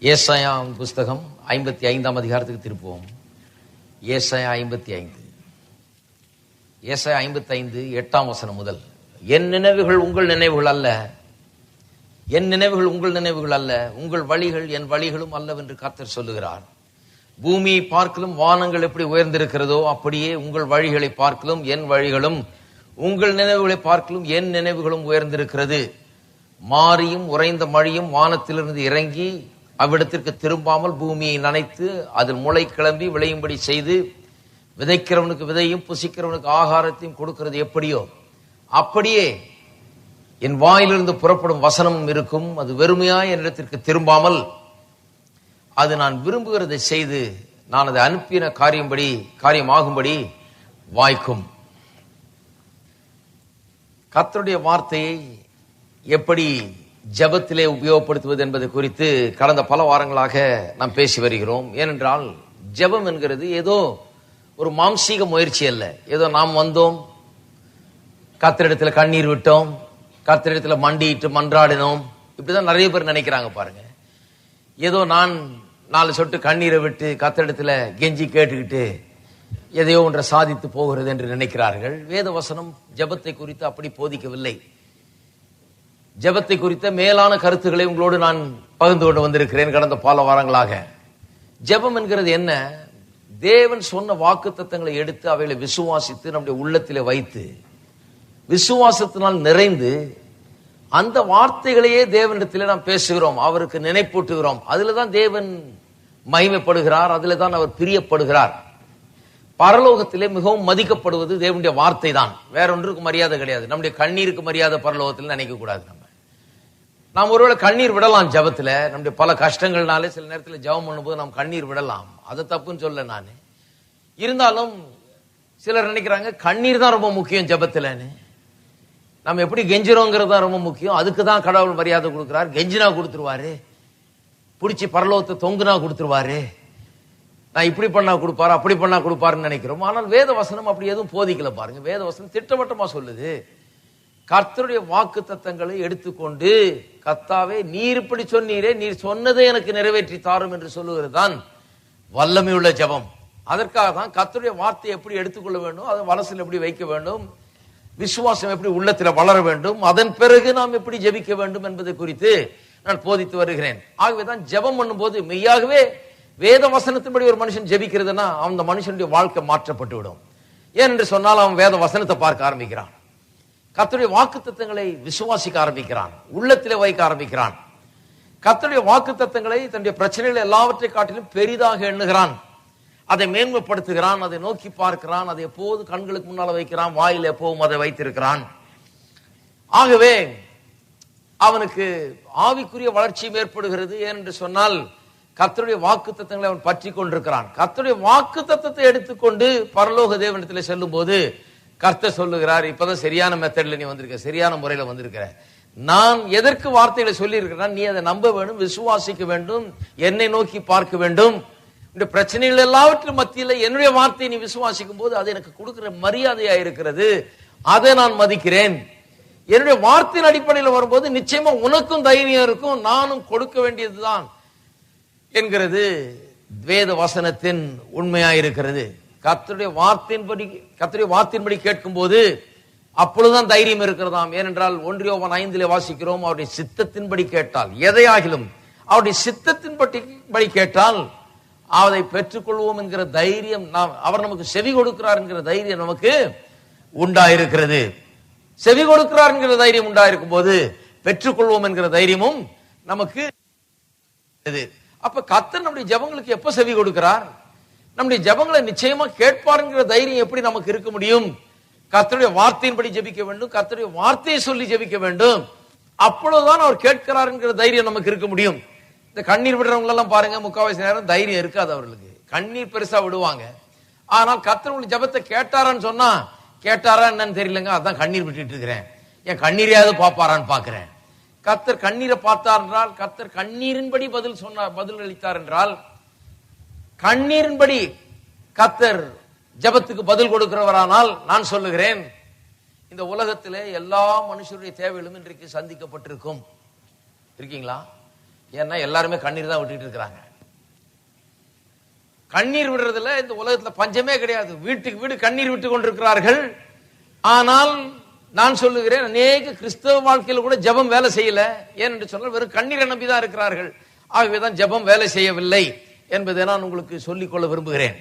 ஏசாயா புஸ்தகம் 55ஆம் அதிகாரத்துக்கு திருப்புவோம். ஏசாயா 55. ஏசாயா 55 8ஆம் வசனம் முதல். என் நினைவுகள் உங்கள் நினைவுகள் அல்ல, என் நினைவுகள் உங்கள் நினைவுகள் அல்ல, உங்கள் வழிகள் என் வழிகளும் அல்லவென்று கர்த்தர் சொல்லுகிறார். பூமியை பார்க்கலும் வானங்கள் எப்படி உயர்ந்திருக்கிறதோ அப்படியே உங்கள் வழிகளை பார்க்கலும் என் வழிகளும், உங்கள் நினைவுகளை பார்க்கலும் என் நினைவுகளும் உயர்ந்திருக்கிறது. மாரியும் உறைந்த மழையும் வானத்திலிருந்து இறங்கி அவ்விடத்திற்கு திரும்பாமல் பூமியை நனைத்து அதில் முளை கிளம்பி விளையும்படி செய்து விதைக்கிறவனுக்கு விதையும் புசிக்கிறவனுக்கு ஆகாரத்தையும் கொடுக்கிறது எப்படியோ அப்படியே என் வாயிலிருந்து புறப்படும் வசனமும் இருக்கும். அது வெறுமையாய் என்னிடத்திற்கு திரும்பாமல் அது நான் விரும்புகிறதை செய்து நான் அதை அனுப்பின காரியமாகும்படி வாய்க்கும். கர்த்தருடைய வார்த்தையை எப்படி ஜெபத்திலே உபயோகப்படுத்துவது என்பது குறித்து கடந்த பல வாரங்களாக நாம் பேசி வருகிறோம். ஏனென்றால் ஜெபம் என்கிறது ஏதோ ஒரு மாம்சீக முயற்சி அல்ல. ஏதோ நாம் வந்தோம், கர்த்தரிடத்துல கண்ணீர் விட்டோம், கர்த்தரிடத்துல மண்டிட்டு மன்றாடினோம், இப்படிதான் நிறைய பேர் நினைக்கிறாங்க. பாருங்க, ஏதோ நான் 4 சொட்டு கண்ணீரை விட்டு கர்த்தரிடத்துல கெஞ்சி கேட்டுக்கிட்டு எதையோ ஒன்றை சாதித்து போகிறது என்று நினைக்கிறார்கள். வேத வசனம் ஜெபத்தை குறித்து அப்படி போதிக்கவில்லை. ஜெபத்தை குறித்த மேலான கருத்துக்களை உங்களோடு நான் பகிர்ந்து கொண்டு வந்திருக்கிறேன் கடந்த பல வாரங்களாக. ஜெபம் என்கிறது என்ன? தேவன் சொன்ன வாக்கு தத்தங்களை எடுத்து அவைகளை விசுவாசித்து நம்முடைய உள்ளத்திலே வைத்து விசுவாசத்தினால் நிறைந்து அந்த வார்த்தைகளையே தேவனிடத்திலே நாம் பேசுகிறோம், அவருக்கு நினைப்பூட்டுகிறோம். அதுல தான் தேவன் மகிமைப்படுகிறார், அதுல தான் அவர் பிரியப்படுகிறார். பரலோகத்திலே மிகவும் மதிக்கப்படுவது தேவனுடைய வார்த்தை தான், வேற ஒன்றுக்கு மரியாதை கிடையாது. நம்முடைய கண்ணீருக்கு மரியாதை பரலோகத்தில் நினைக்க கூடாது. நாம் ஒருவேளை கண்ணீர் விடலாம் ஜெபத்துல, நம்முடைய பல கஷ்டங்கள்னாலே சில நேரத்தில் ஜெபம் பண்ணும்போது நாம் கண்ணீர் விடலாம், அதை தப்புன்னு சொல்ல நான். இருந்தாலும் சிலர் நினைக்கிறாங்க கண்ணீர் தான் ரொம்ப முக்கியம் ஜெபத்துலன்னு. நம்ம எப்படி கெஞ்சிரோங்கிறது தான் ரொம்ப முக்கியம், அதுக்கு தான் கடவுள் மரியாதை கொடுக்கிறார். கெஞ்சினா கொடுத்துருவாரு, பிடிச்சி பரலோகத்தை தொங்குனா கொடுத்துருவாரு, நான் இப்படி பண்ணா கொடுப்பாரு அப்படி பண்ணா கொடுப்பாருன்னு நினைக்கிறோம். ஆனால் வேத வசனம் அப்படி எதுவும் போதிக்கல. பாருங்க, வேத வசனம் திட்டவட்டமா சொல்லுது, கர்த்தருடைய வாக்கு தத்தங்களை எடுத்துக்கொண்டு கர்த்தாவே நீர் இப்படி சொன்னீரே, நீர் சொன்னதை எனக்கு நிறைவேற்றி தாரும் என்று சொல்லுகிறது தான் வல்லமையுள்ள ஜெபம். அதற்காக தான் கர்த்தருடைய வார்த்தையை எப்படி எடுத்துக்கொள்ள வேண்டும், அதை மனசில் எப்படி வைக்க வேண்டும், விசுவாசம் எப்படி உள்ளத்தில் வளர வேண்டும், அதன் பிறகு நாம் எப்படி ஜெபிக்க வேண்டும் என்பதை குறித்து நான் போதித்து வருகிறேன். ஆகவேதான் ஜெபம் பண்ணும்போது மெய்யாகவே வேத வசனத்தின்படி ஒரு மனுஷன் ஜெபிக்கிறதுனா அந்த மனுஷனுடைய வாழ்க்கை மாற்றப்பட்டு விடும். ஏனென்று சொன்னால் அவன் வேத வசனத்தை பார்க்க ஆரம்பிக்கிறான், கர்த்தருடைய வாக்கு தத்தங்களை விசுவாசிக்க ஆரம்பிக்கிறான், உள்ளத்திலே வைக்க ஆரம்பிக்கிறான். கர்த்தருடைய வாக்கு தத்தங்களை தன்னுடைய பிரச்சனைகள் எல்லாவற்றை காட்டிலும் பெரிதாக எண்ணுகிறான், அதை மேன்மைப்படுத்துகிறான், அதை நோக்கி பார்க்கிறான், அதை எப்போது கண்களுக்கு முன்னால வைக்கிறான், வாயில் எப்போதும் அதை வைத்திருக்கிறான். ஆகவே அவனுக்கு ஆவிக்குரிய வளர்ச்சியும் ஏற்படுகிறது. ஏனென்று சொன்னால் கர்த்தருடைய வாக்கு தத்தங்களை அவன் பற்றி கொண்டிருக்கிறான். கர்த்தருடைய வாக்கு தத்தத்தை எடுத்துக்கொண்டு பரலோக தேவனிடத்தில் செல்லும் போது கர்த்தர் சொல்லுகிறார், இப்பதான் சரியான மெத்தட்ல நீ வந்திருக்க, சரியான முறையில வந்திருக்கிற. நான் எதற்கு வார்த்தைகளை சொல்லி இருக்கிறேன், நீ அதை நம்ப வேண்டும், விசுவாசிக்க வேண்டும், என்னை நோக்கி பார்க்க வேண்டும். இந்த பிரச்சனைகள் எல்லாவற்றும் மத்தியில என்னுடைய வார்த்தையை நீ விசுவாசிக்கும் போது அது எனக்கு கொடுக்கிற மரியாதையா இருக்கிறது, அதை நான் மதிக்கிறேன். என்னுடைய வார்த்தையின் அடிப்படையில் வரும்போது நிச்சயமா உனக்கும் தைரியம் இருக்கும், நானும் கொடுக்க வேண்டியதுதான் என்கிறது வேத வசனத்தின் உண்மையாயிருக்கிறது. கர்த்தருடைய வார்த்தையின்படி கேட்கும் போது அப்பொழுதுதான் தைரியம் இருக்கிறதாம். ஏனென்றால் 1 யோவான் 5 வாசிக்கிறோம், அவருடைய சித்தத்தின்படி கேட்டால், எதையாகிலும் அவருடைய சித்தத்தின்படி கேட்டால் அதை பெற்றுக்கொள்வோம் என்கிற தைரியம், அவர் நமக்கு செவி கொடுக்கிறார் என்கிற தைரியம் நமக்கு உண்டாயிருக்கிறது. செவி கொடுக்கிறார் என்கிற தைரியம் உண்டாயிருக்கும் போது பெற்றுக்கொள்வோம் என்கிற தைரியமும் நமக்கு. அப்ப கர்த்தர் நம்முடைய ஜெபங்களுக்கு எப்ப செவி கொடுக்கிறார், நம்முடைய ஜெபங்களை நிச்சயமா கேட்பாருங்கிற தைரியம் எப்படி நமக்கு இருக்க முடியும்? கர்த்தருடைய வார்த்தையின்படி ஜெபிக்க வேண்டும், கர்த்தருடைய வார்த்தையை சொல்லி ஜெபிக்க வேண்டும், அப்பொழுதுதான் அவர் கேட்கிறார் என்கிற தைரியம் நமக்கு இருக்க முடியும். இந்த கண்ணீர் விடுறவங்க எல்லாம் பாருங்க, முக்கால்வாசி நேரம் தைரியம் இருக்காது அவர்களுக்கு, கண்ணீர் பெருசா விடுவாங்க. ஆனால் கர்த்தருடைய ஜெபத்தை கேட்டாரான்னு சொன்னா, கேட்டாரா என்னன்னு தெரியலங்க, அதான் கண்ணீர் விட்டுட்டு இருக்கிறேன், என் கண்ணீரையாவது பாப்பாரான்னு பாக்குறேன். கர்த்தர் கண்ணீரை பார்த்தார் என்றால், கர்த்தர் கண்ணீரின்படி பதில் அளித்தார் என்றால், கண்ணீரின்படி கர்த்தர் ஜெபத்துக்கு பதில் கொடுக்கிறவரானால், நான் சொல்லுகிறேன் இந்த உலகத்திலே எல்லா மனுஷருடைய தேவைகளும் இன்றைக்கு சந்திக்கப்பட்டிருக்கும். இருக்கீங்களா? ஏன்னா எல்லாருமே கண்ணீர் தான் விட்டுட்டு இருக்கிறாங்க. கண்ணீர் விடுறதுல இந்த உலகத்துல பஞ்சமே கிடையாது. வீட்டுக்கு வீடு கண்ணீர் விட்டு கொண்டிருக்கிறார்கள். ஆனால் நான் சொல்லுகிறேன், அநேக கிறிஸ்தவ வாழ்க்கையில் கூட ஜெபம் வேலை செய்யல. ஏன் என்று சொன்னால் வெறும் கண்ணீரை நம்பிதான் இருக்கிறார்கள். ஆகவேதான் ஜெபம் வேலை செய்யவில்லை என்பதை நான் உங்களுக்கு சொல்லிக்கொள்ள விரும்புகிறேன்.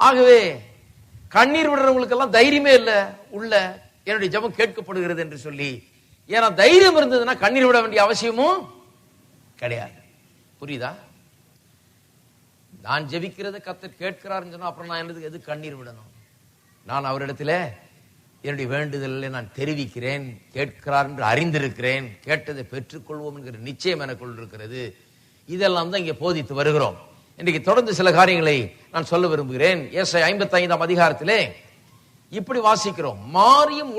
ஆகவே கண்ணீர் விடுறவங்களுக்கு எல்லாம் தைரியமே இல்லை உள்ள, என்னுடைய ஜெபம் கேட்கப்படுகிறது என்று சொல்லி. ஏன்னா தைரியம் இருந்ததுன்னா கண்ணீர் விட வேண்டிய அவசியமும் கிடையாது. புரியுதா? நான் ஜெபிக்கிறத கர்த்தர் கேட்கிறாருன்னு சொன்னா அப்புறம் நான் எது கண்ணீர் விடணும்? நான் அவரிடத்துல என்னுடைய வேண்டுதலை நான் தெரிவிக்கிறேன், கேட்கிறார் என்று அறிந்திருக்கிறேன், கேட்டதை பெற்றுக்கொள்வோம் என்கிற நிச்சயம் எனக்குள் இருக்கிறது. இதெல்லாம் தான் இங்கே போதித்து வருகிறோம். இன்றைக்கு தொடர்ந்து சில காரியங்களை நான் சொல்ல விரும்புகிறேன். ஏசாயா 55ஆம் அதிகாரத்திலே இப்படி வாசிக்கிறோம். மாரியும்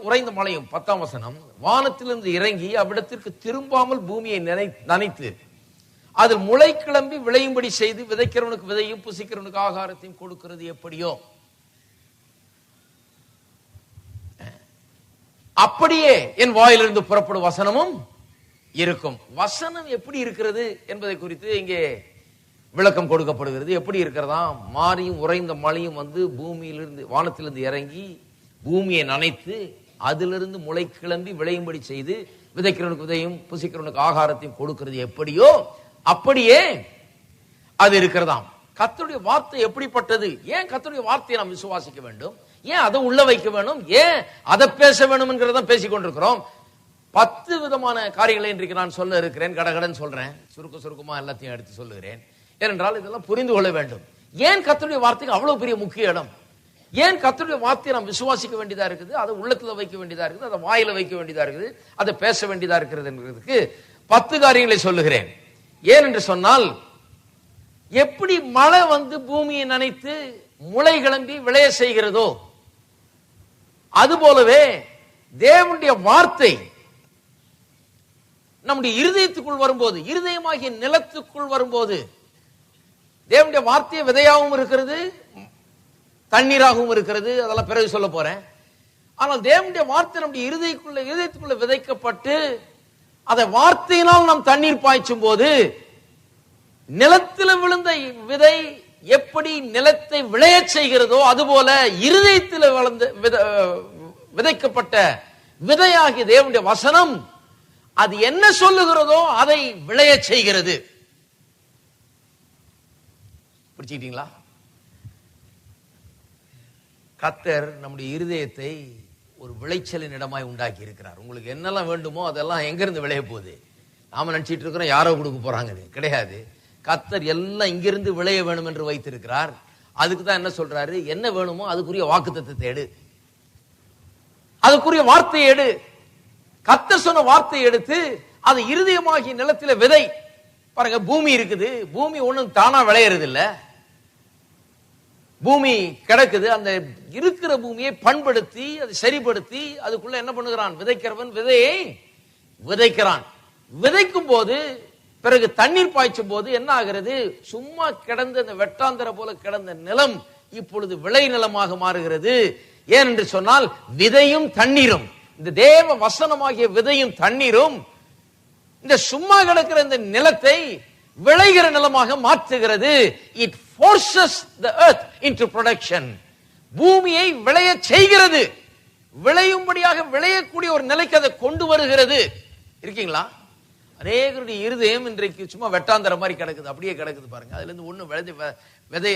உறைந்த மலையும் 10ஆம் வசனம், வானத்திலிருந்து இறங்கி அவ்விடத்திற்கு திரும்பாமல் பூமியை நனைத்து அதில் முளை கிளம்பி விளையும்படி செய்து விதைக்கிறவனுக்கு விதையும் புசிக்கிறவனுக்கு ஆகாரத்தையும் கொடுக்கிறது எப்படியோ அப்படியே என் வாயிலிருந்து புறப்படும் வசனமும் இருக்கும். வசனம் எப்படி இருக்கிறது என்பதை குறித்து இங்கே விளக்கம் கொடுக்கப்படுகிறது. எப்படி இருக்கிறதா? மாரியும் உறைந்த மழையும் வந்து பூமியிலிருந்து வானத்திலிருந்து இறங்கி பூமியை நனைத்து அதிலிருந்து முளை கிளம்பி விளையும்படி செய்து விதைக்கிறவனுக்கு விதையும் புசிக்கிறவனுக்கு ஆகாரத்தையும் கொடுக்கிறது எப்படியோ அப்படியே அது இருக்கிறதாம். கர்த்தருடைய வார்த்தை எப்படிப்பட்டது? ஏன் கர்த்தருடைய வார்த்தையை நாம் விசுவாசிக்க வேண்டும்? ஏன் அதை உள்ள வைக்க வேணும்? ஏன் அதை பேச வேணும் என்கிறத பேசிக் கொண்டிருக்கிறோம். 10 விதமான காரியங்களை இன்றைக்கு நான் சொல்ல இருக்கிறேன். கடகடன் சொல்றேன், சுருக்கமா எல்லாத்தையும் எடுத்து சொல்லுகிறேன். ஏனென்றால் இதெல்லாம் புரிந்து கொள்ள வேண்டும். ஏன் கர்த்தருடைய வார்த்தைக்கு அவ்வளவு பெரிய முக்கிய இடம்? ஏன் கர்த்தருடைய வார்த்தையை நாம் விசுவாசிக்க வேண்டியதா இருக்குது, அதை உள்ளத்துல வைக்க வேண்டியதா இருக்குது, அதை வாயில வைக்க வேண்டியதா இருக்குது, அதை பேச வேண்டியதா இருக்கிறது என்கிறதுக்கு 10 காரியங்களை சொல்லுகிறேன். ஏன் என்று சொன்னால், எப்படி மழை வந்து பூமியை நனைத்து முளை கிளம்பி விளைய செய்கிறதோ அதுபோலவே தேவனுடைய வார்த்தை நம்முடைய இருதயத்துக்குள் வரும்போது, இருதயமாகிய நிலத்துக்குள் வரும்போது, தேவனுடைய வார்த்தையை விதையாகவும் இருக்கிறது, தண்ணீராகவும் இருக்கிறது. அதெல்லாம் பிறகு சொல்ல போறேன். ஆனால் தேவனுடைய வார்த்தை நம்முடைய இருதயத்துக்குள்ள விதைக்கப்பட்டு அதை வார்த்தையினால் நாம் தண்ணீர் பாய்ச்சும் போது நிலத்தில் விழுந்த விதை எப்படி நிலத்தை விளைய செய்கிறதோ அதுபோல இருதயத்தில் விதைக்கப்பட்ட விதையாகிய தேவனுடைய வசனம் அது என்ன சொல்லுகிறதோ அதை விளைய செய்கிறது. புரிஞ்சுக்கிட்டீங்களா? கர்த்தர் நம்முடைய இருதயத்தை ஒரு விளைச்சலின் இடமாய் உண்டாக்கி இருக்கிறார். உங்களுக்கு என்னெல்லாம் வேண்டுமோ அதெல்லாம் எங்க இருந்து விளைய போகுது? நாம நினைச்சிட்டு இருக்கிறோம் யாரோ கொடுக்க போறாங்க. கிடையாது. கர்த்தர் எல்லாம் இங்கிருந்து விளைய வேணும் என்று வைத்திருக்கிறார். அதுக்கு தான் என்ன சொல்றாரு? என்ன வேணுமோ அதுக்குரிய வாக்குத்தத்தத்தை எடு, அதுக்குரிய வார்த்தையை எடு. கர்த்தர் சொன்ன வார்த்தையை எடுத்து அது இருதயமாகிய நிலத்தில விதை. பாருங்க, பூமி இருக்குது, பூமி ஒண்ணும் தானா விளையறது இல்ல. பூமி கிடக்குது. அந்த இருக்கிற பூமியை பண்படுத்தி அதை சரிப்படுத்தி அதுக்குள்ள என்ன பண்ணுகிறான்? விதைக்கிறவன் விதையை விதைக்கிறான். விதைக்கும் போது பிறகு தண்ணீர் பாய்ச்சும் போது என்ன ஆகிறது? சும்மா கிடந்த அந்த வெட்டாந்தர போல கிடந்த நிலம் இப்பொழுது விளை நிலமாக மாறுகிறது. ஏன் என்று சொன்னால் விதையும் தண்ணீரும், இந்த தேவ வசனமாகிய விதையும் தண்ணீரும் இந்த சும்மா கிடக்கிற இந்த நிலத்தை விளைகிற நிலமாக மாற்றுகிறது. It forces the earth into production. பூமியை விளைய செய்கிறது. விளையும்படியாக விளையக்கூடிய ஒரு நிலைக்கு அதை கொண்டு வருகிறது. இருக்கீங்களா? அநேகருடைய இருதயம் இன்றைக்கு சும்மா வெட்டாந்தர மாதிரி கிடக்குது, அப்படியே கிடக்குது. பாருங்க, அதுல இருந்து ஒண்ணு விதை,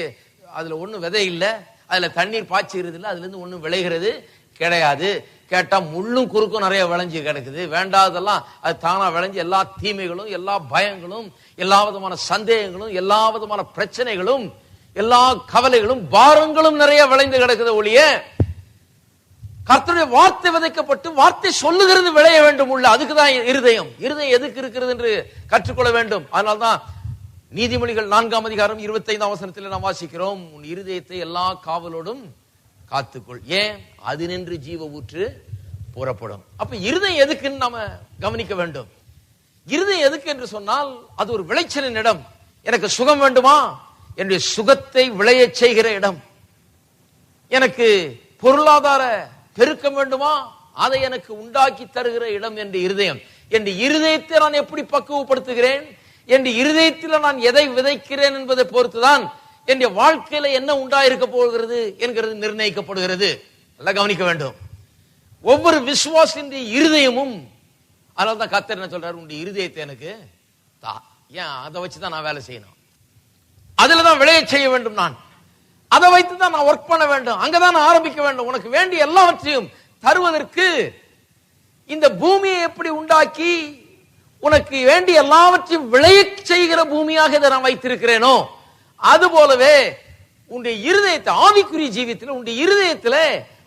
அதுல ஒண்ணும் விதை இல்ல, அதுல தண்ணீர் பாய்ச்சுகிறது இல்ல, அதுல இருந்து ஒண்ணும் விளைகிறது கிடையாது. கேட்டா முள்ளும் குறுக்கும் நிறைய விளைஞ்சு கிடக்குது. வேண்டாதெல்லாம் அது தானா விளைஞ்சு எல்லா தீமைகளும், எல்லா பயங்களும், எல்லா விதமான சந்தேகங்களும், எல்லா விதமான பிரச்சனைகளும், எல்லா கவலைகளும், பாரங்களும் நிறைய விளைந்து கிடக்குது. ஒழிய கர்த்தருடைய வார்த்தை விதைக்கப்பட்டு வார்த்தை சொல்லுகிறது விளைய வேண்டும் உள்ள. அதுக்குதான் இருதயம். இருதயம் எதுக்கு இருக்கிறது என்று கற்றுக்கொள்ள வேண்டும். அதனால்தான் நீதிமொழிகள் 4ஆம் அதிகாரம் 25ஆம் வசனத்தில் நாம் வாசிக்கிறோம், உன் இருதயத்தை எல்லா காவலோடும் காத்துக்கொள். ஏன்? அது நின்று ஜீவ ஊற்று புறப்படும். அப்ப இருதயம் எதுக்குன்னு நாம கவனிக்க வேண்டும். இருதயம் எதுக்கு என்று சொன்னால் அது ஒரு விளைச்சலின் இடம். எனக்கு சுகம் வேண்டுமா? என்னுடைய சுகத்தை விளைய செய்கிற இடம். எனக்கு பொருளாதார பெருக்கம் வேண்டுமா? அதை எனக்கு உண்டாக்கி தருகிற இடம் என்று இருதயம். என் இருதயத்தை நான் எப்படி பக்குவப்படுத்துகிறேன்? என் இருதயத்தில் நான் எதை விதைக்கிறேன் என்பதை பொறுத்துதான் என் வாழ்க்கையில என்ன உண்டாயிருக்க போகிறது என்கிறது நிர்ணயிக்கப்படுகிறது. நல்லா கவனிக்க வேண்டும். ஒவ்வொரு விசுவாசின் இருதயமும், அதனால்தான் கர்த்தர் என்ன சொல்றாரு, உன்னுடைய இருதயத்தை எனக்கு தா. ஏன்? அதை வச்சுதான் நான் வேலை செய்யணும், அதுலதான் விளைய செய்ய வேண்டும், நான் அதை வைத்து தான் நான் ஒர்க் பண்ண வேண்டும், அங்கதான் நான் ஆரம்பிக்க வேண்டும். உனக்கு வேண்டிய எல்லாவற்றையும் தருவதற்கு இந்த பூமியை எப்படி உண்டாக்கி உனக்கு வேண்டிய எல்லாவற்றையும் விளைய செய்கிற பூமியாக இதை நான் வைத்திருக்கிறேனோ, அது போலவே உன்னுடைய இருதயத்தை, ஆவிக்குரிய ஜீவியத்தில் உன்னுடைய இருதயத்துல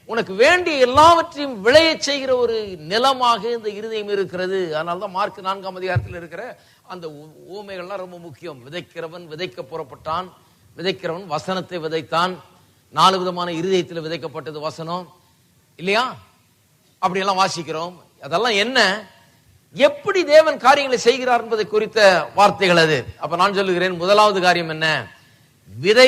உனக்கு வேண்டிய எல்லாவற்றையும் விளைய செய்கிற ஒரு நிலமாக இந்த இருதயம் இருக்கிறது. அதனால்தான் மார்க் 4ஆம் அதிகாரத்தில் இருக்கிற அந்த ஊமைகள்லாம் ரொம்ப முக்கியம். விதைக்கிறவன் விதைக்க புறப்பட்டான், விதைக்கிறவன் வசனத்தை விதைத்தான். 4 விதமான இருதயத்தில் விதைக்கப்பட்டது வசனம், இல்லையா? அப்படியெல்லாம் வாசிக்கிறோம். அதெல்லாம் என்ன, எப்படி தேவன் காரியங்களை செய்கிறார் என்பதை குறித்த வார்த்தைகள் அது. அப்ப நான் சொல்லுகிறேன், முதலாவது காரியம் என்ன, விதை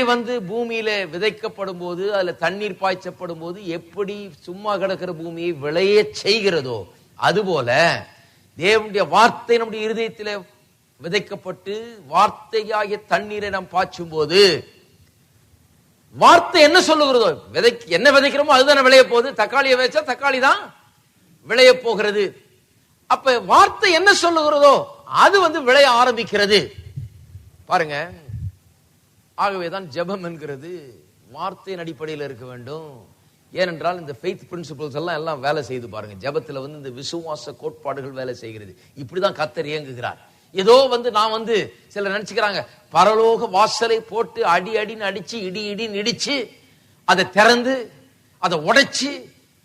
பூமியில விதைக்கப்படும் போது, அதுல தண்ணீர் பாய்ச்சப்படும் போது எப்படி சும்மா கிடக்கிற பூமியை விளைய செய்கிறதோ, அதுபோல தேவனுடைய வார்த்தை நம்முடைய இருதயத்திலே விதைக்கப்பட்டு வார்த்தையாகிய தண்ணீரை நாம் பாய்ச்சும் போது, வார்த்தை என்ன சொல்லுகிறதோ, என்ன விதைக்கிறோமோ அதுதானே விளைய போகுது. தக்காளியை வச்சா தக்காளி தான் விளைய போகிறது. அப்ப வார்த்தை என்ன சொல்லுகிறதோ அது விளைய ஆரம்பிக்கிறது. பாருங்க, ஆகவேதான் ஜெபம் என்கிறது வார்த்தையின் அடிப்படையில் இருக்க வேண்டும். ஏனென்றால் இந்த ஃபெய்த் பிரின்சிபல்ஸ் எல்லாம் வேலை செய்து பாருங்க. ஜெபத்துல இந்த விசுவாச கோட்பாடுகள் வேலை செய்கிறது. இப்படிதான் கர்த்தர் இயங்குகிறார். ஏதோ நான் சிலர் நினைச்சுக்கிறாங்க, பரலோக வாசலை போட்டு அடி அடின்னு அடிச்சு இடி இடின்னு இடிச்சு அதை திறந்து அதை உடைச்சு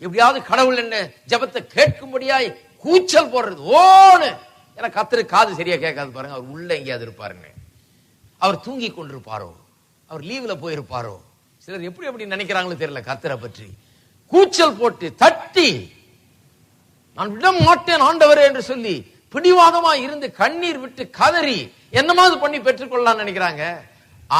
எப்படியாவது கடவுள் என்ன ஜெபத்தை கேட்கும்படியாய் கூச்சல் போடுறது ஓன்னு. ஏன்னா கர்த்தருக்கு காது சரியா கேட்காது பாருங்க. அவர் உள்ள எங்கேயாவது இருப்பாருங்க, அவர் தூங்கி கொண்டிருப்பாரோ, அவர் லீவ்ல போயிருப்பாரோ. சிலர் எப்படி எப்படி நினைக்கிறாங்களோ தெரியல. கர்த்தரை பற்றி கூச்சல் போட்டு தட்டி, நான் விட மாட்டேன் ஆண்டவரே என்று சொல்லி பிடிவாதமா இருந்து கண்ணீர் விட்டு கதறி என்னமாவது பண்ணி பெற்றுக்கொள்ளலாம் நினைக்கிறாங்க.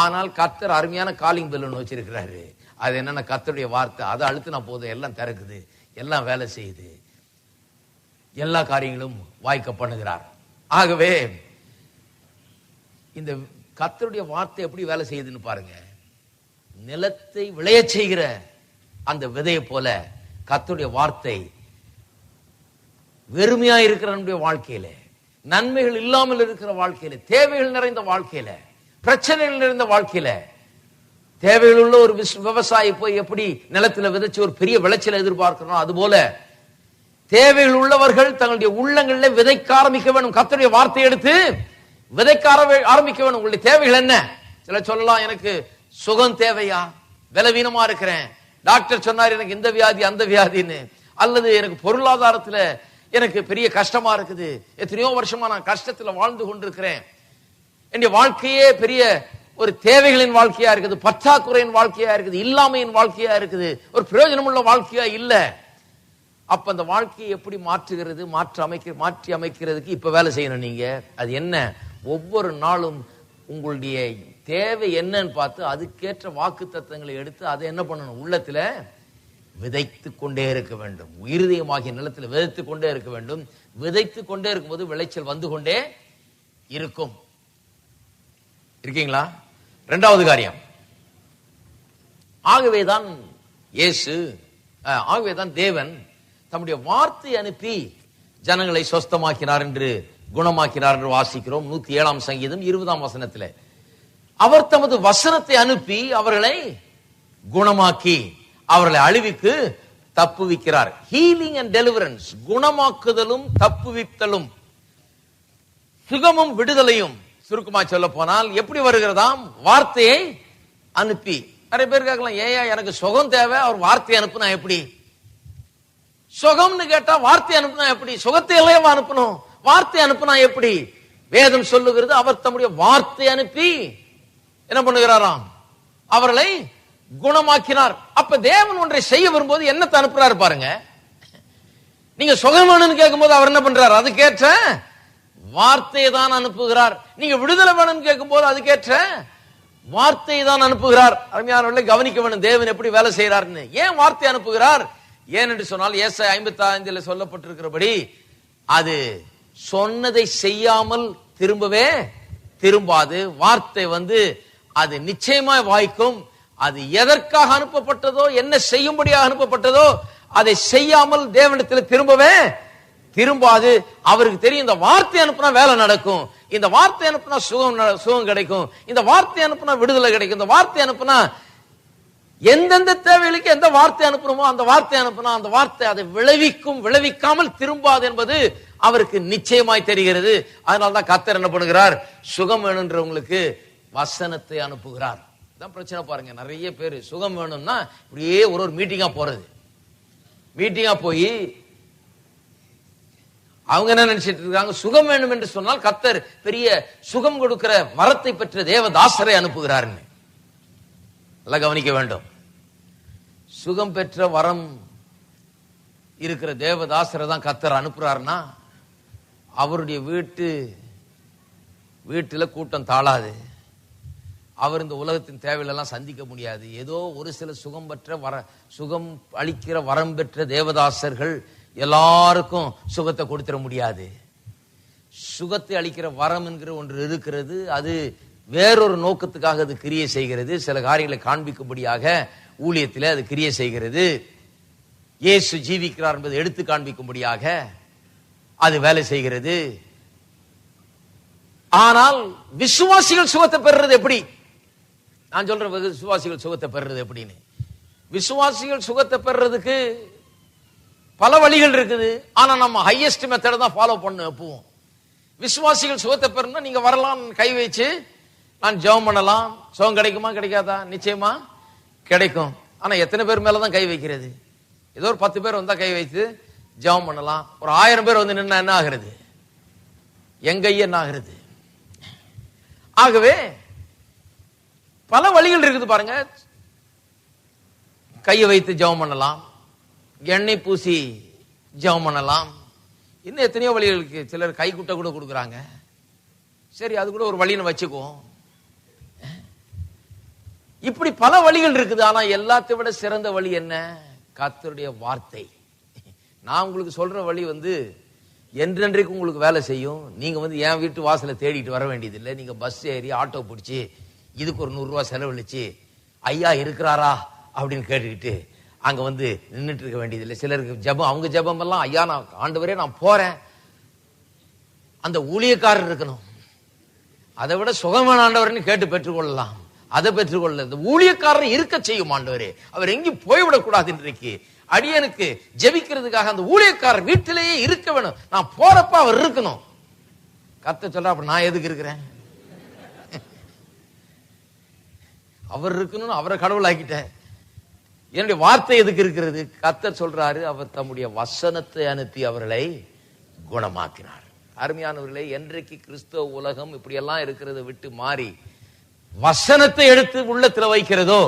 ஆனால் கர்த்தர் அருமையான காலிங் பெல் ஒன்று வச்சிருக்கிறாரு. அது என்னன்னா கர்த்தருடைய வார்த்தை. அதை அழுத்தினா போதும், எல்லாம் திறக்குது, எல்லாம் வேலை செய்யுது, எல்லா காரியங்களும் வாய்க்க பண்ணுகிறார். ஆகவே இந்த கர்த்தருடைய வார்த்தை எப்படி வேலை செய்யுதுன்னு பாருங்க. நிலத்தை விளைய செய்கிற அந்த விதையை போல கர்த்தருடைய வார்த்தை வெறுமையா இருக்கிற நம்முடைய வாழ்க்கையில, நன்மைகள் இல்லாமல் இருக்கிற வாழ்க்கையில, தேவைகள் நிறைந்த வாழ்க்கையில, பிரச்சனைகள் நிறைந்த வாழ்க்கையில, தேவைகள் உள்ள ஒரு விவசாயி போய் எப்படி நிலத்துல விதைச்சு ஒரு பெரிய விளைச்சலை எதிர்பார்க்கிறோம், அது போல தேவைகள் உள்ளவர்கள் தங்களுடைய உள்ளங்கள்ல விதைக்க ஆரம்பிக்க வேண்டும். கர்த்தருடைய வார்த்தை எடுத்து விதைக்க ஆரம்பிக்க வேண்டும். உங்களுடைய தேவைகள் என்ன? சில சொல்லலாம், எனக்கு சுகம் தேவையா, பலவீனமா இருக்கிறேன், டாக்டர் சொன்னார் எனக்கு இந்த வியாதி அந்த வியாதின்னு, அல்லது எனக்கு பொருளாதாரத்துல எனக்கு பெரிய கஷ்டமா இருக்குது, எத்தனையோ வருஷமா நான் கஷ்டத்துல வாழ்ந்து கொண்டிருக்கிறேன், என்னுடைய வாழ்க்கையே பெரிய ஒரு தேவைகளின் வாழ்க்கையா இருக்குது, பற்றாக்குறையின் வாழ்க்கையா இருக்குது, இல்லாமையின் வாழ்க்கையா இருக்குது, ஒரு பிரயோஜனம் உள்ள வாழ்க்கையா இல்ல. அப்ப அந்த வாழ்க்கையை எப்படி மாற்றுகிறது, மாற்றி அமைக்கிறதுக்கு இப்ப வேலை செய்யணும் நீங்க. அது என்ன? ஒவ்வொரு நாளும் உங்களுடைய தேவை என்னன்னு பார்த்து அதுக்கேற்ற வாக்கு தத்தங்களை எடுத்து அதை என்ன பண்ணணும், உள்ளத்துல விதைத்து கொண்டே இருக்க வேண்டும். இருதயமாகிய நிலத்தில் விதைத்து கொண்டே இருக்க வேண்டும். விதைத்து கொண்டே இருக்கும்போது விளைச்சல் வந்து கொண்டே இருக்கும். இருக்கீங்களா? இரண்டாவது காரியம், ஆகவேதான் தேவன் தம்முடைய வார்த்தை அனுப்பி ஜனங்களை சொஸ்தமாக்கினார் என்று, குணமாக்கினார் என்று வாசிக்கிறோம். 107ஆம் சங்கீதம் 20ஆம் வசனத்தில் அவர் தமது வசனத்தை அனுப்பி அவர்களை குணமாக்கி அவர்களை அழிவுக்கு தப்புவிக்கிறார். ஹீலிங் அண்ட் டெலிவரன்ஸ், குணமாக்குதலும் தப்புவித்தலும் சுகமும் விடுதலையும் சுருக்கமா சொல்ல போனால் எப்படி வருகிறதாம்? வார்த்தையை அனுப்பி. நிறைய பேர் கேட்கலாம், ஏயா எனக்கு சுகம் தேவை, அவர் வார்த்தை அனுப்புனா எப்படி? சுகம்னு கேட்டா வார்த்தை அனுப்புனா எப்படி? சுகத்தை எல்லாம் அனுப்பணும், வார்த்தை அனுப்புனா எப்படி? வேதம் சொல்லுகிறது அவர் தம்முடைய வார்த்தை அனுப்பி என்ன பண்ணுகிறாராம்? அவர்களை குணமாக்கினார். அப்ப தேவன் ஒன்றை செய்ய வரும்போது என்னத்தை அனுப்புறாரு பாருங்க. நீங்க சுகமானு கேட்கும் போது அவர் என்ன பண்றாரு? அதுக்கேற்ற வார்த்தையை தான் அனுப்புகிறார். நீங்க விடுதலை வேணும்னு கேட்கும் போது அதுக்கேற்ற வார்த்தையை தான் அனுப்புகிறார். அருமையானவர்களை கவனிக்க வேண்டும் தேவன் எப்படி வேலை செய்யறாருன்னு. ஏன் வார்த்தை அனுப்புகிறார்? ஏன் என்று சொன்னால் ஏசாயா 55 சொல்லப்பட்டிருக்கிறபடி அது சொன்னதை செய்யாமல் திரும்பவே திரும்பாது. வார்த்தை அது நிச்சயமாய் வாய்க்கும். அது எதற்காக அனுப்பப்பட்டதோ, என்ன செய்யும்படியாக அனுப்பப்பட்டதோ அதை செய்யாமல் தேவனிடத்தில் திரும்பவே திரும்பாது. அவருக்கு தெரியும், இந்த வார்த்தை அனுப்புனா வேலை நடக்கும், இந்த வார்த்தை அனுப்புனா சுகம் கிடைக்கும், இந்த வார்த்தை அனுப்புனா விடுதலை கிடைக்கும், இந்த வார்த்தை அனுப்புனா எந்தெந்த தேவைகளுக்கு எந்த வார்த்தை அனுப்புறோமோ அந்த வார்த்தை அனுப்புனா அந்த வார்த்தை அதை விளைவிக்கும், விளைவிக்காமல் திரும்பாது என்பது அவருக்கு நிச்சயமாய் தெரிகிறது. அதனால்தான் கர்த்தர் என்ன பண்ணுகிறார், சுகம் வேணும்ன்றவங்களுக்கு வசனத்தை அனுப்புகிறார். தான் பிரச்சனை பாருங்க, நிறைய பேர் சுகம் வேணும்னா இப்படியே ஒரு மீட்டிங்கா போறது. மீட்டிங்கா போய் அவங்க என்ன நினைச்சிட்டு இருக்காங்க, சுகம் வேணும் என்று சொன்னால் கர்த்தர் பெரிய சுகம் கொடுக்கிற வரத்தை பெற்ற தேவதாசரை அனுப்புகிறார். நல்லா கவனிக்க வேண்டும். சுகம் பெற்ற வரம் இருக்கிற தேவதாசரை தான் கர்த்தர் அனுப்புறாருன்னா அவருடைய வீட்டுல கூட்டம் தாழாது. அவர் இந்த உலகத்தின் தேவையெல்லாம் சந்திக்க முடியாது. ஏதோ ஒரு சில சுகம் அளிக்கிற வரம் பெற்ற தேவதாசர்கள் எல்லாருக்கும் சுகத்தை கொடுத்துட முடியாது. சுகத்தை அளிக்கிற வரம் என்கிற ஒன்று இருக்கிறது. அது வேறொரு நோக்கத்துக்காக அது கிரியை செய்கிறது. சில காரியங்களை காண்பிக்கும்படியாக ஊழியத்திலே அது கிரியை செய்கிறது. இயேசு ஜீவிக்கிறார் என்பதை எடுத்து காண்பிக்கும்படியாக அது வேலை செய்கிறது. ஆனால் விசுவாசிகள் சுகத்தை பெறுறது எப்படி? நான் சொல்றேன், விசுவாசிகள் சுகத்தை பெறுறது எப்படின்னு. விசுவாசிகள் சுகத்தை பெறுறதுக்கு பல வழிகள் இருக்குது. ஆனா நம்ம ஹையஸ்ட் மெத்தட் தான் ஃபாலோ பண்ண எப்பவும். விசுவாசிகள் சுகத்தை பெறணும்னா நீங்க வரலாம், கை வச்சு நான் ஜெபம் பண்ணலாம். சுகம் கிடைக்குமா கிடைக்காதா? நிச்சயமா கிடைக்கும். ஆனா எத்தனை பேர் மேலதான் கை வைக்கிறது? ஏதோ ஒரு 10 பேர் வந்தா கை வைத்து ஜெபம் பண்ணலாம். ஒரு 1000 பேர் நின்னா என்ன ஆகிறது? எங்க என்ன ஆகிறது? ஆகவே பல வழிகள் இருக்குது பாருங்க. கையை வைத்து ஜெபம் பண்ணலாம், எண்ணெய் பூசி ஜெபம் பண்ணலாம், இன்னும் எத்தனையோ வழிகளுக்கு. சிலர் கை குட்டை கூட கொடுக்குறாங்க. சரி, அது கூட ஒரு வழின்னு வச்சுக்குவோம். இப்படி பல வழிகள் இருக்குது. ஆனா எல்லாத்தை விட சிறந்த வழி என்ன? கர்த்தருடைய வார்த்தை. நான் உங்களுக்கு சொல்ற வழி என்றென்றைக்கு உங்களுக்கு வேலை செய்யும். நீங்க என் வீட்டு வாசலை தேடிட்டு வர வேண்டியதில்லை. நீங்க பஸ் ஏறி ஆட்டோ பிடிச்சி இதுக்கு ஒரு 100 ரூபாய் செலவழிச்சு ஐயா இருக்கிறாரா அப்படின்னு கேட்டுக்கிட்டு அங்க நின்றுட்டு இருக்க வேண்டியதில்லை. சிலருக்கு ஜெபம், அவங்க ஜெபம் எல்லாம், ஐயா நான் ஆண்டவரே நான் போறேன். அந்த ஊழியக்காரர் இருக்கணும். அதை விட சுகமான ஆண்டவர்னு கேட்டு பெற்றுக்கொள்ளலாம். அதை பெற்றுக்கொள்ள இந்த ஊழியக்காரர் இருக்க செய்யும் ஆண்டவரே. அவர் எங்கேயும் போய்விடக் கூடாது. இன்றைக்கு அடியனுக்கு ஜெபிக்கிறதுக்காக அந்த ஊழியக்காரர் வீட்டிலேயே இருக்க வேணும். நான் போறப்ப அவர் இருக்கணும். கர்த்தர் சொல்ற, அப்ப நான் எதுக்கு இருக்கிறேன்? அவர் இருக்கணும்னு அவரை கடவுள் ஆக்கிட்டேன். என்னுடைய வார்த்தை எதுக்கு இருக்கிறது? கர்த்தர் சொல்றாரு, அவர் தம்முடைய வசனத்தை அனுப்பி அவர்களை குணமாக்கினார். அருமையானவர்களே, என்றைக்கு கிறிஸ்தவ உலகம் இப்படி எல்லாம் இருக்கிறத விட்டு மாறி வசனத்தை எடுத்து உள்ளத்துல வைக்கிறதோ,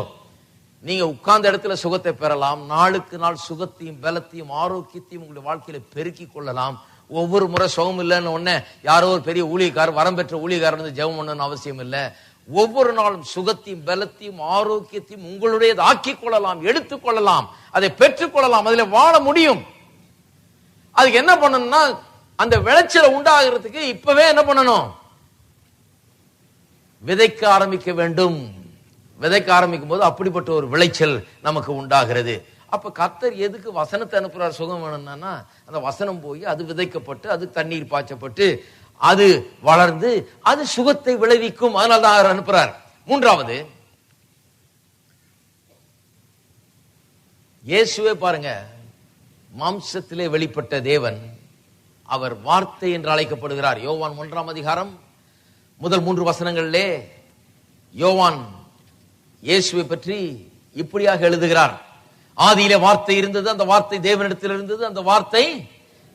நீங்க உட்கார்ந்த இடத்துல சுகத்தை பெறலாம். நாளுக்கு நாள் சுகத்தையும் பலத்தையும் ஆரோக்கியத்தையும் உங்களுடைய வாழ்க்கையில பெருக்கி கொள்ளலாம். ஒவ்வொரு முறை சுகம் இல்லைன்னு உடனே யாரோ ஒரு பெரிய ஊழியக்காரர், வரம் பெற்ற ஊழியக்காரர் ஜெபம் பண்ணணும்னு அவசியம் இல்லை. ஒவ்வொரு நாளும் சுகத்தையும் பலத்தையும் ஆரோக்கியத்தையும் உங்களுடையது ஆக்கிக் கொள்ளலாம், எடுத்துக்கொள்ளலாம், அதை பெற்றுக்கொள்ளலாம், அதில் வாழ முடியும். அதுக்கு என்ன பண்ணணும்னா, அந்த விளைச்சலை உண்டாகிறதுக்கு இப்பவே என்ன பண்ணணும்? விதைக்க ஆரம்பிக்க வேண்டும். விதைக்க ஆரம்பிக்கும் போது அப்படிப்பட்ட ஒரு விளைச்சல் நமக்கு உண்டாகிறது. அப்ப கர்த்தர் எதுக்கு வசனத்தை அனுப்புறார்? சுகம் வேணும்னா அந்த வசனம் போய் அது விதைக்கப்பட்டு, அது தண்ணீர் பாய்ச்சப்பட்டு, அது வளர்ந்து, அது சுகத்தை விளைவிக்கும். அதனால்தான் அவர் அனுப்புறார். மூன்றாவது, இயேசுவே பாருங்க, மாம்சத்திலே வெளிப்பட்ட தேவன், அவர் வார்த்தை என்று அழைக்கப்படுகிறார். யோவான் 1ஆம் அதிகாரம் முதல் 3 வசனங்களிலே யோவான் இயேசுவை பற்றி இப்படியாக எழுதுகிறார். ஆதியிலே வார்த்தை இருந்தது, அந்த வார்த்தை தேவனிடத்தில் இருந்தது, அந்த வார்த்தை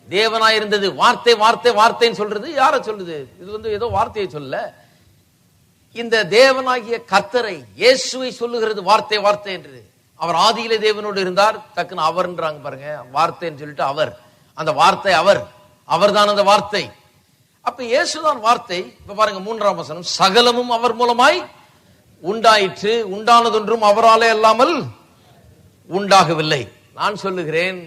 தேவனாய் இருந்தது. வார்த்தை வார்த்தை வார்த்தைன்னு சொல்றது யார சொல்லுது? இது ஏதோ வார்த்தையை சொல்ல, இந்த தேவனாகிய கர்த்தரை, இயேசுவை சொல்லுகிறது வார்த்தை வார்த்தை என்று. அவர் ஆதியிலே தேவனோடு இருந்தார். டக்குன்னு அவர்ன்றாங்க பாருங்க, வார்த்தைன்னு சொல்லிட்டு அவர், அந்த வார்த்தை அவர் தான் அந்த வார்த்தை. அப்ப இயேசுதான் வார்த்தை. இப்ப பாருங்க 3ஆம் வசனம், சகலமும் அவர் மூலமாய் உண்டாயிற்று, உண்டானதொன்றும் அவராலே அல்லாமல் உண்டாகவில்லை. நான் சொல்லுகிறேன்,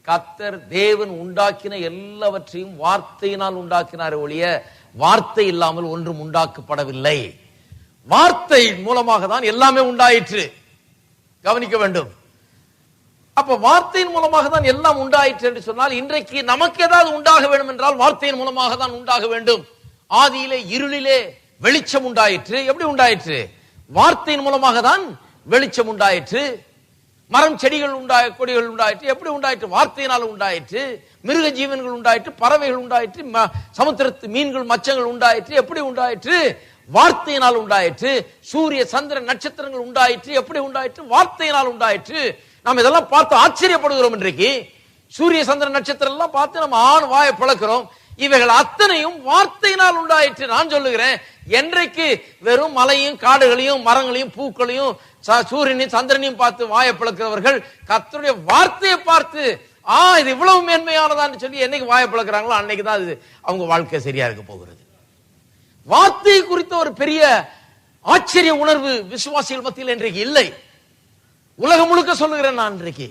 கர்த்தர் தேவன் உண்டாக்கின எல்லாவற்றையும் வார்த்தையினால் உண்டாக்கினார் ஒழிய வார்த்தை இல்லாமல் ஒன்றும் உண்டாக்கப்படவில்லை. வார்த்தை மூலமாக தான் எல்லாமே உண்டாயிற்று. கவனிக்க வேண்டும். அப்ப வார்த்தையின் மூலமாக தான் எல்லாம் உண்டாயிற்று என்று சொன்னால், இன்றைக்கு நமக்கு ஏதாவது உண்டாக வேண்டும் என்றால் வார்த்தையின் மூலமாக தான் உண்டாக வேண்டும். ஆதியிலே இருளிலே வெளிச்சம் உண்டாயிற்று. எப்படி உண்டாயிற்று? வார்த்தையின் மூலமாக தான் வெளிச்சம் உண்டாயிற்று. மரம் செடிகள் கொடிகள் உண்டாயிற்று. எப்படி உண்டாயிற்று? வார்த்தையினால் உண்டாயிற்று. மிருக ஜீவன்கள் உண்டாயிற்று, பறவைகள் உண்டாயிற்று, சமுத்திரத்து மீன்கள் மச்சங்கள் உண்டாயிற்று. எப்படி உண்டாயிற்று? வார்த்தையினால் உண்டாயிற்று. சூரிய சந்திர நட்சத்திரங்கள் உண்டாயிற்று. எப்படி உண்டாயிற்று? வார்த்தையினால் உண்டாயிற்று. நாம் இதெல்லாம் பார்த்து ஆச்சரியப்படுகிறோம். இன்றைக்கு சூரிய சந்திர நட்சத்திரம் எல்லாம் பார்த்து நம்ம ஆண் வாயை பிளக்கிறோம். இவைகள் அத்தனையும் வார்த்தையினால் உண்டாயிற்று. நான் சொல்லுகிறேன், என்றைக்கு வெறும் மலையும் காடுகளையும் மரங்களையும் பூக்களையும் சூரியனையும் சந்திரனையும் பார்த்து வாயை பிளக்கிறவர்கள் கர்த்தருடைய வார்த்தையை பார்த்து இது இவ்வளவு மேன்மையானதான்னு சொல்லி என்னைக்கு வாயை பிளக்கிறாங்களோ அன்னைக்குதான் அது அவங்க வாழ்க்கை சரியா இருக்க போகிறது. வார்த்தை குறித்த ஒரு பெரிய ஆச்சரிய உணர்வு விசுவாசிகள் மத்தியில் இன்றைக்கு இல்லை. உலகம் முழுக்க சொல்லுகிறேன் நான், இன்றைக்கு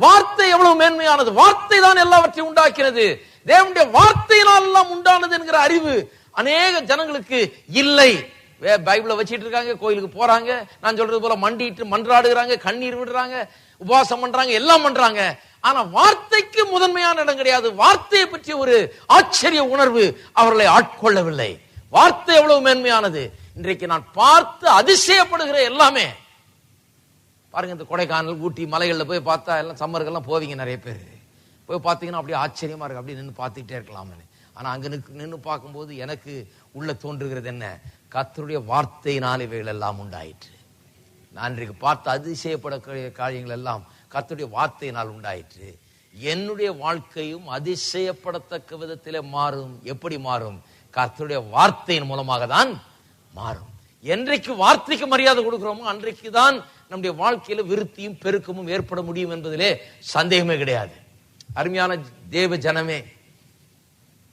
வார்த்தை எவ்வளவு மேன்மையானது. வார்த்தை தான் எல்லாவற்றையும் உண்டாக்கினது. தேவனுடைய வார்த்தையினால் எல்லாம் உண்டானது என்கிற அறிவு அநேக ஜனங்களுக்கு இல்லை. பைபிளை வச்சிட்டு இருக்காங்க, கோயிலுக்கு போறாங்க, நான் சொல்றது போல மண்டிட்டு மன்றாடுகிறாங்க, கண்ணீர் விடுறாங்க, உபவாசம் பண்றாங்க, எல்லாம் பண்றாங்க. ஆனா வார்த்தைக்கு முதன்மையான இடம் கிடையாது. வார்த்தையை பற்றிய ஒரு ஆச்சரிய உணர்வு அவர்களை ஆட்கொள்ளவில்லை. வார்த்தை எவ்வளவு மேன்மையானது. இன்றைக்கு நான் பார்த்து அதிசயப்படுகிற எல்லாமே பாருங்க, இந்த கொடைக்கானல் ஊட்டி மலைகள்ல போய் பார்த்தா எல்லாம் சம்மருக்கெல்லாம் போவீங்க, நிறைய பேர் போய் பார்த்தீங்கன்னா அப்படியே ஆச்சரியமா இருக்கு. அப்படியே நின்று பார்த்துக்கிட்டே இருக்கலாம்னு. ஆனா அங்க நின்று பார்க்கும்போது எனக்கு உள்ள தோன்றுகிறது என்ன? கர்த்தருடைய வார்த்தையினால் இவைகள் எல்லாம் உண்டாயிற்று. நான் இன்றைக்கு பார்த்து அதிசயப்படக்கூடிய காரியங்கள் எல்லாம் கர்த்தருடைய வார்த்தையினால் உண்டாயிற்று. என்னுடைய வாழ்க்கையும் அதிசயப்படத்தக்க விதத்திலே மாறும். எப்படி மாறும்? கர்த்தருடைய வார்த்தையின் மூலமாக தான் மாறும். என்றைக்கு வார்த்தைக்கு மரியாதை கொடுக்கிறோமோ அன்றைக்கு தான் நம்முடைய வாழ்க்கையில விருத்தியும் பெருக்கமும் ஏற்பட முடியும் என்பதிலே சந்தேகமே கிடையாது. அருமையான தேவ ஜனமே,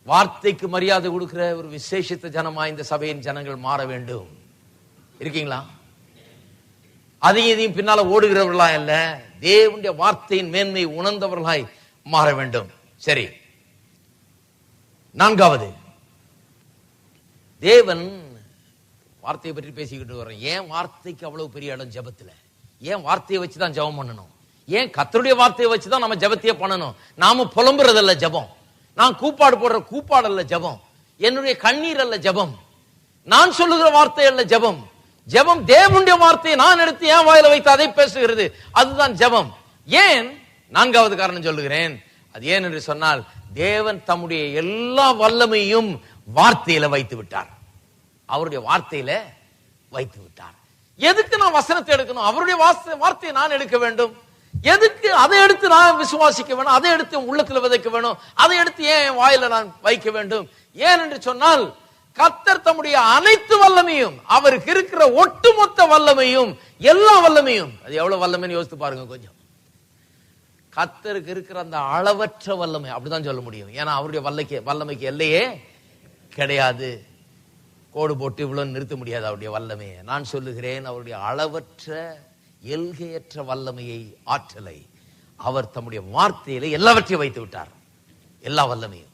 வார்த்தைக்கு மரியாதை கொடுக்கிற ஒரு விசேஷித்த ஜனமா இந்த சபையின் ஜனங்கள் மாற வேண்டும். இருக்கீங்களா? அதையும் இதையும் பின்னால ஓடுகிறவர்களா இல்ல, தேவனுடைய வார்த்தையின் மேன்மை உணர்ந்தவர்களாய் மாற வேண்டும். சரி, நான்காவது, தேவன் வார்த்தையை பற்றி பேசிக்கிட்டு வர்றேன். ஏன் வார்த்தைக்கு அவ்வளவு பெரிய இடம் ஜெபத்துல? ஏன் வார்த்தையை வச்சுதான் ஜெபம் பண்ணணும்? ஏன் கர்த்தருடைய வார்த்தையை வச்சுதான் நம்ம ஜெபத்தையே பண்ணணும்? நாம புலம்புறதல்ல ஜெபம், நான் கூப்பாடு போடுற கூப்பாடு அல்ல ஜெபம், என்னுடைய கண்ணீர் அல்ல ஜெபம், நான் சொல்லுகிற வார்த்தை அல்ல ஜெபம். ஜெபம் தேவனுடைய வார்த்தையை நான் எடுத்து என் வாயில வைத்து அதை பேசுகிறது, அதுதான் ஜெபம். ஏன்? நான்காவது காரணம் சொல்லுகிறேன். அது ஏன் என்று சொன்னால், தேவன் தம்முடைய எல்லா வல்லமையும் வார்த்தையில வைத்து விட்டார். அவருடைய வார்த்தையில வைத்து விட்டார். எதுக்கு நான் வசனத்தை எடுக்கணும்? அவருடைய வார்த்தையை நான் எடுக்க வேண்டும். எதுக்கு அதை எடுத்து நான் விசுவாசிக்க வேணும்? அதை எடுத்து உள்ளத்துல விதைக்க வேணும்? அதை எடுத்து ஏன் வாயில நான் வைக்க வேண்டும்? ஏன் என்று சொன்னால், கர்த்தர் தம்முடைய அனைத்து வல்லமையும், அவருக்கு இருக்கிற ஒட்டுமொத்த வல்லமையும், எல்லா வல்லமையும், அது எவ்வளவு வல்லமைன்னு யோசித்து பாருங்க கொஞ்சம். கர்த்தருக்கு இருக்கிற அந்த அளவற்ற வல்லமை, அப்படிதான் சொல்ல முடியும். ஏன்னா அவருடைய வல்லமைக்கு எல்லையே கிடையாது. கோடு போட்டு இவ்வளவு நிறுத்த முடியாது அவருடைய வல்லமையை. நான் சொல்லுகிறேன், அவருடைய அளவற்ற எல்கையற்ற வல்லமையை, ஆற்றலை அவர் தம்முடைய வார்த்தையில எல்லாவற்றையும் வைத்து விட்டார். எல்லா வல்லமையும்.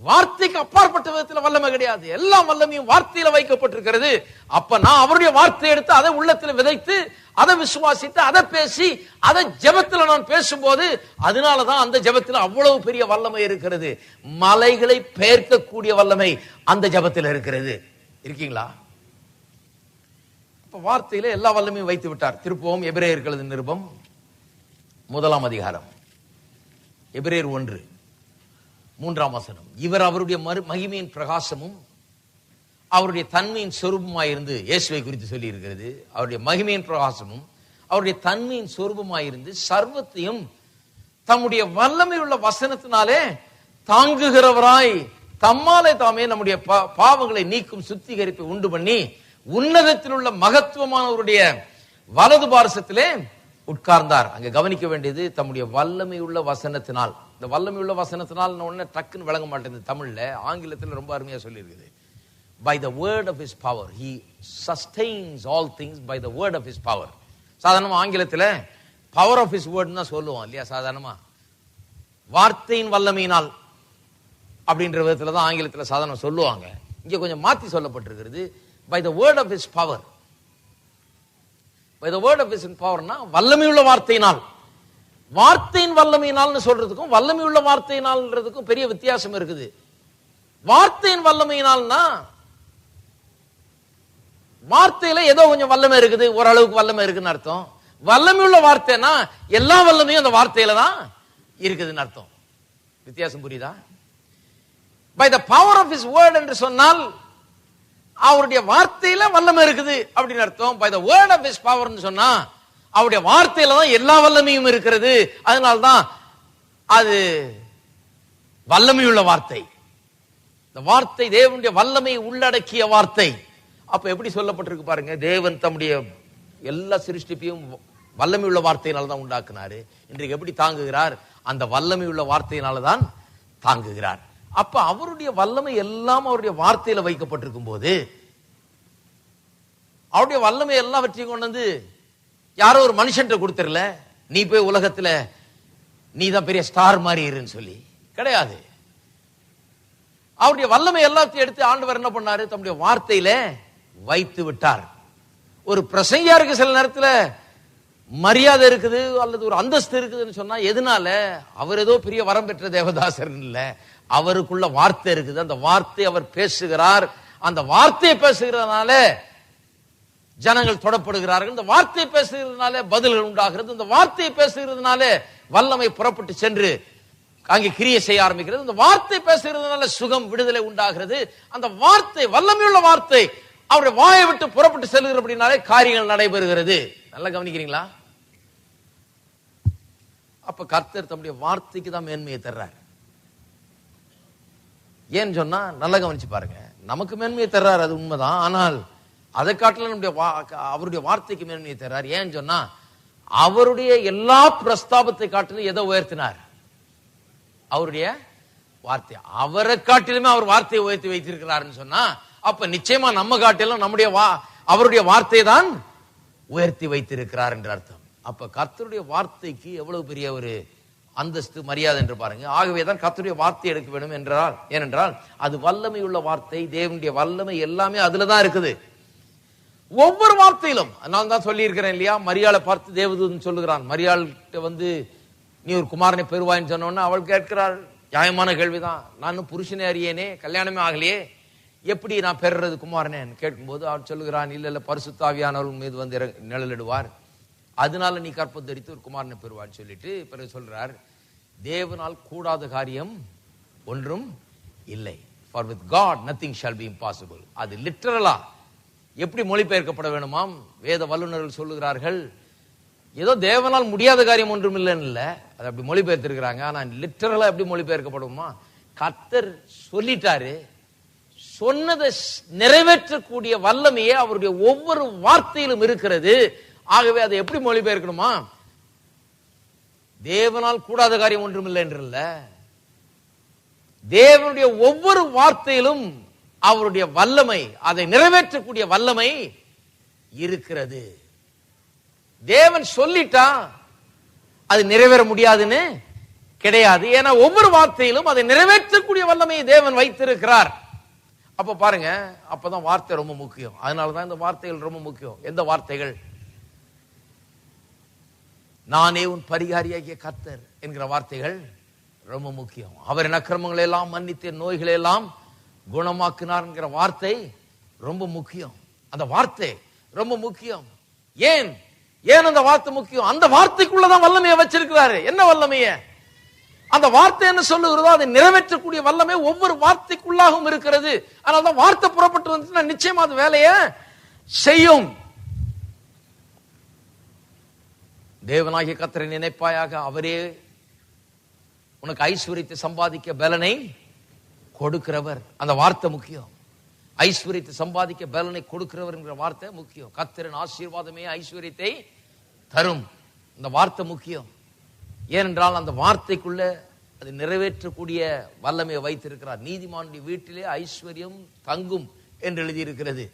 வார்த்தைக்கு அப்பாற்பட்ட விதத்தில் வல்லமை கிடையாது. எல்லா வல்லமையும் வார்த்தையில வைக்கப்பட்டிருக்கிறது. அப்ப நான் அவருடைய வார்த்தையை எடுத்து அதை உள்ளத்துல விதைத்து அதை விசுவாசித்து அதை பேசி அதை ஜெபத்துல நான் பேசும்போது, அதனாலதான் அந்த ஜெபத்துல அவ்வளவு பெரிய வல்லமை இருக்கிறது. மலைகளை பெயர்க்கக்கூடிய வல்லமை அந்த ஜெபத்தில் இருக்கிறது. இருக்கீங்களா? அப்ப வார்த்தையில எல்லா வல்லமையும் வைத்து விட்டார். திருப்பவும் எபிரேயர்களது நிருபம் 1 அதிகாரம், எபிரேயர் 1:3. இவர் அவருடைய மகிமையின் பிரகாசமும் அவருடைய தன்மையின் சொரூபமாயிருந்து, இயேசுவை குறித்து சொல்லி இருக்கிறது. அவருடைய மகிமையின் பிரகாசமும் அவருடைய தன்மையின் சொரூபமாயிருந்து சர்வத்தையும் தம்முடைய வல்லமை உள்ள வசனத்தினாலே தாங்குகிறவராய் தம்மாலே தாமே நம்முடைய பாவங்களை நீக்கும் சுத்திகரிப்பை உண்டு பண்ணி உன்னதத்தில் உள்ள மகத்துவமானவருடைய வலது பாரசத்திலே உட்கார்ந்தார். அங்க கவனிக்க வேண்டியது, தம்முடைய வல்லமை உள்ள வசனத்தினால். இந்த வல்லமை உள்ள வசனத்தினால் உடனே டக்குன்னு விளங்க மாட்டேங்குது. தமிழ்ல, ஆங்கிலத்தில் ரொம்ப அருமையா சொல்லி இருக்குது. By the word of his power he sustains all things by the word of his power. சாதாரணமா ஆங்கிலத்துல power of his word தான் சொல்லுவோம் இல்லையா? சாதாரணமா வார்த்தையின் வல்லமையினால் அப்படின்ற விதத்துல தான் ஆங்கிலத்துல சாதாரண சொல்லுவாங்க. இங்க கொஞ்சம் மாத்தி சொல்லப்பட்டிருக்கிறது. By the word of his power. By the word of his பவர்னா வல்லமையுள்ள வார்த்தையினால். வார்த்தையின் வல்லமையினால்னு சொல்றதுக்கும் வல்லமையுள்ள வார்த்தையினால்ன்றதுக்கும் பெரிய வித்தியாசம் இருக்குது. வார்த்தையின் வல்லமையினால்னா வார்த்தையில ஏதோ கொஞ்சம் வல்லமை இருக்குது, ஓரளவுக்கு வல்லமை இருக்குன்னு அர்த்தம். வல்லமையுள்ள வார்த்தைனா எல்லா வல்லமையும் அந்த வார்த்தையில தான் இருக்குதுன்னு அர்த்தம். வித்தியாசம் புரியுதா? By the power of his word என்று சொன்னால் அவருடைய வார்த்தையில வல்லமை இருக்குது அப்படின்னு அர்த்தம். By the word of his power சொன்னா அவருடைய வார்த்தையில தான் எல்லா வல்லமையும் இருக்கிறது. அதனால்தான் அது வல்லமையுள்ள வார்த்தை. இந்த வார்த்தை தேவனுடைய வல்லமையை உள்ளடக்கிய வார்த்தை. அப்ப எப்படி சொல்லப்பட்டிருக்கு பாருங்க, தேவன் தம்முடைய எல்லா சிருஷ்டிப்பையும் வல்லமையுள்ள வார்த்தையினால தான் உண்டாக்குனாரு. இன்றைக்கு எப்படி தாங்குகிறார்? அந்த வல்லமையுள்ள வார்த்தையினால தான் தாங்குகிறார். அப்ப அவருடைய வல்லமை எல்லாம் அவருடைய வார்த்தையில வைக்கப்பட்டிருக்கும் போது அவருடைய வல்லமை எல்லாவற்றையும் கொண்டு வந்து யாரோ ஒரு மனுஷன் கொடுத்துடல, நீ போய் உலகத்துல நீ தான் பெரிய ஸ்டார் மாதிரி இருன்னு சொல்லி கிடையாது. அவருடைய வல்லமை எல்லாத்தையும் எடுத்து ஆண்டவர் என்ன பண்ணாரு? தம்முடைய வார்த்தையில வைத்து விட்டார். ஒரு பிரசங்கியாருக்கு சில நேரத்தில் மரியாதை இருக்குது அல்லது ஒரு அந்தஸ்து இருக்குதுன்னு சொன்னா எதனால? அவர் ஏதோ பெரிய வரம் பெற்ற தேவதாசர் இல்ல, அவருக்குள்ள வார்த்தை இருக்குது. அந்த வார்த்தை அவர் பேசுகிறார். அந்த வார்த்தையை பேசுகிறதுனால ஜனங்கள் தொடப்படுகிறார்கள். இந்த வார்த்தையை பேசுகிறதுனால பதில்கள் உண்டாகிறது. இந்த வார்த்தையை பேசுகிறதுனால வல்லமை புறப்பட்டு சென்று அங்கே கிரியை செய்ய ஆரம்பிக்கிறது. இந்த வார்த்தை பேசுகிறதுனால சுகம் விடுதலை உண்டாகிறது. அந்த வார்த்தை வல்லமையுள்ள வார்த்தை அவருடைய வாயை விட்டு புறப்பட்டு செல்கிற அப்படின்னாலே காரியங்கள் நடைபெறுகிறது. நல்லா கவனிக்கிறீங்களா? அப்ப கர்த்தர் தம்முடைய வார்த்தைக்கு தான் மேன்மையை தர்றார். ஏன்னு சொன்னா நல்லா கவனிச்சு பாருங்க, நமக்கு மேன்மையை தர்றார், அது உண்மைதான். ஆனால் அதை காட்டில நம்முடைய அவருடைய வார்த்தைக்கு மேன்மையை தர்றார். ஏன்னு சொன்னா அவருடைய எல்லா பிரஸ்தாபத்தை காட்டிலும் எதை உயர்த்தினார்? அவருடைய வார்த்தை. அவரை காட்டிலுமே அவர் வார்த்தையை உயர்த்தி வைத்திருக்கிறார்னு சொன்னா அப்ப நிச்சயமா நம்ம காட்டிலும் நம்முடைய அவருடைய வார்த்தை தான் உயர்த்தி வைத்திருக்கிறார் என்ற அர்த்தம். அப்ப கர்த்தருடைய வார்த்தைக்கு எவ்வளவு பெரிய ஒரு அந்தஸ்து மரியாதை என்று பாருங்க. ஆகவேதான் கர்த்தருடைய வார்த்தை எடுக்க வேண்டும் என்றால், ஏனென்றால் அது வல்லமை உள்ள வார்த்தை. தேவனுடைய வல்லமை எல்லாமே அதுலதான் இருக்குது, ஒவ்வொரு வார்த்தையிலும். நான் தான் சொல்லி இருக்கிறேன் இல்லையா, மரியாளை பார்த்து தேவதூதன் சொல்லுகிறான், மரியாள்கிட்ட வந்து நீ ஒரு குமாரனை பெறுவாயின்னு சொன்னோன்னா அவள் கேட்கிறாள், நியாயமான கேள்விதான், நான் புருஷனே அறியேனே, கல்யாணமே ஆகலையே, எப்படி நான் பெறுறது குமாரனே கேட்கும்போது அவன் சொல்லுகிறான், இல்ல இல்ல பரிசுத்த ஆவியானவர் மீது வந்து நிழலிடுவார், அதனால நீ கற்பம் தரித்து ஒரு குமாரனை பெறுவான்னு சொல்லிட்டு பிறகு சொல்றார், தேவனால் கூடாத காரியம் ஒன்றும் இல்லை. For with God nothing shall be impossible. அது லிட்டரலா எப்படி மொழிபெயர்க்கப்பட வேணுமாம்? வேத வல்லுநர்கள் சொல்லுகிறார்கள், ஏதோ தேவனால் முடியாத காரியம் ஒன்றும் இல்லைன்னு இல்ல, அதை அப்படி மொழிபெயர்த்திருக்கிறாங்க. ஆனா லிட்டரலா எப்படி மொழிபெயர்க்கப்படுமா? கர்த்தர் சொல்லிட்டாரு, சொன்னதை நிறைவேற்றக்கூடிய வல்லமையே அவருடைய ஒவ்வொரு வார்த்தையிலும் இருக்கிறது. ஆகவே அதை எப்படி மொழிபெயர்க்கணுமா? தேவனால் கூடாத காரியம் ஒன்றும் இல்லை என்று இல்ல, தேவனுடைய ஒவ்வொரு வார்த்தையிலும் அவருடைய வல்லமை, அதை நிறைவேற்றக்கூடிய வல்லமை இருக்கிறது. தேவன் சொல்லிட்டா அது நிறைவேற முடியாதுன்னு கிடையாது. ஏன்னா ஒவ்வொரு வார்த்தையிலும் அதை நிறைவேற்றக்கூடிய வல்லமையை தேவன் வைத்திருக்கிறார். அப்ப பாருங்க, அப்பதான் வார்த்தை ரொம்ப முக்கியம். அதனாலதான் இந்த வார்த்தைகள் ரொம்ப முக்கியம். எந்த வார்த்தைகள்? நானே உன் பரிகாரியாகிய கர்த்தர் என்கிற வார்த்தைகள் ரொம்ப முக்கியம். அவரின் அக்கிரமங்களை எல்லாம் மன்னித்து நோய்களை எல்லாம் குணமாக்கினார் என்கிற வார்த்தை ரொம்ப முக்கியம். அந்த வார்த்தை ரொம்ப முக்கியம். ஏன் ஏன் அந்த வார்த்தை முக்கியம்? அந்த வார்த்தைக்குள்ளதான் வல்லமையை வச்சிருக்கிறாரு. என்ன வல்லமைய? அந்த வார்த்தை என்ன சொல்லுகிறதோ அதை நிறைவேற்றக்கூடிய வல்லமை ஒவ்வொரு வார்த்தைக்குள்ளாகவும் இருக்கிறது. அதனால்தான் வார்த்தை புறப்பட்டு வந்துச்சுன்னா நிச்சயமா அது வேலையை செய்யும். தேவனாகிய கர்த்தரை நினைப்பாயாக, அவரே உனக்கு ஐஸ்வரியத்தை சம்பாதிக்க பலனை கொடுக்கிறவர். அந்த வார்த்தை முக்கியம். ஐஸ்வரியத்தை சம்பாதிக்க பலனை கொடுக்கிறவர் என்கிற வார்த்தை முக்கியம். கர்த்தரின் ஆசீர்வாதமே ஐஸ்வரியத்தை தரும். அந்த வார்த்தை முக்கியம். ஏனென்றால் அந்த வார்த்தைக்குள்ள அது நிறைவேற்றக்கூடிய வல்லமையை வைத்திருக்கிறார். நீதிமானுடைய வீட்டிலே ஐஸ்வர்யம் தங்கும் என்று எழுதியிருக்கிறது.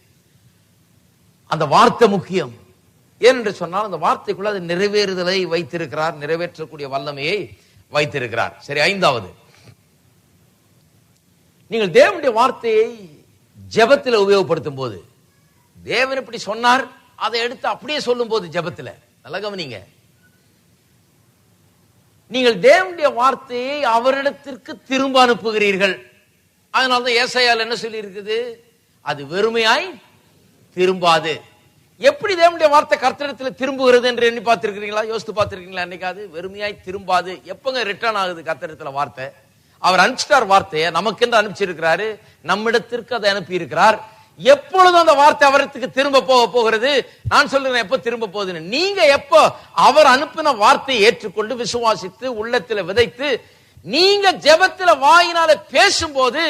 அந்த வார்த்தை முக்கியம். ஏனென்று சொன்னால் அந்த வார்த்தைக்குள்ள அது நிறைவேறுதலை வைத்திருக்கிறார், நிறைவேற்றக்கூடிய வல்லமையை வைத்திருக்கிறார். சரி, ஐந்தாவது, நீங்கள் தேவனுடைய வார்த்தையை ஜெபத்தில் உபயோகப்படுத்தும் போது தேவன் இப்படி சொன்னார், அதை எடுத்து அப்படியே சொல்லும் போது ஜெபத்துல நல்ல கவனிங்க, நீங்கள் தேவனுடைய வார்த்தையை அவரிடத்திற்கு திரும்ப அனுப்புகிறீர்கள். அதனாலதான் ஏசாயால என்ன சொல்லி இருக்குது, அது வெறுமையாய் திரும்பாது. எப்படி தேவனுடைய வார்த்தை கர்த்தரிடத்தில் திரும்புகிறது என்று எண்ணி பார்த்திருக்கிறீங்களா? யோசித்து பார்த்திருக்கீங்களா? என்னைக்காவது வெறுமையாய் திரும்பாது. எப்பங்க ரிட்டர்ன் ஆகுது கர்த்தரிடத்தில் வார்த்தை? அவர் அனுப்பிச்சிட்டார் வார்த்தையை, நமக்கென்று அனுப்பிச்சிருக்கிறாரு, நம்மிடத்திற்கு அதை அனுப்பி இருக்கிறார். எப்பொழுது அந்த வார்த்தை அவருக்கு திரும்ப போகிறது? நான் சொல்றேன், எப்ப திரும்ப போகுதுன்னு. நீங்க எப்போ அவர் அனுப்பின வார்த்தையை ஏற்றுக்கொண்டு விசுவாசித்து உள்ளத்தில் விதைத்து நீங்க ஜெபத்துல வாயினால பேசும்போது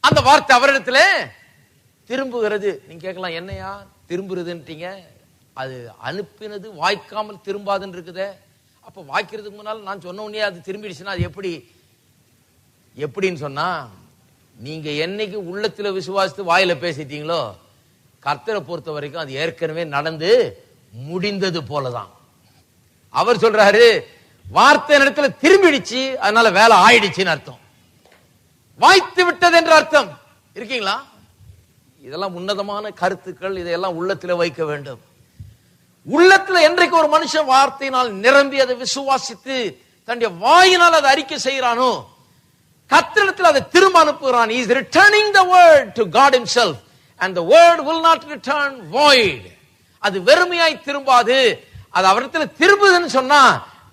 அந்த வார்த்தை அவரிடத்துல திரும்புகிறது. நீங்க கேட்கலாம், என்னையா திரும்புறதுன்றீங்க? அது அனுப்பினது வாய்க்காமல் திரும்பாதுன்னு இருக்குதே. அப்ப வாய்க்கிறதுக்கு முன்னால் நான் சொன்ன உடனே அது திரும்பிடுச்சுன்னா அது எப்படின்னு சொன்னா, நீங்க என்னைக்கு உள்ளத்துல விசுவாசித்து வாயில பேசிட்டீங்களோ கர்த்தரை பொறுத்த வரைக்கும் அது ஏற்கனவே நடந்து முடிந்தது போலதான். அவர் சொல்றாரு, வார்த்தை இடத்துல திரும்பிடுச்சு, அதனால வேலை ஆயிடுச்சுன்னு அர்த்தம். வாய்த்து விட்டது என்ற அர்த்தம். இருக்கீங்களா? இதெல்லாம் உன்னதமான கருத்துக்கள். இதையெல்லாம் உள்ளத்துல வைக்க வேண்டும். உள்ளத்துல என்றைக்கு ஒரு மனுஷன் வார்த்தையினால் நிரம்பி அதை விசுவாசித்து தன்னுடைய வாயினால் அதை அறிக்கை செய்யறானோ கர்த்தரிடத்தில் அதை திரும்ப அனுப்புகிறான். He is returning the word to God himself and the word will not return void. அது வெறுமையாய் திரும்பாது. அது அவரிடத்தில் திரும்புதுன்னு சொன்னா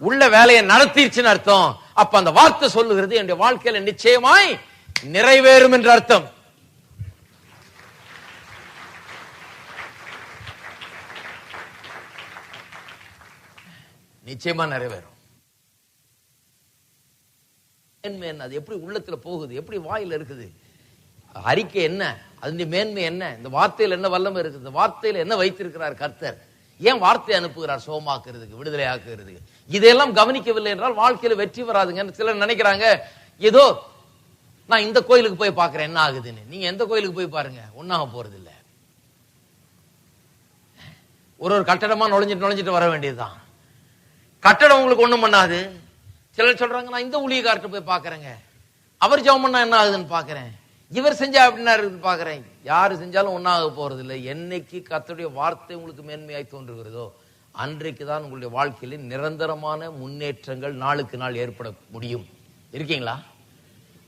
உள்ள வேலையை நடத்திடுச்சுன்னு அர்த்தம். அப்ப அந்த வார்த்தை சொல்லுகிறது, என்னுடைய வாழ்க்கையில நிச்சயமாய் நிறைவேறும் என்ற அர்த்தம். நிச்சயமா நிறைவேறும். அது எப்படி உள்ளத்துல போகுது, எப்படி வாயில இருக்குது? அறிக்கை என்ன, அதனுடைய மேன்மை என்ன, இந்த வார்த்தையில் என்ன வல்லமை இருக்குது, இந்த வார்த்தையில என்ன வைத்திருக்கிறார் கர்த்தர், ஏன் வார்த்தை அனுப்புகிறார் சோமாக்குறதுக்கு, விடுதலை ஆக்குறதுக்கு. இதையெல்லாம் கவனிக்கவில்லை என்றால் வாழ்க்கையில வெற்றி வராதுங்க. சிலர் நினைக்கிறாங்க, ஏதோ நான் இந்த கோயிலுக்கு போய் பாக்குறேன் என்ன ஆகுதுன்னு. நீங்க எந்த கோயிலுக்கு போய் பாருங்க, ஒன்னாக போறது இல்ல. ஒரு கட்டடமா நுழைஞ்சிட்டு வர வேண்டியதுதான். கட்டடம் உங்களுக்கு ஒண்ணும் பண்ணாது. சிலர் சொல்றாங்க, நான் இந்த ஊழியக்கார்ட்ட போய் பாக்குறேங்க, அவர் ஜெபம் பண்ணா என்ன ஆகுதுன்னு பாக்குறேன், இவர் செஞ்சா அப்படின்னா பாக்குறேன். யாரு செஞ்சாலும் ஒன்னாக போறது இல்லை. என்னைக்கு கர்த்தருடைய வார்த்தை உங்களுக்கு மேன்மையாய் தோன்றுகிறதோ அன்றைக்கு தான் உங்களுடைய வாழ்க்கையில நிரந்தரமான முன்னேற்றங்கள் நாளுக்கு நாள் ஏற்பட முடியும். இருக்கீங்களா?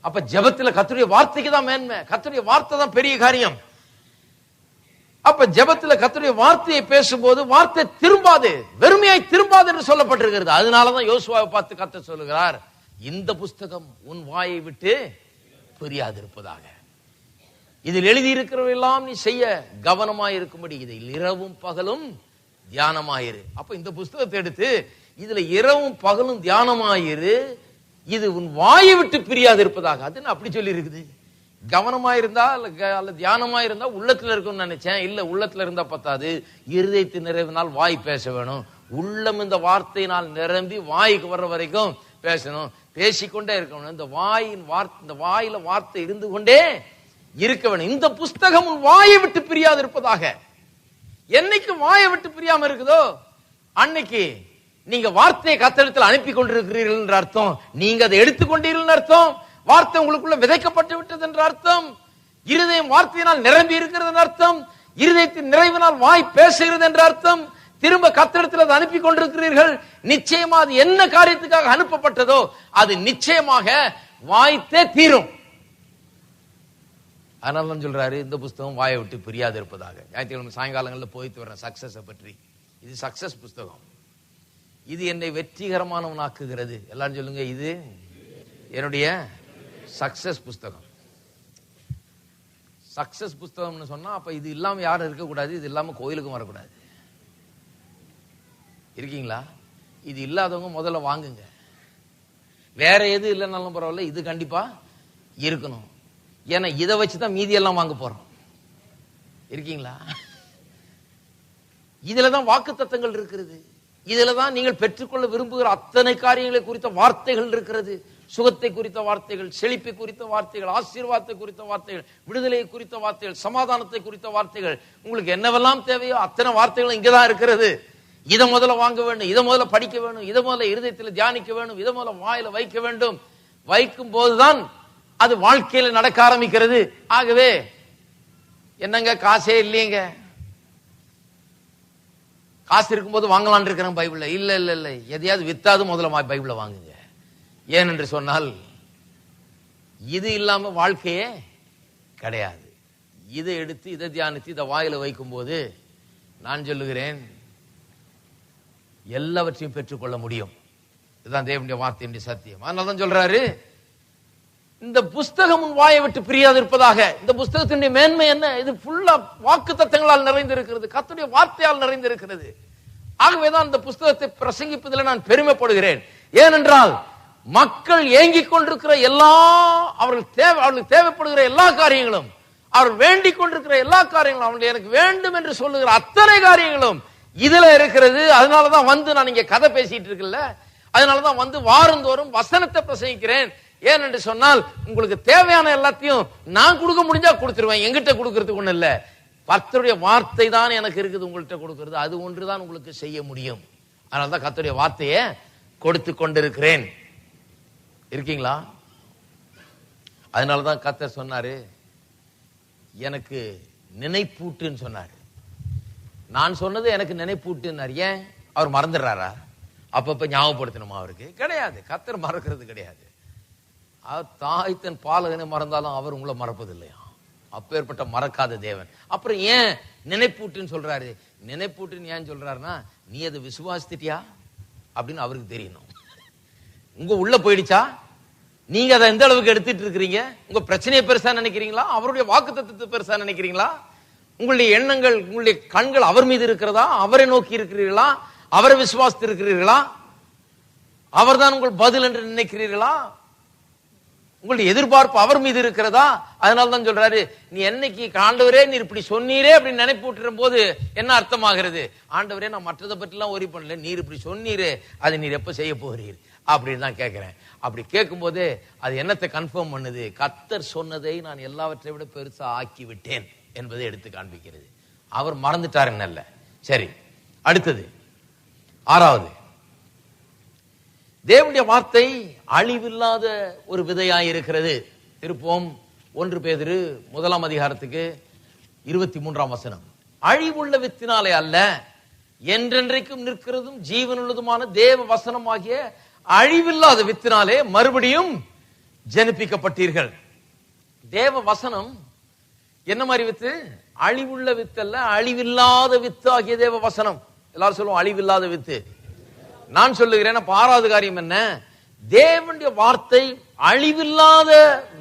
அப்ப ஜெபத்துல கர்த்தருடைய வார்த்தைக்கு தான் மேன்மை. கர்த்தருடைய வார்த்தை தான் பெரிய காரியம். அப்ப ஜெபத்துல கர்த்தருடைய வார்த்தையை பேசும்போது வார்த்தை திரும்பாது, வெறுமையாய் திரும்பாது என்று சொல்லப்பட்டிருக்கிறது. அதனாலதான் யோசுவாவை பார்த்து கர்த்தர் சொல்லுகிறார், இந்த புஸ்தகம் உன் வாயை விட்டு பிரியாதிருப்பதாக. இதில் எழுதியிருக்கிறவெல்லாம் நீ செய்ய கவனமாய் இருக்கும்படி இதில் இரவும் பகலும் தியானமாயிரு. அப்ப இந்த புஸ்தகத்தை எடுத்து இதுல இரவும் பகலும் தியானமாயிரு, இது உன் வாயை விட்டு பிரியாதிருப்பதாக. அது அப்படி சொல்லி இருக்குது. கவனமாயிருந்தா அல்ல தியானமாயிருந்தா உள்ளத்துல இருக்கும்னு நினைச்சேன். இல்ல, உள்ளத்துல இருந்தா பத்தாது, இருதயத்து நிறைவினால் வாய் பேச வேணும். உள்ளம் இந்த வார்த்தையினால் நிரம்பி வாய்க்கு வர்ற வரைக்கும் பேசணும், பேசிக்கொண்டே இருக்கணும். இந்த வாயில வார்த்தை இருந்து கொண்டே இருக்க வேணும். இந்த புஸ்தகம் வாயை விட்டு பிரியாது இருப்பதாக. என்னைக்கு வாயை விட்டு பிரியாம இருக்குதோ அன்னைக்கு நீங்க வார்த்தையை கர்த்தரிடத்தில் அனுப்பி கொண்டிருக்கிறீர்கள் என்ற அர்த்தம். நீங்க அதை எடுத்துக்கொண்டீர்கள் அர்த்தம். வார்த்தை உங்களுக்குள்ள விதைக்கப்பட்டு விட்டது என்ற அர்த்தம். இருதயம் வார்த்தையினால் நிரம்பி இருக்கிறது என்ற அர்த்தம். இருதயத்தின் நிறைவினால் வாய் பேசுகிறது என்ற அர்த்தம். திரும்ப கர்த்தரிடத்தில் அதை அனுப்பி கொண்டிருக்கிறீர்கள். நிச்சயமா அது என்ன காரியத்துக்காக அனுப்பப்பட்டதோ அது நிச்சயமாக வாய்த்தே தீரும். அதனால சொல்றாரு, இந்த புஸ்தகம் வாயை விட்டு பிரியாது இருப்பதாக. ஞாயிற்றுக்கிழமை சாயங்காலங்களில் போயிட்டு வர்றேன் சக்சஸ் பற்றி. இது சக்சஸ் புஸ்தகம். இது என்னை வெற்றிகரமானவனாக்குகிறது. எல்லாரும் சொல்லுங்க, இது என்னுடைய சக்சஸ் புஸ்தகம். சக்சஸ் புஸ்தகம்னு சொன்னா அப்ப இது இல்லாம யாரும் இருக்கக்கூடாது, இது இல்லாம கோயிலுக்கும் வரக்கூடாது. இருக்கீங்களா? இது இல்லாதவங்க முதல்ல வாங்குங்க. வேற எது இல்லைன்னாலும் பரவாயில்ல, இது கண்டிப்பா இருக்கணும். ஏன்னா இதை வச்சுதான் மீதி எல்லாம் வாங்க போறோம். இருக்கீங்களா? இதுலதான் வாக்குத்தத்தங்கள் இருக்கிறது. இதுலதான் நீங்கள் பெற்றுக்கொள்ள விரும்புகிற அத்தனை காரியங்களை குறித்த வார்த்தைகள் இருக்கிறது. சுகத்தை குறித்த வார்த்தைகள், செழிப்பை குறித்த வார்த்தைகள், ஆசீர்வாதத்தை குறித்த வார்த்தைகள், விடுதலையை குறித்த வார்த்தைகள், சமாதானத்தை குறித்த வார்த்தைகள், உங்களுக்கு என்னவெல்லாம் தேவையோ அத்தனை வார்த்தைகளும் இங்கதான் இருக்கிறது. இதை முதல்ல வாங்க வேண்டும், இதை முதல்ல படிக்க வேண்டும், இதை முதல்ல இருதயத்தில் தியானிக்க வேண்டும், இதை முதல்ல வாயில வைக்க வேண்டும். வைக்கும் போதுதான் அது வாழ்க்கையில நடக்க ஆரம்பிக்கிறது. ஆகவே என்னங்க காசே இல்லையங்க, காசு இருக்கும்போது வாங்கலான் இருக்கிறேன் பைபிள்ல. இல்ல இல்ல இல்ல, எதையாவது வித்தாது முதல்ல பைபிள வாங்குங்க. ஏனென்று சொன்னால் இது இல்லாம வாழ்க்கையே கிடையாது. இதை எடுத்து இதை தியானித்து இதை வாயில வைக்கும் போது நான் சொல்லுகிறேன் எல்லாவற்றையும் பெற்றுக்கொள்ள முடியும். இதுதான் தேவனுடைய வார்த்தையினுடைய சத்தியம். அதனாலதான் சொல்றாரு, இந்த புஸ்தகம் உன் வாயை விட்டு பிரியாது இருப்பதாக. இந்த புஸ்தகத்தினுடைய மேன்மை என்ன? இது ஃபுல்லா வாக்கு தத்தங்களால் நிறைந்திருக்கிறது, கர்த்தருடைய வார்த்தையால் நிறைந்திருக்கிறது. ஆகவேதான் இந்த புஸ்தகத்தை பிரசங்கிப்பதில் நான் பெருமைப்படுகிறேன். ஏனென்றால் மக்கள் ஏங்கிக் கொண்டிருக்கிற எல்லா அவர்களுக்கு தேவைப்படுகிற எல்லா காரியங்களும், அவர் வேண்டிக் கொண்டிருக்கிற எல்லா காரியங்களும், அவர்கள் எனக்கு வேண்டும் என்று சொல்லுகிற அத்தனை காரியங்களும் இதுல இருக்கிறது. அதனாலதான் நான் இங்க கதை பேசிட்டு இருக்கல, அதனாலதான் வாரந்தோறும் வசனத்தை பிரசங்கிக்கிறேன். ஏனென்று சொன்னால் உங்களுக்கு தேவையான எல்லாத்தையும் நான் கொடுக்க முடிஞ்சா கொடுத்துருவேன். எங்கிட்ட கொடுக்கறதுக்கு ஒண்ணு இல்ல, கர்த்தருடைய வார்த்தை தான் எனக்கு இருக்குது உங்கள்கிட்ட கொடுக்கிறது. அது ஒன்றுதான் உங்களுக்கு செய்ய முடியும். அதனாலதான் கர்த்தருடைய வார்த்தையை கொடுத்து கொண்டிருக்கிறேன். இருக்கீங்களா? அதனாலதான் கர்த்தர் சொன்னாரு, எனக்கு நினைப்பூட்டுன்னு சொன்னாரு. நான் சொன்னது எனக்கு நினைப்பூட்டுன்னாரு. ஏன் அவர் மறந்துடுறாரா? அப்பப்ப ஞாபகப்படுத்தணுமா? அவருக்கு கிடையாது. கர்த்தர் மறக்கிறது கிடையாது. தாய் தன் பாலகனை மறந்தாலும் அவர் உங்களை மறப்பது இல்லையா? அப்பேற்பட்ட மறக்காத தேவன். அப்புறம் ஏன் நினைப்பூட்டுன்னு சொல்றாரு? நினைப்பூட்டுன்னு ஏன் சொல்றாருன்னா, நீ அதை விசுவாசித்தியா அப்படின்னு அவருக்கு தெரியணும். உங்க உள்ள போயிடுச்சா? நீங்க அதை எந்த அளவுக்கு எடுத்துட்டு இருக்கிறீங்க? உங்க பிரச்சனையை பெருசா நினைக்கிறீங்களா? அவருடைய வாக்குத்தத்தத்தை பெருசா நினைக்கிறீங்களா? உங்களுடைய எண்ணங்கள், உங்களுடைய கண்கள் அவர் மீது இருக்கிறதா? அவரை நோக்கி இருக்கிறீர்களா? அவரை விசுவாசித்து இருக்கிறீர்களா? அவர்தான் உங்கள் பதில் என்று நினைக்கிறீர்களா? உங்களுடைய எதிர்பார்ப்பு அவர் மீது இருக்கிறதா? அதனால தான் சொல்றாரு, நீ என்னைக்கு ஆண்டவரே நீர் இப்படி சொன்னீரே அப்படின்னு நினைப்பூட்டுற போது என்ன அர்த்தமாகிறது? ஆண்டவரே நான் மற்றதை பற்றி எல்லாம் ஒரி பண்ணல, நீர் இப்படி சொன்னீரே, அதை நீர் எப்ப செய்ய போகிறீர் அப்படின்னு தான் கேட்கிறேன். அப்படி கேட்கும் போதே அது என்னத்தை கன்ஃபார்ம் பண்ணுது? கர்த்தர் சொன்னதை நான் எல்லாவற்றை விட பெருசா ஆக்கி விட்டேன் என்பதை எடுத்து காண்பிக்கிறது. அவர் மறந்துட்டார் என்னல்ல. சரி, அடுத்தது 6வது, தேவனுடைய வார்த்தை அழிவில்லாத ஒரு விதையாய் இருக்கிறது. திருப்போம் 1 பேதுரு 1 அதிகாரத்துக்கு 23 வசனம். அழிவுள்ள வித்தினாலே அல்ல, என்றென்றைக்கும் நிற்கிறதும் ஜீவனுள்ளதுமான தேவ வசனமாகிய அழிவில்லாத வித்தினாலே மறுபடியும் ஜனிப்பிக்கப்பட்டீர்கள். தேவ வசனம் என்ன மாதிரி வித்து? அழிவுள்ள வித்து அல்ல, அழிவில்லாத வித்து ஆகிய தேவ வசனம். எல்லாரும் சொல்லுவோம் அழிவில்லாத வித்து. நான் சொல்லுகிறேன், 6வது காரியம் என்ன? தேவனுடைய வார்த்தை அழிவில்லாத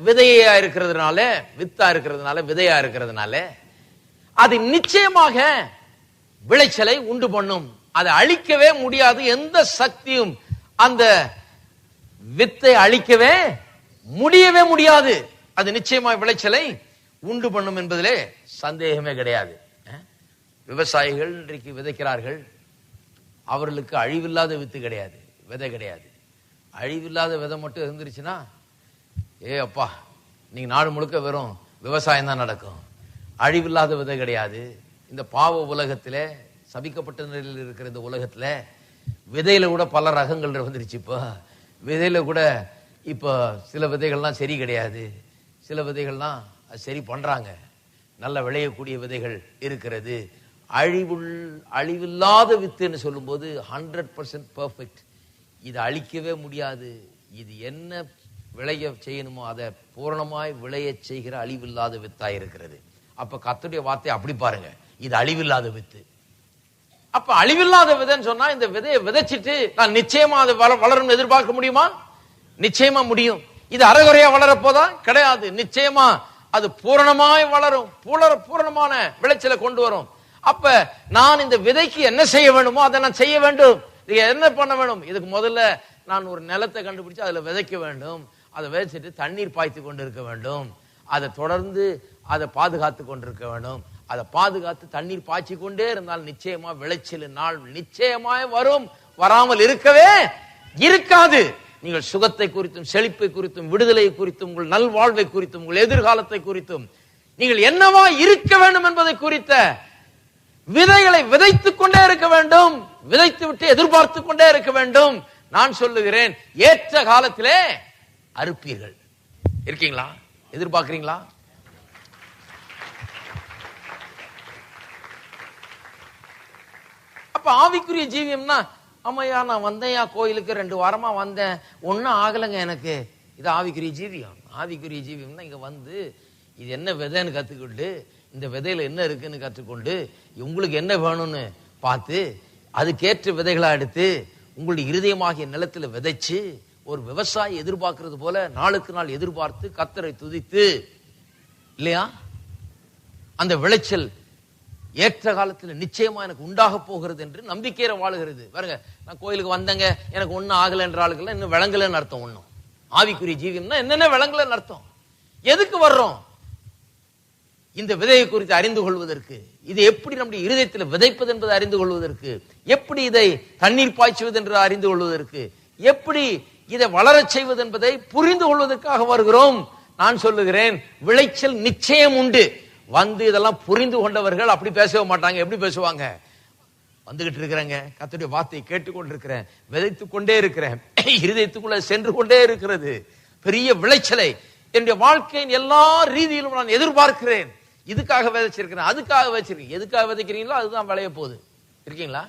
விதையா இருக்கிறதுனால, வித்தா இருக்கிறதுனால, விதையா இருக்கிறதுனால அது நிச்சயமாக விளைச்சலை உண்டு பண்ணும். அதை அழிக்கவே முடியாது. எந்த சக்தியும் அந்த வித்தை அழிக்கவே முடியவே முடியாது. அது நிச்சயமாக விளைச்சலை உண்டு பண்ணும் என்பதிலே சந்தேகமே கிடையாது. விவசாயிகள் இன்றைக்கு விதைக்கிறார்கள், அவர்களுக்கு அழிவில்லாத வித்து கிடையாது, விதை கிடையாது. அழிவில்லாத விதை மட்டும் இருந்துருச்சுன்னா, அப்பா நீங்க நாடு முழுக்க வெறும் விவசாயம் தான் நடக்கும். அழிவில்லாத விதை கிடையாது. இந்த பாவ உலகத்துல, சபிக்கப்பட்ட நிலையில் இருக்கிற இந்த உலகத்துல விதையில கூட பல ரகங்கள் வந்துருச்சு. இப்போ விதையில கூட இப்போ சில விதைகள்லாம் சரி கிடையாது, சில விதைகள்லாம் சரி பண்றாங்க, நல்ல விளையக்கூடிய விதைகள் இருக்கிறது. அழிவில்லாத வித்துன்னு சொல்லும் போது 100% பெர்ஃபெக்ட். இது அழிக்கவே முடியாது. இது என்ன விளைய செய்யணுமோ அதை பூரணமாய் விளைய செய்கிற அழிவில்லாத வித்தாய் இருக்கிறது. அப்ப கர்த்தருடைய வார்த்தை அப்படி பாருங்க, இது அழிவில்லாத வித்து. அப்ப அழிவில்லாத விதைன்னு சொன்னா, இந்த விதையை விதைச்சிட்டு நான் நிச்சயமா அது வளரும் எதிர்பார்க்க முடியுமா? நிச்சயமா முடியும். இது அரைகுறையா வளரப்போதா? கிடையாது. நிச்சயமா அது பூரணமாய் வளரும், பூரணமான விளைச்சலை கொண்டு வரும். அப்ப நான் இந்த விதைக்கு என்ன செய்ய வேண்டுமோ அதை நான் செய்ய வேண்டும். இது என்ன பண்ண வேணும்? இதுக்கு முதல்ல நான் ஒரு நிலத்தை கண்டுபிடிச்சு அதுல விதைக்க வேண்டும். அதை விதைச்சிட்டு தண்ணீர் பாய்த்து கொண்டு இருக்க வேண்டும். அதை தொடர்ந்து அதை பாதுகாத்து கொண்டிருக்க வேண்டும். அதை பாதுகாத்து தண்ணீர் பாய்ச்சி கொண்டே இருந்தால் நிச்சயமா விளைச்சல் நாள் நிச்சயமாய் வரும். வராமல் இருக்கவே இருக்காது. நீங்கள் சுகத்தை குறித்தும், செழிப்பை குறித்தும், விடுதலை குறித்தும், உங்கள் நல்வாழ்வை குறித்தும், உங்கள் எதிர்காலத்தை குறித்தும் நீங்கள் என்னவா இருக்க வேண்டும் என்பதை குறித்த விதைகளை விதைத்துக் கொண்டே இருக்க வேண்டும். விதைத்து விட்டு எதிர்பார்த்து கொண்டே இருக்க வேண்டும். நான் சொல்லுகிறேன், ஏற்ற காலத்திலே அறுப்பீர்கள். இருக்கீங்களா? எதிர்பார்க்கிறீங்களா? அப்ப ஆவிக்குரிய ஜீவியம்னா, ஆமாயா நான் வந்தேன்யா கோயிலுக்கு 2 வாரமா வந்தேன், ஒன்னும் ஆகலைங்க எனக்கு. இது ஆவிக்குரிய ஜீவியம். ஆவிக்குரிய ஜீவியம்னா இங்க வந்து இது என்ன விதைன்னு கத்துக்கிட்டு, இந்த விதையில என்ன இருக்குன்னு கற்றுக்கொண்டு, உங்களுக்கு என்ன வேணும்னு பார்த்து அதுக்கேற்ற விதைகளா எடுத்து உங்களுடைய இருதயமாகிய நிலத்துல விதைச்சு, ஒரு விவசாயி எதிர்பார்க்கிறது போல நாளுக்கு நாள் எதிர்பார்த்து கர்த்தரை துதித்து, இல்லையா, அந்த விளைச்சல் ஏற்ற காலத்தில் நிச்சயமா எனக்கு உண்டாக போகிறது என்று நம்பிக்கையில வாழுகிறது. பாருங்க, நான் கோயிலுக்கு வந்தேங்க, எனக்கு ஒன்னும் ஆகல என்ற ஆளுக்கெல்லாம் இன்னும் விளங்கலன்னு அர்த்தம். ஒன்னும் ஆவிக்குரிய ஜீவியம்னா என்னென்ன விளங்கலன்னு அர்த்தம். எதுக்கு வர்றோம்? இந்த விதையை குறித்து அறிந்து கொள்வதற்கு, இது எப்படி நம்முடைய இருதயத்தில் விதைப்பது என்பதை அறிந்து கொள்வதற்கு, எப்படி இதை தண்ணீர் பாய்ச்சுவது என்று அறிந்து கொள்வதற்கு, எப்படி இதை வளரச் செய்வது என்பதை புரிந்து கொள்வதற்காக வருகிறோம். நான் சொல்லுகிறேன், விளைச்சல் நிச்சயம் உண்டு. வந்து இதெல்லாம் புரிந்து கொண்டவர்கள் அப்படி பேசவே மாட்டாங்க. எப்படி பேசுவாங்க? வந்துகிட்டு இருக்கிறேங்க, கர்த்தருடைய வார்த்தையை கேட்டுக்கொண்டிருக்கிறேன், விதைத்துக் கொண்டே இருக்கிறேன், இருதயத்துக்குள்ள சென்று கொண்டே இருக்கிறது, பெரிய விளைச்சலை என்னுடைய வாழ்க்கையின் எல்லா ரீதியிலும் நான் எதிர்பார்க்கிறேன். இதுக்காக விதைச்சிருக்கிறேன், அதுக்காக விதைச்சிருக்கேன். எதுக்காக விதைக்கிறீங்களோ அதுதான் விளைய போகுது. இருக்கீங்களா?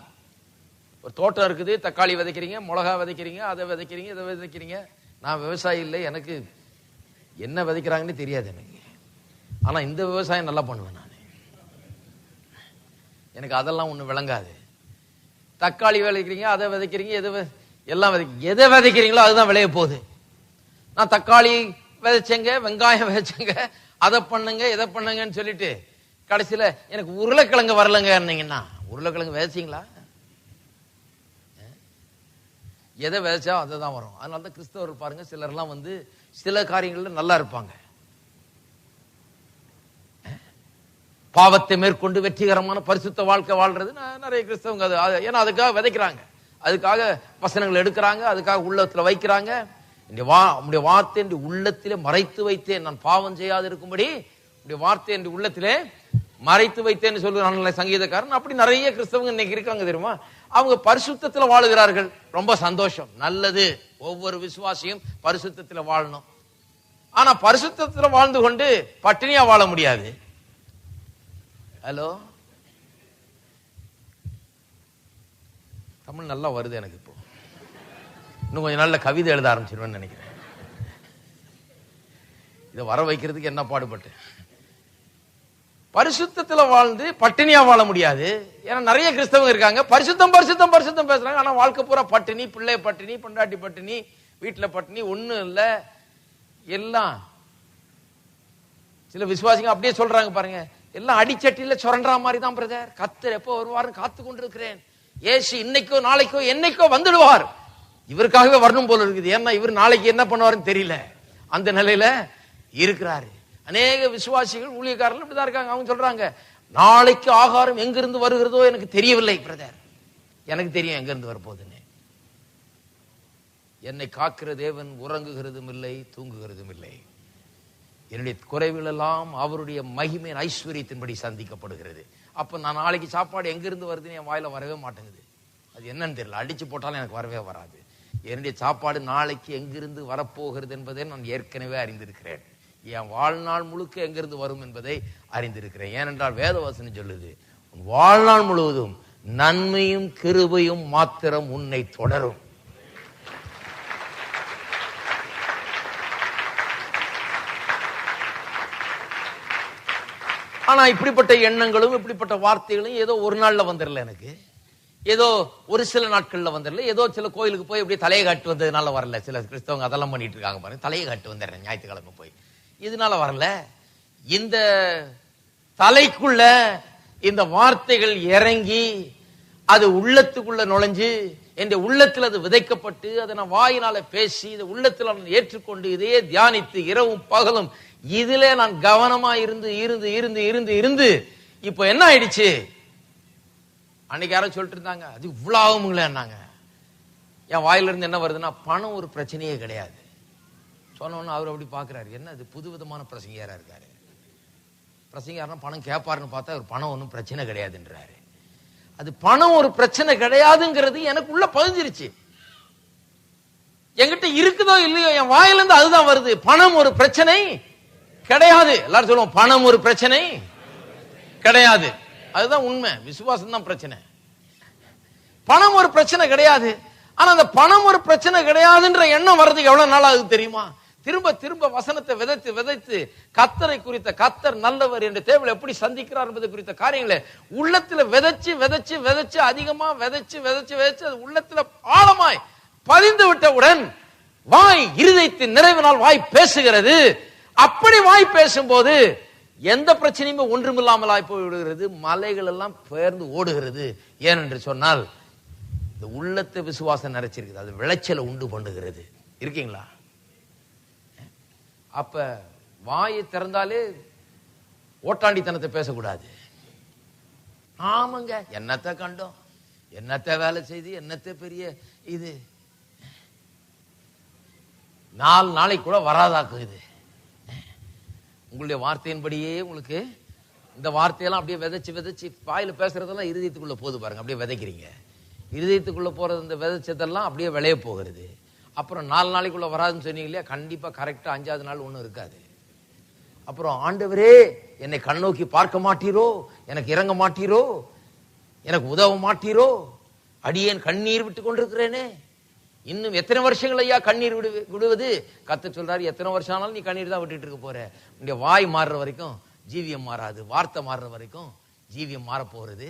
ஒரு தோட்டம் இருக்குது, தக்காளி விதைக்கிறீங்க, மிளகா விதைக்கிறீங்க, அதை விதைக்கிறீங்க, இதை விதைக்கிறீங்க. நான் விவசாயி இல்லை, எனக்கு என்ன விதைக்கிறாங்கன்னு தெரியாது எனக்கு. ஆனா இந்த விவசாயம் நல்லா பண்ணுவேன் நான். எனக்கு அதெல்லாம் ஒண்ணு விளங்காது. தக்காளி விதைக்கிறீங்க, அதை விதைக்கிறீங்க, எல்லாம் எதை விதைக்கிறீங்களோ அதுதான் விளைய போகுது. நான் தக்காளி விதைச்சேங்க, வெங்காயம் விதைச்சேங்க, அதை பண்ணுங்க இதை பண்ணுங்கன்னு சொல்லிட்டு கடைசியில எனக்கு உருளைக்கிழங்கு வரலங்கன்னா, உருளைக்கிழங்கு விதைச்சிங்களா? எதை விதைச்சா அதை தான் வரும். அதனாலதான் கிறிஸ்தவர்கள் பாருங்க, சிலர்லாம் வந்து சில காரியங்கள்ல நல்லா இருப்பாங்க, பாவத்தை மேற்கொண்டு வெற்றிகரமான பரிசுத்த வாழ்க்கை வாழ்றது நிறைய கிறிஸ்தவங்க. ஏன்னா அதுக்காக விதைக்கிறாங்க, அதுக்காக வசனங்கள் எடுக்கிறாங்க, அதுக்காக உள்ளத்துல வைக்கிறாங்க. உடைய வார்த்தை என்று உள்ளத்திலே மறைத்து வைத்தேன், நான் பாவம் செய்யாது இருக்கும்படி உடைய வார்த்தை என்று உள்ளத்திலே மறைத்து வைத்தேன்னு சொல்லுறாங்க சங்கீதக்காரன். அப்படி நிறைய கிறிஸ்தவங்க இன்னைக்கு இருக்காங்க தெரியுமா. அவங்க பரிசுத்தத்துல வாழுகிறார்கள். ரொம்ப சந்தோஷம், நல்லது. ஒவ்வொரு விசுவாசியும் பரிசுத்தத்துல வாழணும். ஆனா பரிசுத்தத்துல வாழ்ந்து கொண்டு பட்டினியா வாழ முடியாது. ஹலோ, தமிழ் நல்லா வருது எனக்கு. இப்போ இன்னும் கொஞ்சம் நல்ல கவிதை எழுத ஆரம்பிச்சிருவேன்னு நினைக்கிறேன். இதை வர வைக்கிறதுக்கு என்ன பாடுபட்டு. பரிசுத்தத்துல வாழ்ந்து பட்டினியா வாழ முடியாது. ஏன்னா நிறைய கிறிஸ்தவங்க இருக்காங்க, பரிசுத்தம் பரிசுத்தம் பரிசுத்தம் பேசுறாங்க, ஆனா வாழ்க்கை பூரா பட்டினி, பிள்ளை பட்டினி, பொண்டாட்டி பட்டினி, வீட்டுல பட்டினி, ஒண்ணும் இல்ல எல்லாம். சில விசுவாசிங்க அப்படியே சொல்றாங்க பாருங்க, எல்லாம் அடிச்சட்டியில சுரண்டா மாதிரி தான் பிரதர். கர்த்தர் எப்போ வருவாருன்னு காத்து கொண்டிருக்கிறேன். ஏசு இன்னைக்கோ நாளைக்கோ என்னைக்கோ வந்துடுவார். இவருக்காகவே வரணும் போல இருக்குது. ஏன்னா இவர் நாளைக்கு என்ன பண்ணுவாருன்னு தெரியல, அந்த நிலையில இருக்கிறாரு. அநேக விசுவாசிகள் ஊழியக்காரர்கள் இப்படிதான் இருக்காங்க. அவங்க சொல்றாங்க, நாளைக்கு ஆகாரம் எங்கிருந்து வருகிறதோ எனக்கு தெரியவில்லை பிரதர், எனக்கு தெரியும் எங்கிருந்து வரப்போகுதுன்னு. என்னை காக்கிற தேவன் உறங்குகிறதும் இல்லை தூங்குகிறதும் இல்லை. என்னுடைய குறைவுகள் எல்லாம் அவருடைய மகிமையின் ஐஸ்வர்யத்தின்படி சந்திக்கப்படுகிறது. அப்ப நான் நாளைக்கு சாப்பாடு எங்கிருந்து வருதுன்னு என் வாயில வரவே மாட்டேங்குது. அது என்னன்னு தெரியல, அடிச்சு போட்டாலும் எனக்கு வரவே வராது. என்னுடைய சாப்பாடு நாளைக்கு எங்கிருந்து வரப்போகிறது என்பதை நான் ஏற்கனவே அறிந்திருக்கிறேன். என் வாழ்நாள் முழுக்க எங்கிருந்து வரும் என்பதை அறிந்திருக்கிறேன். ஏனென்றால் வேதவசனம் சொல்லுது, வாழ்நாள் முழுவதும் நன்மையும் கிருபையும் மாத்திரம் உன்னை தொடரும். ஆனா இப்படிப்பட்ட எண்ணங்களும் இப்படிப்பட்ட வார்த்தைகளும் ஏதோ ஒரு நாள்ல வந்துடல, எனக்கு ஏதோ ஒரு சில நாட்கள்ல வந்துடல, ஏதோ சில கோயிலுக்கு போய் இப்படி தலையை காட்டு வந்ததுனால வரல. சில கிறிஸ்தவங்க அதெல்லாம் பண்ணிட்டு இருக்காங்க பாருங்க, தலையை காட்டு வந்துடுறேன் ஞாயிற்றுக்கிழமை போய், இதனால வரல. இந்த தலைக்குள்ள இந்த வார்த்தைகள் இறங்கி அது உள்ளத்துக்குள்ள நுழைஞ்சு என் உள்ளத்தில் அது விதைக்கப்பட்டு அதை நான் வாயினால பேசி இதை உள்ளத்தில் நான் ஏற்றுக்கொண்டு இதையே தியானித்து இரவும் பகலும் இதுல நான் கவனமா இருந்து இருந்து இருந்து இருந்து இருந்து இப்ப என்ன ஆயிடுச்சு. அன்னைக்கு யாரும் சொல்லிட்டு இருந்தாங்க, அது இவ்வளவு ஆகுங்களேன்னாங்க. என் வாயில இருந்து என்ன வருதுன்னா, பணம் ஒரு பிரச்சனையே கிடையாது சொன்னோன்னு அவர் அப்படி பாக்குறாரு, என்ன அது புது விதமான பிரசங்கியாரா இருக்காரு. பிரசங்கியாருன்னா பணம் கேட்பாருன்னு பார்த்தா அவர் பணம் ஒன்றும் பிரச்சனை கிடையாதுன்றாரு. அது பணம் ஒரு பிரச்சனை கிடையாதுங்கிறது எனக்கு உள்ள பதிஞ்சிருச்சு. என்கிட்ட இருக்குதோ இல்லையோ என் வாயில இருந்து அதுதான் வருது, பணம் ஒரு பிரச்சனை கிடையாது. எல்லாரும் சொல்லுவோம், பணம் ஒரு பிரச்சனை கிடையாது. அதுதான் உண்மை. விசுவாசம் தான் பிரச்சனை. பணம் ஒரு பிரச்சனை கிடையாது. ஆனா அந்த பணம் ஒரு பிரச்சனை கிடையாதுன்ற எண்ணம் வர்றதுக்கு எவ்வளவு நாள் ஆகுது தெரியுமா? திரும்ப திரும்ப வசனத்தை விதைத்து விதைத்து கர்த்தரை குறித்த, கர்த்தர் நல்லவர் என்று தேவனை எப்படி சந்திக்கிறார் என்பது குறித்த காரியங்களை உள்ளத்துல விதைச்சு விதைச்சு விதைச்சு அதிகமா விதைச்சு விதைச்சு விதைச்சு அது உள்ளத்துல ஆழமாய் பதிந்து விட்டவுடன் வாய் இருதயத்தின் நிறைவினால் வாய் பேசுகிறது. அப்படி வாய் பேசும்போது எந்த பிரச்சனையுமே ஒன்றுமில்லாமலாய் போய் விடுகிறது. மலைகள் எல்லாம் பெயர்ந்து ஓடுகிறது. ஏனென்று சொன்னால் இந்த உள்ளத்தை விசுவாசம் நிறைச்சிருக்குது. அது விளைச்சலை உண்டு பண்ணுகிறது. இருக்கீங்களா? அப்ப வாயை திறந்தாலே ஓட்டாண்டித்தனத்தை பேசக்கூடாது. ஆமாங்க, என்னத்தை கண்டோம், என்னத்தை வேலை செய்து, என்னத்தை பெரிய இது 4 நாளைக்கு கூட வராதாக்கும். இது உங்களுடைய வார்த்தையின்படியே உங்களுக்கு இந்த வார்த்தையெல்லாம் அப்படியே விதைச்சு விதைச்சு வாயில பேசுறதெல்லாம் இருதயத்துக்குள்ள போது பாருங்க. அப்படியே விதைக்கிறீங்க. இருதயத்துக்குள்ள போறது இந்த விதைச்சதெல்லாம் அப்படியே விளைய போகிறது. அப்புறம் 4 நாளைக்குள்ள வராதுன்னு சொன்னீங்க இல்லையா? கண்டிப்பா கரெக்டா 5ஆவது நாள் ஒன்றும் இருக்காது. அப்புறம் ஆண்டவரே என்னை கண்ணோக்கி பார்க்க மாட்டீரோ, எனக்கு இறங்க மாட்டீரோ, எனக்கு உதவ மாட்டீரோ, அடியேன் கண்ணீர் விட்டு கொண்டிருக்கிறேனே, இன்னும் எத்தனை வருஷங்கள் ஐயா கண்ணீர் விடுவது? கர்த்தர் சொல்றாரு, எத்தனை வருஷம் ஆனாலும் நீ கண்ணீர் தான் விட்டுட்டு இருக்க போற. உன்னுடைய வாய் மாறுற வரைக்கும் ஜீவியம் மாறாது. வார்த்தை மாறுற வரைக்கும் ஜீவியம் மாற போறது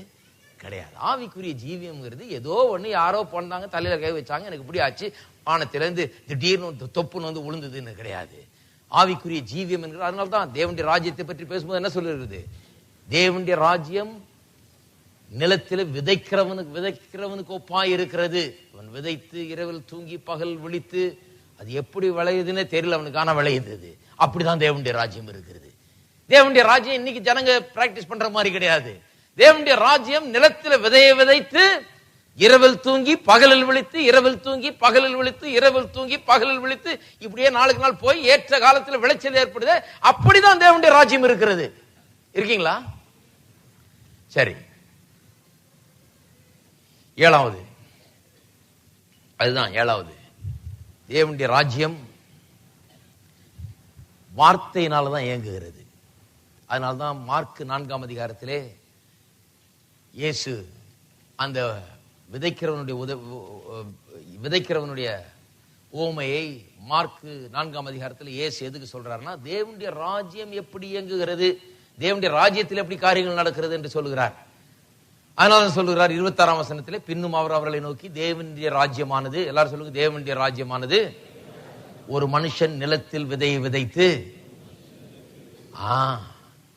கிடையாது. ஆவிக்குரிய ஜீவியம்ங்கிறது ஏதோ ஒண்ணு யாரோ போனாங்க, தலையில கை வச்சாங்க, எனக்கு இப்படி ஆச்சு, வானத்திலிருந்து திடீர்னு தொப்புன்னு வந்து விழுந்ததுன்னு கிடையாது. ஆவிக்குரிய ஜீவியம் என்கிறது. அதனால்தான் தேவனுடைய ராஜ்யத்தை பற்றி பேசும்போது என்ன சொல்லுகிறது? தேவனுடைய ராஜ்யம் நிலத்தில் விதைக்கிறவனுக்கு ஒப்பாய் இருக்கிறது. அவன் விதைத்து இரவில் தூங்கி பகல் விழித்து அது எப்படி விளையுதுன்னு தெரியல அவனுக்கு, ஆனா விளையுது. அப்படிதான் தேவனுடைய ராஜ்யம் இருக்கிறது. தேவனுடைய ராஜ்யம் இன்னைக்கு ஜனங்க பிராக்டிஸ் பண்ற மாதிரி கிடையாது. தேவனுடைய ராஜ்யம் நிலத்தில் விதையை விதைத்து இரவில் தூங்கி பகலில் விழித்து, இரவில் தூங்கி பகலில் விழித்து, இரவில் தூங்கி பகலில் விழித்து, இப்படியே நாளுக்கு நாள் போய் ஏற்ற காலத்தில் விளைச்சல் ஏற்படுது. அப்படிதான் தேவனுடைய ராஜ்யம் இருக்கிறது. இருக்கீங்களா? சரி, 7வது, அதுதான் 7வது. தேவனுடைய ராஜ்யம் வார்த்தையினாலதான் இயங்குகிறது. அதனால்தான் மார்க் 4ஆம் அதிகாரத்திலே இயேசு அந்த விதைக்கிறவனுடைய ஓமையை மார்க் 4ஆம் அதிகாரத்தில் இயேசு எதுக்கு சொல்றாருன்னா, தேவனுடைய ராஜ்யம் எப்படி இயங்குகிறது, தேவனுடைய ராஜ்யத்தில் எப்படி காரியங்கள் நடக்கிறது என்று சொல்லுகிறார். அதனால சொல்லுகிறார் 26ஆம் வசனத்திலே, பின்னும் அவர் அவர்களை நோக்கி, தேவனுடைய ராஜ்யமானது, எல்லாரும் சொல்லுங்க, தேவனுடைய ராஜ்யமானது ஒரு மனுஷன் நிலத்தில் விதையை விதைத்து.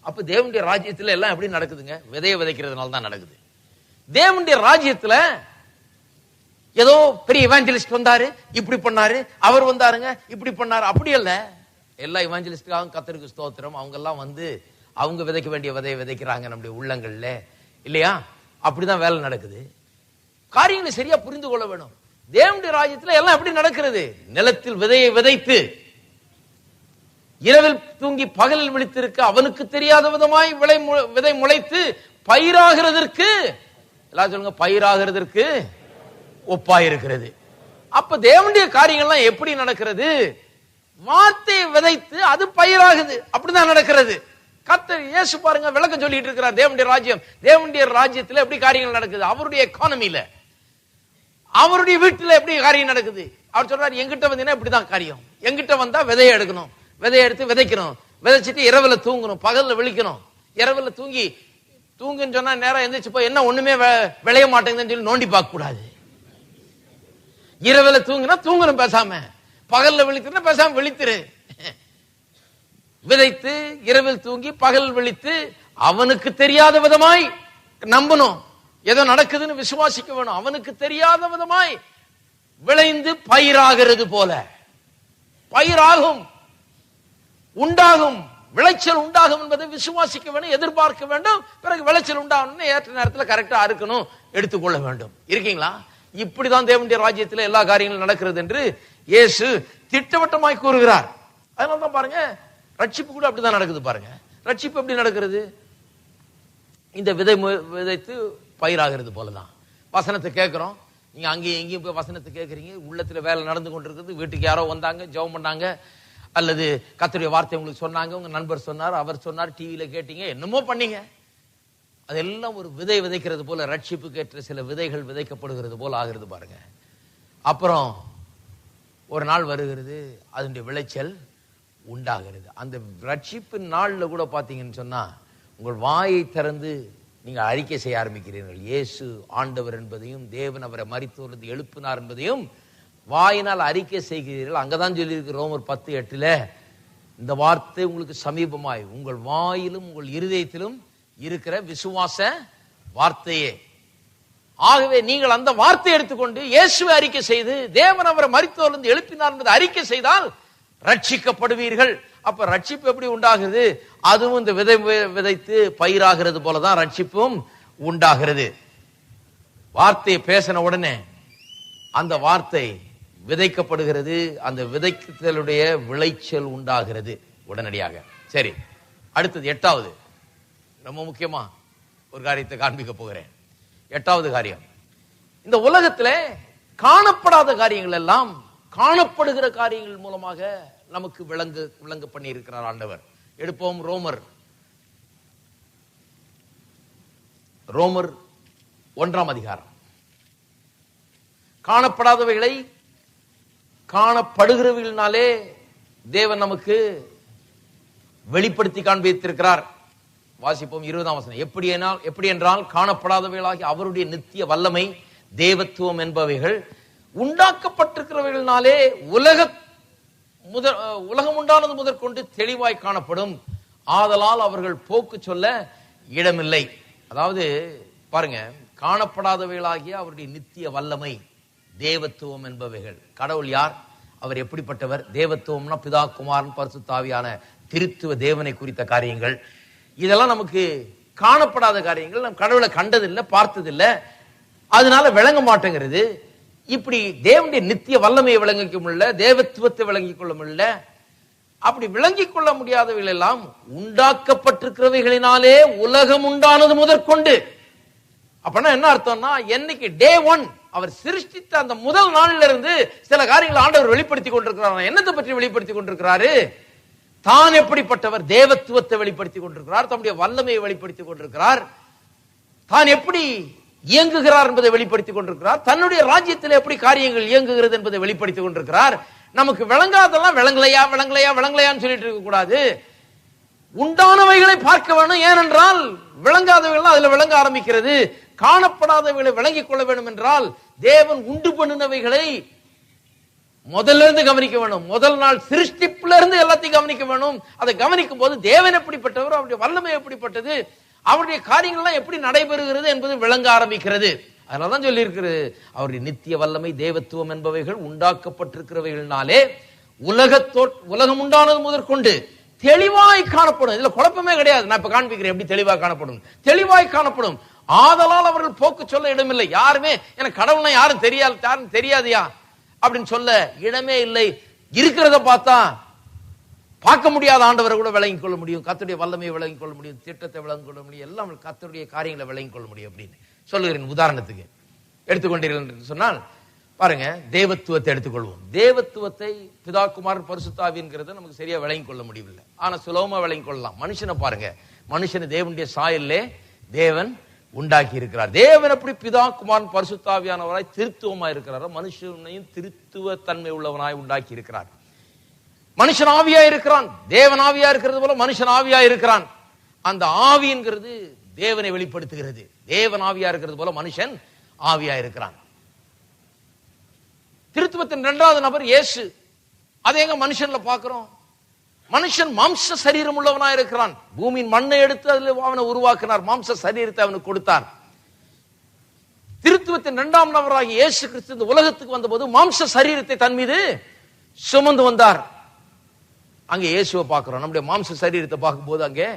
அப்ப தேவனுடைய ராஜ்யத்துல எல்லாம் எப்படி நடக்குதுங்க? விதையை விதைக்கிறதுனால தான் நடக்குது. தேவனுடைய ராஜ்யத்துல ஏதோ பெரிய இவாஞ்சலிஸ்ட் வந்தாரு, இப்படி பண்ணாரு, அவர் வந்தாருங்க, இப்படி பண்ணாரு, அப்படி இல்ல. எல்லா இவாஞ்சலிஸ்டுக்காகவும் கர்த்தருக்கு ஸ்தோத்திரம். அவங்க எல்லாம் வந்து அவங்க விதைக்க வேண்டிய விதையை விதைக்கிறாங்க நம்முடைய உள்ளங்கள்ல, இல்லையா? அப்படிதான் வேலை நடக்குது. காரியங்களை சரியா புரிந்து கொள்ள வேணும். தேவனுடைய ராஜ்யத்துல எல்லாம் எப்படி நடக்கிறது? நிலத்தில் விதையை விதைத்து இரவில் தூங்கி பகலில் விழித்திருக்க அவனுக்கு தெரியாத விதமாய் விதை முளைத்து பயிராகிறதற்கு, எல்லாரும் சொல்லுங்க, பயிராகிறதற்கு ஒப்பாயிருக்கிறது. அப்ப தேவனுடைய காரியங்கள்லாம் எப்படி நடக்கிறது? வார்த்தையை விதைத்து அது பயிராகுது. அப்படிதான் நடக்கிறது. கர்த்தர் இயேசு பாருங்க விளக்கம் சொல்லிட்டு இருக்கிறார். தேவனுடைய ராஜ்யம், தேவனுடைய ராஜ்யத்துல எப்படி காரியங்கள் நடக்குது, அவருடைய எக்கானமில, அவருடைய வீட்டுல எப்படி காரியம் நடக்குது. அவர் சொல்றாரு, எங்கிட்ட வந்தீங்கன்னா இப்படிதான் காரியம். எங்கிட்ட வந்தா விதையை எடுக்கணும், விதையை எடுத்து விதைக்கணும், விதைச்சிட்டு இரவுல தூங்கணும், பகல்ல விழிக்கணும். இரவுல தூங்குன்னு சொன்னா நேரம் எந்திரிச்சு போய் என்ன ஒண்ணுமே விளைய மாட்டேங்குதுன்னு சொல்லி நோண்டி பார்க்க கூடாது. இரவுல தூங்குனா தூங்கணும் பேசாம, பகல்ல விழித்துனா பேசாம விழித்திரு. விதைத்து இரவில் தூங்கி பகல் விழித்து அவனுக்கு தெரியாத விதமாய் நம்பணும், ஏதோ நடக்குதுன்னு விசுவாசிக்க வேணும். அவனுக்கு தெரியாத விதமாய் விளைந்து பயிராகிறது போல பயிராகும், உண்டாகும், விளைச்சல் உண்டாகும் என்பதை விசுவாசிக்க வேண்டும், எதிர்பார்க்க வேண்டும். பிறகு விளைச்சல் உண்டாகணும், ஏற்ற நேரத்தில் கரெக்டா அறுக்கணும், எடுத்துக்கொள்ள வேண்டும். இருக்கீங்களா? இப்படிதான் தேவனுடைய ராஜ்யத்தில் எல்லா காரியங்களும் நடக்கிறது என்று இயேசு திட்டவட்டமாய் கூறுகிறார். அதனால்தான் பாருங்க, ரட்சிப்பு கூட அப்படிதான் நடக்குது. பாருங்க, ரட்சிப்பு எப்படி நடக்கிறது? இந்த விதைத்து பயிராகிறது போலதான். வசனத்தை கேட்கிறோம், நீங்க அங்கேயும் எங்கேயும் போய் வசனத்தை கேட்கறீங்க, உள்ளத்துல வேலை நடந்து கொண்டிருக்கிறது. வீட்டுக்கு யாரோ வந்தாங்க, ஜெபம் பண்ணாங்க, அல்லது கர்த்தருடைய வார்த்தை உங்களுக்கு சொன்னாங்க, உங்க நண்பர் சொன்னார், அவர் சொன்னார், டிவியில கேட்டீங்க, என்னமோ பண்ணீங்க. அதெல்லாம் ஒரு விதை விதைக்கிறது போல, ரட்சிப்புக்கு ஏற்ற சில விதைகள் விதைக்கப்படுகிறது போல ஆகிறது பாருங்க. அப்புறம் ஒரு நாள் வருகிறது, அதனுடைய விளைச்சல் உண்டாகிறது. அந்த ரட்சிப்பின் நாள்ல கூட பாத்தீங்கன்னு சொன்னா, உங்கள் வாயை திறந்து நீங்க அறிக்கை செய்ய ஆரம்பிக்கிறீர்கள். இயேசு ஆண்டவர் என்பதையும், தேவன் அவரை மரித்தோரிலிருந்து எழுப்பினார் என்பதையும் வாயினால் அறிக்கை செய்கிறீர்கள். அங்கதான் சொல்லியிருக்கு ரோமர் 10:8, இந்த வார்த்தை உங்களுக்கு சமீபமாய் உங்கள் வாயிலும் உங்கள் இருதயத்திலும் இருக்கிற விசுவாச வார்த்தையே. ஆகவே நீங்கள் அந்த வார்த்தையை எடுத்துக்கொண்டு இயேசுவை அறிக்கை செய்து, தேவன் அவரை மரித்தோரிலிருந்து எழுப்பினார் என்பதை அறிக்கை செய்தால் ரட்சிக்கப்படுவீர்கள். அப்ப ரட்சிப்பு எப்படி உண்டாகுது? அதுவும் இந்த விதை விதைத்து பயிராகிறது போலதான் ரட்சிப்பும் உண்டாகிறது. வார்த்தையை பேசின உடனே அந்த வார்த்தை விதைக்கப்படுகிறது, அந்த விதைத்தலுடைய விளைச்சல் உண்டாகிறது உடனடியாக. சரி, அடுத்தது 8வது, ரொம்ப முக்கியமா ஒரு காரியத்தை காண்பிக்க போகிறேன். 8வது காரியம், இந்த உலகத்திலே காணப்படாத காரியங்கள் எல்லாம் காணப்படுகிற காரியங்கள் மூலமாக நமக்கு விளங்க பண்ணி இருக்கிறார் ஆண்டவர். எடுப்போம் ரோமர் 1ஆம் அதிகாரம். காணப்படாதவைகளை காணப்படுகிறவர்களாலே தேவன் நமக்கு வெளிப்படுத்தி காண்பித்திருக்கிறார். வாசிப்போம் 20ஆம் வசனம். எப்படி என்றால் காணப்படாதவைகளாகி அவருடைய நித்திய வல்லமை, தேவத்துவம் என்பவைகள் உண்டாக்கப்பட்டிருக்கிறவர்களாலே உலகம் உண்டானது முதற்கொண்டு தெளிவாய் காணப்படும். ஆதலால் அவர்கள் போக்கு சொல்ல இடமில்லை. அதாவது பாருங்க, காணப்படாதவைகளாகிய அவருடைய நித்திய வல்லமை, தேவத்துவம் என்பவைகள். கடவுள் யார்? அவர் எப்படிப்பட்டவர்? தேவத்துவம்னா பிதா, குமாரன், பரிசுத்த ஆவியான திருத்துவ தேவனை குறித்த காரியங்கள். இதெல்லாம் நமக்கு காணப்படாத காரியங்கள். நம் கடவுளை கண்டதில்லை, பார்த்ததில்லை, அதனால விளங்க மாட்டேங்கிறது. இப்படி தேவனுடைய நித்திய வல்லமையை விளங்கிக்க முடியல, தேவத்துவத்தை விளங்கிக் கொள்ள முடியல. அப்படி விளங்கிக் கொள்ள முடியாதவைகள் எல்லாம் உண்டாக்கப்பட்டிருக்கிறவைகளினாலே உலகம் உண்டானது முதற்கொண்டு. அப்படின்னா என்ன அர்த்தம்னா, என்னைக்கு டே 1 அவர் சிருஷ்டித்த அந்த முதல் நாளில இருந்து சில காரியங்களை ஆண்டவர் வெளிப்படுத்தி கொண்டிருக்கிறார். என்னத்தை பற்றி வெளிப்படுத்தி கொண்டிருக்கிறாரு? தான் எப்படிப்பட்டவர்? தேவத்துவத்தை வெளிப்படுத்தி கொண்டிருக்கிறார், தம்முடைய வல்லமையை வெளிப்படுத்தி கொண்டிருக்கிறார், தான் எப்படி இயங்குகிறார் என்பதை வெளிப்படுத்தி கொண்டிருக்கிறார், தன்னுடைய ராஜ்யத்தில் எப்படி காரியங்கள் இயங்குகிறது என்பதை வெளிப்படுத்தி கொண்டிருக்கிறார். நமக்கு விளங்காதெல்லாம் விளங்கலையா விளங்கலையா விளங்கலையான்னு சொல்லிட்டு இருக்க கூடாது. உண்டானவைகளை பார்க்க வேணும். ஏனென்றால் விளங்காதவைகள் அதுல விளங்க ஆரம்பிக்கிறது. காணப்படாதவைகளை விளங்கிக் கொள்ள வேண்டும் என்றால் தேவன் உண்டு பண்ணினவைகளை முதல்ல இருந்து கவனிக்க வேணும். முதல் நாள் சிருஷ்டிப்புல இருந்து எல்லாத்தையும் கவனிக்க வேணும். அதை கவனிக்கும் போது தேவன் எப்படிப்பட்டவர், அவருடைய வல்லமை எப்படிப்பட்டது, அவருடைய காரியங்கள்லாம் எப்படி நடைபெறுகிறது என்பது விளங்க ஆரம்பிக்கிறது. அதனாலதான் சொல்லி இருக்கிறது, அவருடைய நித்திய வல்லமை, தேவத்துவம் என்பவைகள் உண்டாக்கப்பட்டிருக்கிறவைகளினாலே உலகம் உண்டானது முதற்கொண்டு தெளிவாய் காணப்படும். இதுல குழப்பமே கிடையாது. நான் இப்ப காண்பிக்கிறேன் எப்படி தெளிவாய் காணப்படும். தெளிவாய் காணப்படும். ஆதலால் அவர்கள் போக்கு சொல்ல இடமில்லை. யாருமே எனக்கு கடவுள்னா யாரும் தெரியாதியா அப்படின்னு சொல்ல இடமே இல்லை. இருக்கிறத பார்த்தா பார்க்க முடியாத ஆண்டவரை கூட விளங்கிக் கொள்ள முடியும், கர்த்தருடைய வல்லமையை விளங்கிக் கொள்ள முடியும், திட்டத்தை விளங்கிக் கொள்ள முடியும், எல்லாம் கர்த்தருடைய காரியங்களை விளங்கிக் கொள்ள முடியும் அப்படின்னு சொல்லுகிறேன். உதாரணத்துக்கு எடுத்துக்கொண்டீர்கள் என்று சொன்னால் பாருங்க, தேவத்துவத்தை எடுத்துக்கொள்வோம். தேவத்துவத்தை பிதா, குமாரன், பரிசுத்த ஆவிங்கிறத நமக்கு சரியா விளங்கிக் கொள்ள முடியவில்லை. ஆனா சுலபமா விளங்கிக் கொள்ளலாம். மனுஷனை பாருங்க, மனுஷனை தேவனுடைய சாயல்லே தேவன் உண்டாக்கி இருக்கிறார். தேவன் எப்படி பிதா, குமாரன், பரிசுத்த ஆவியானவராய் திருத்துவமாய் இருக்கிறாரோ மனுஷனையும் திருத்துவ தன்மை உள்ளவனாய் உண்டாக்கி இருக்கிறார். மனுஷன் ஆவியா இருக்கிறான், தேவன் ஆவியா இருக்கிறது போல மனுஷன் ஆவியா இருக்கிறான். அந்த ஆவிங்கிறது தேவனை வெளிப்படுத்துகிறது. தேவன் ஆவியா இருக்கிறது போல மனுஷன் ஆவியா இருக்கிறான். திருத்துவத்தின் 2வது நபர் இயேசு. அதை எங்க மனுஷன்ல பார்க்கிறோம்? மனுஷன் மாம்ச சரீரம் உள்ளவனா இருக்கிறான். பூமியின் மண்ணை எடுத்து அதுல அவனை உருவாக்கினார், மாம்ச சரீரத்தை அவனுக்கு கொடுத்தார். திருத்துவத்தின் 2ஆம் நபராகி இயேசு கிறிஸ்து இந்த உலகத்துக்கு வந்தபோது மாம்ச சரீரத்தை தன் மீது சுமந்து வந்தார். அங்கே இயேசுவை பார்க்கிறோம். நம்முடைய மாம்ச சரீரத்தை பார்க்கும்போது அங்கே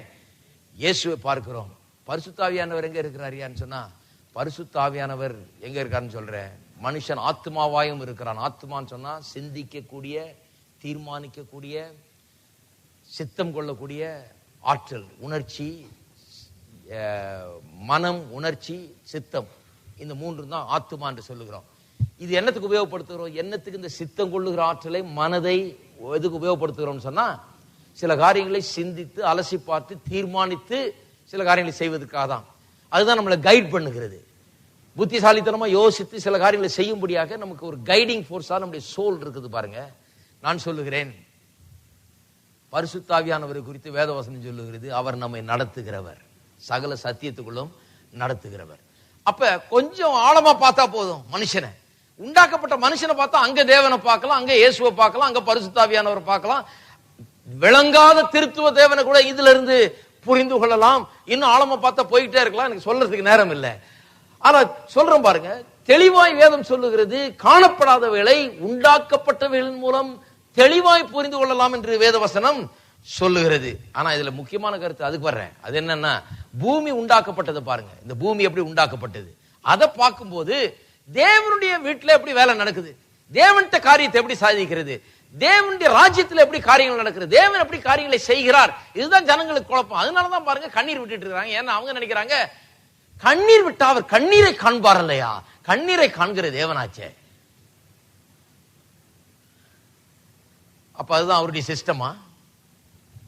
இயேசுவை பார்க்கிறோம். பரிசுத்த ஆவியானவர் எங்க இருக்கிறாரியான்னு சொன்னா, பரிசுத்த ஆவியானவர் எங்க இருக்காருன்னு சொல்றேன். மனுஷன் ஆத்மாவாயும் இருக்கிறான். ஆத்மான்னு சொன்னா சிந்திக்கக்கூடிய, தீர்மானிக்கக்கூடிய, சித்தம் கொள்ளக்கூடிய ஆற்றல், உணர்ச்சி, மனம், உணர்ச்சி, சித்தம், இந்த 3 தான் ஆத்மா என்று சொல்லுகிறோம். இது என்னத்துக்கு உபயோகப்படுத்துகிறோம்? என்னத்துக்கு இந்த சித்தம் கொள்ளுகிற ஆற்றலை, மனதை எதுக்கு உபயோகப்படுத்துகிறோம் சொன்னா, சில காரியங்களை சிந்தித்து அலசி பார்த்து தீர்மானித்து சில காரியங்களை செய்வதற்காக தான். அதுதான் நம்மளை கைட் பண்ணுகிறது. புத்திசாலித்தனமா யோசித்து சில காரியங்களை செய்யும்படியாக நமக்கு ஒரு கைடிங் ஃபோர்ஸா நம்முடைய சோல் இருக்குது பாருங்க. நான் சொல்லுகிறேன், பரிசுத்த ஆவியானவரை குறித்து வேதவசனம் சொல்லுகிறது, அவர் நம்மை நடத்துகிறவர், சகல சத்தியத்துக்குள்ளும் நடத்துகிறவர். அப்ப கொஞ்சம் ஆழமா பார்த்தா போதும். மனுஷனை, உண்டாக்கப்பட்ட மனுஷனை பார்த்தா அங்க தேவனை பார்க்கலாம், அங்க இயேசுவை பார்க்கலாம், அங்க பரிசுத்த ஆவியானவரை பார்க்கலாம். விளங்காத திருத்துவ தேவனை கூட இதுல இருந்து புரிந்து கொள்ளலாம். இன்னும் ஆழமா பார்த்தா போயிட்டே இருக்கலாம். எனக்கு சொல்றதுக்கு நேரம் இல்லை. ஆனா சொல்றேன் பாருங்க, தெளிவாய் வேதம் சொல்லுகிறது, காணப்படாதவைகளை உண்டாக்கப்பட்டவைகளின் மூலம் தெளிவாய் புரிந்து கொள்ளலாம் என்று வேதவசனம் சொல்லுகிறது. ஆனா இதுல முக்கியமான கருத்து அதுக்கு வர்றேன். அது என்னன்னா, பூமி உண்டாக்கப்பட்டதை பாருங்க. இந்த பூமி எப்படி உண்டாக்கப்பட்டது அதை பார்க்கும்போது தேவனுடைய வீட்டுல எப்படி வேலை நடக்குது, தேவன்கிட்ட காரியத்தை எப்படி சாதிக்கிறது, தேவனுடைய ராஜ்யத்தில் எப்படி காரியங்கள் நடக்கிறது, தேவன் எப்படி காரியங்களை செய்கிறார், இதுதான் ஜனங்களுக்கு குழப்பம். அதனாலதான் பாருங்க கண்ணீர் விட்டுட்டு இருக்காங்க. ஏன்னா அவங்க நினைக்கிறாங்க, கண்ணீர் விட்டா அவர் கண்ணீரை காண்பார் இல்லையா, கண்ணீரை காண்கிற தேவனாச்சே. அப்ப அதுதான் அவருடைய சிஸ்டமா?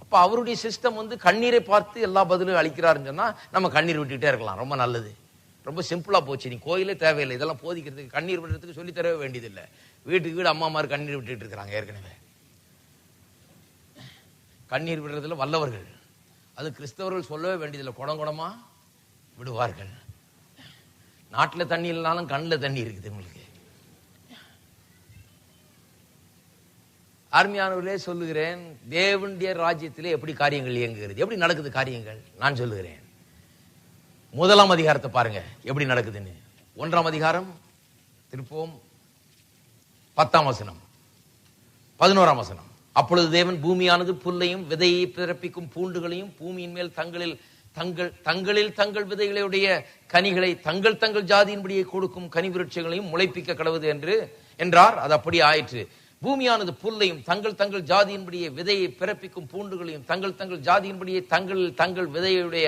அப்ப அவருடைய சிஸ்டம் கண்ணீரை பார்த்து எல்லா பதிலும் அளிக்கிறாருன்னு சொன்னா நம்ம கண்ணீர் விட்டுட்டே இருக்கலாம். ரொம்ப நல்லது, ரொம்ப சிம்பிளா போச்சு. நீ கோயிலே தேவையில்லை, இதெல்லாம் போதிக்கிறதுக்கு கண்ணீர் விடுறதுக்கு சொல்லி தரவே வேண்டியதில்லை. வீட்டுக்கு வீடு அம்மா மாதிரி கண்ணீர் விட்டுட்டு இருக்கிறாங்க. ஏற்கனவே கண்ணீர் விடுறதுல வல்லவர்கள். அது கிறிஸ்தவர்கள் சொல்லவே வேண்டியதில்லை, குடம் குடமா விடுவார்கள். நாட்டில் தண்ணி இல்லைனாலும் கண்ணில் தண்ணி இருக்குது உங்களுக்கு. அருமையானவர்களே சொல்லுகிறேன், தேவனுடைய ராஜ்யத்திலே எப்படி காரியங்கள் இயங்குகிறது, எப்படி நடக்குது காரியங்கள் நான் சொல்லுகிறேன். முதலாம் அதிகாரத்தை பாருங்க எப்படி நடக்குதுன்னு. 1ஆம் அதிகாரம் திருப்போம் 10ஆம் வசனம் 11ஆம் வசனம். அப்பொழுது தேவன் பூமியானது புல்லையும் விதையை பிறப்பிக்கும் பூண்டுகளையும் பூமியின் மேல் தங்களில் தங்கள் விதைகளுடைய கனிகளை தங்கள் ஜாதியின்படியே கொடுக்கும் கனி விருட்சங்களையும் முளைப்பிக்க கடவுது என்றார். அது அப்படி ஆயிற்று. பூமியானது புல்லையும் தங்கள் ஜாதியின்படியே விதையை பிறப்பிக்கும் பூண்டுகளையும் தங்கள் ஜாதியின்படியே தங்கள் விதையுடைய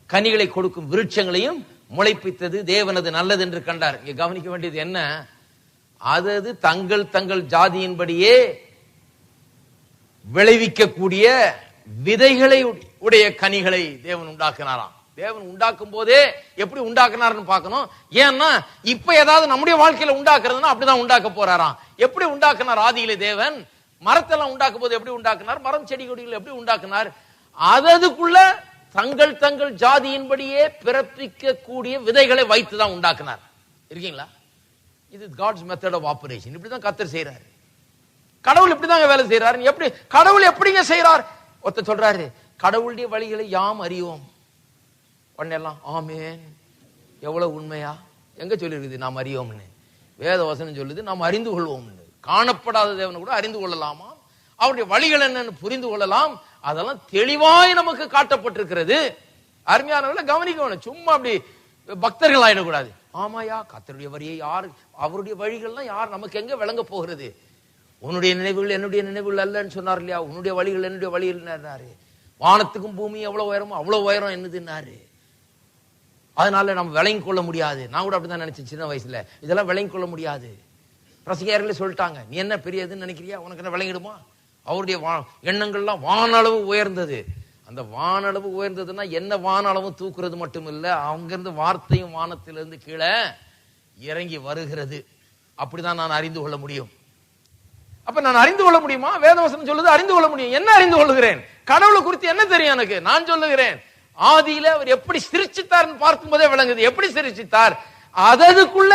கனிகளை கொடுக்கும் விருட்சங்களையும் முளைப்பித்தது. தேவனது நல்லது என்று கண்டார். இங்க கவனிக்க வேண்டியது என்ன, அது தங்கள் ஜாதியின்படியே விளைவிக்கக்கூடிய விதைகளை உடைய கனிகளை தேவன் உண்டாக்குனாராம். தேவன் உண்டாக்கும் போதே எப்படி உண்டாக்குனார்னு பார்க்கணும். ஏன்னா இப்ப ஏதாவது நம்முடைய வாழ்க்கையில உண்டாக்குறதுன்னா அப்படிதான் உண்டாக்க போறாராம். எப்படி உண்டாக்குனார் ஆதியிலே தேவன்? மரத்தெல்லாம் உண்டாக்கும் போது எப்படி உண்டாக்குனார், மரம் செடி கொடிகள் எப்படி உண்டாக்குனார், அதுக்குள்ள தங்கள் ஜாதியின்படியே பிறப்பிக்க கூடிய விதைகளை வைத்துதான் உண்டாக்குனார். இருக்கீங்களா? இது காட்ஸ் மெத்தட் ஆஃப் ஆபரேஷன். இப்படிதான் கர்த்தர் செய்யறாரு. கடவுள் இப்படிதாங்க வேலை செய்யறாரு. எப்படி கடவுள் எப்படிங்க செய்யறார்? ஒருத்தர் சொல்றாரு, கடவுளுடைய வழிகளை யாம் அறியோம். உடனெல்லாம் ஆமேன், எவ்வளவு உண்மையா, எங்க சொல்லிருக்குது நாம் அறியோம்னு? வேத வசனம் சொல்லுது நாம் அறிந்து கொள்வோம். காணப்படாத தேவனை கூட அறிந்து கொள்ளலாமா, அவருடைய வழிகள் என்னன்னு புரிந்து கொள்ளலாம். அதெல்லாம் தெளிவாய் நமக்கு காட்டப்பட்டிருக்கிறது. அருமையானவர்களை கவனிக்கணும். சும்மா அப்படி பக்தர்கள் ஆயிடக்கூடாது. ஆமாயா, கர்த்தருடைய வழியை யார், அவருடைய வழிகள்லாம் யார் நமக்கு எங்க விளங்க போகிறது? உன்னுடைய நினைவுகள் என்னுடைய நினைவுகள் அல்லன்னு சொன்னார் இல்லையா? உன்னுடைய வழிகள் என்னுடைய வழிகள். வானத்துக்கும் பூமி எவ்வளவு உயரமோ அவ்வளவு உயரம் என்னதுன்னாரு. அதனால நம்ம விளங்கி கொள்ள முடியாது. நான் கூட அப்படிதான் நினைச்சேன் சின்ன வயசுல, இதெல்லாம் விளங்கி கொள்ள முடியாது. பிரசங்கியார்களே சொல்லிட்டாங்க, நீ என்ன பெரியதுன்னு நினைக்கிறியா, உனக்கு என்ன விளங்கிடுமா? அவருடைய எண்ணங்கள்லாம் வானளவு உயர்ந்தது. அந்த வானளவு உயர்ந்ததுன்னா என்ன, வானளவும் தூக்குறது மட்டும் இல்ல, அங்கிருந்து வார்த்தையும் வானத்திலிருந்து கீழே இறங்கி வருகிறது. அப்படிதான் நான் அறிந்து கொள்ள முடியும். அப்ப நான் அறிந்து கொள்ள முடியுமா? வேதவசனம் சொல்லுது அறிந்து கொள்ள முடியும். என்ன அறிந்து கொள்ளுகிறேன்? கடவுளை குறித்து என்ன தெரியும் எனக்கு? நான் சொல்லுகிறேன், ஆதியில அவர் எப்படி சிரிச்சித்தார் பார்க்கும் போதே விளங்குது. எப்படி சிரிச்சித்தார்? அதுக்குள்ள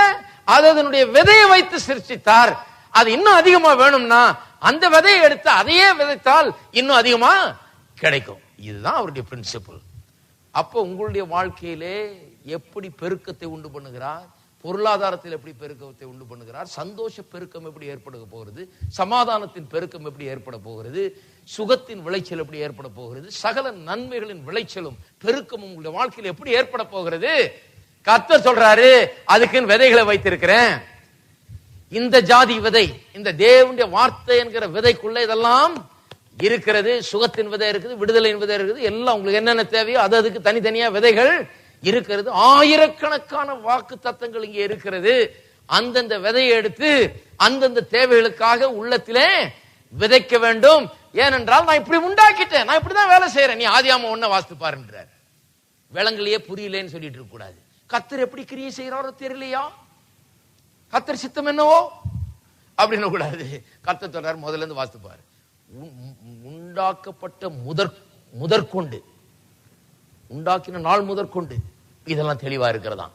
அதனுடைய விதையை வைத்து சிரிச்சித்தார். அது இன்னும் அதிகமா வேணும்னா அந்த விதையை எடுத்து அதையே விதைத்தால் இன்னும் அதிகமா கிடைக்கும். இதுதான் அவருடைய பிரின்சிபிள். அப்போ உங்களுடைய வாழ்க்கையிலே எப்படி பெருக்கத்தை உண்டு பண்ணுகிறார், பொருளாதாரத்தில் எப்படி பெருக்கத்தை உண்டு பண்ணுகிறார், சந்தோஷ பெருக்கம் எப்படி ஏற்பட போகிறது, சமாதானத்தின் பெருக்கம் எப்படி ஏற்பட போகிறது, சுகத்தின் விளைச்சல் எப்படி ஏற்பட போகிறது, சகல நன்மைகளின் விளைச்சலும் பெருக்கமும் உங்களுடைய வாழ்க்கையில் எப்படி ஏற்பட போகிறது? கர்த்தர் சொல்றாரு, அதுக்குன்னு விதைகளை வைத்திருக்கிறேன். இந்த ஜாதி விதை, இந்த தேவனுடைய வார்த்தை என்கிற விதைக்குள்ள இதெல்லாம் இருக்கிறது. சுகத்தின் விதை இருக்குது, விடுதலையின் விதை இருக்குது, எல்லாம் உங்களுக்கு என்னென்ன தேவையோ அதுக்கு தனித்தனியா விதைகள் இருக்கிறது. ஆயிரக்கணக்கான வாக்கு தத்தங்கள் இங்கே இருக்கிறது. அந்தந்த விதையை எடுத்து அந்தந்த தேவைகளுக்காக உள்ளத்திலே விதைக்க வேண்டும். ஏனென்றால் நான் இப்படி உண்டாக்கிட்டேன், நான் இப்படிதான் வேலை செய்யறேன். நீ ஆதியாகமம் 1 வாசித்து பாருன்றார். விளங்கலையே புரியலேன்னு சொல்லிட்டு இருக்க கூடாது. கர்த்தர் எப்படி கிரியை செய்யறாரோ தெரியலையா, கர்த்தர் சித்தம் என்னவோ அப்படின்னு கூடாது. கர்த்தர் சொல்றாரு, முதல்ல இருந்து வாசிப்பாரு. உண்டாக்கப்பட்ட முதற்கொண்டு, உண்டாக்கின நாள் முதற்கொண்டு இதெல்லாம் தெளிவா இருக்கிறதா.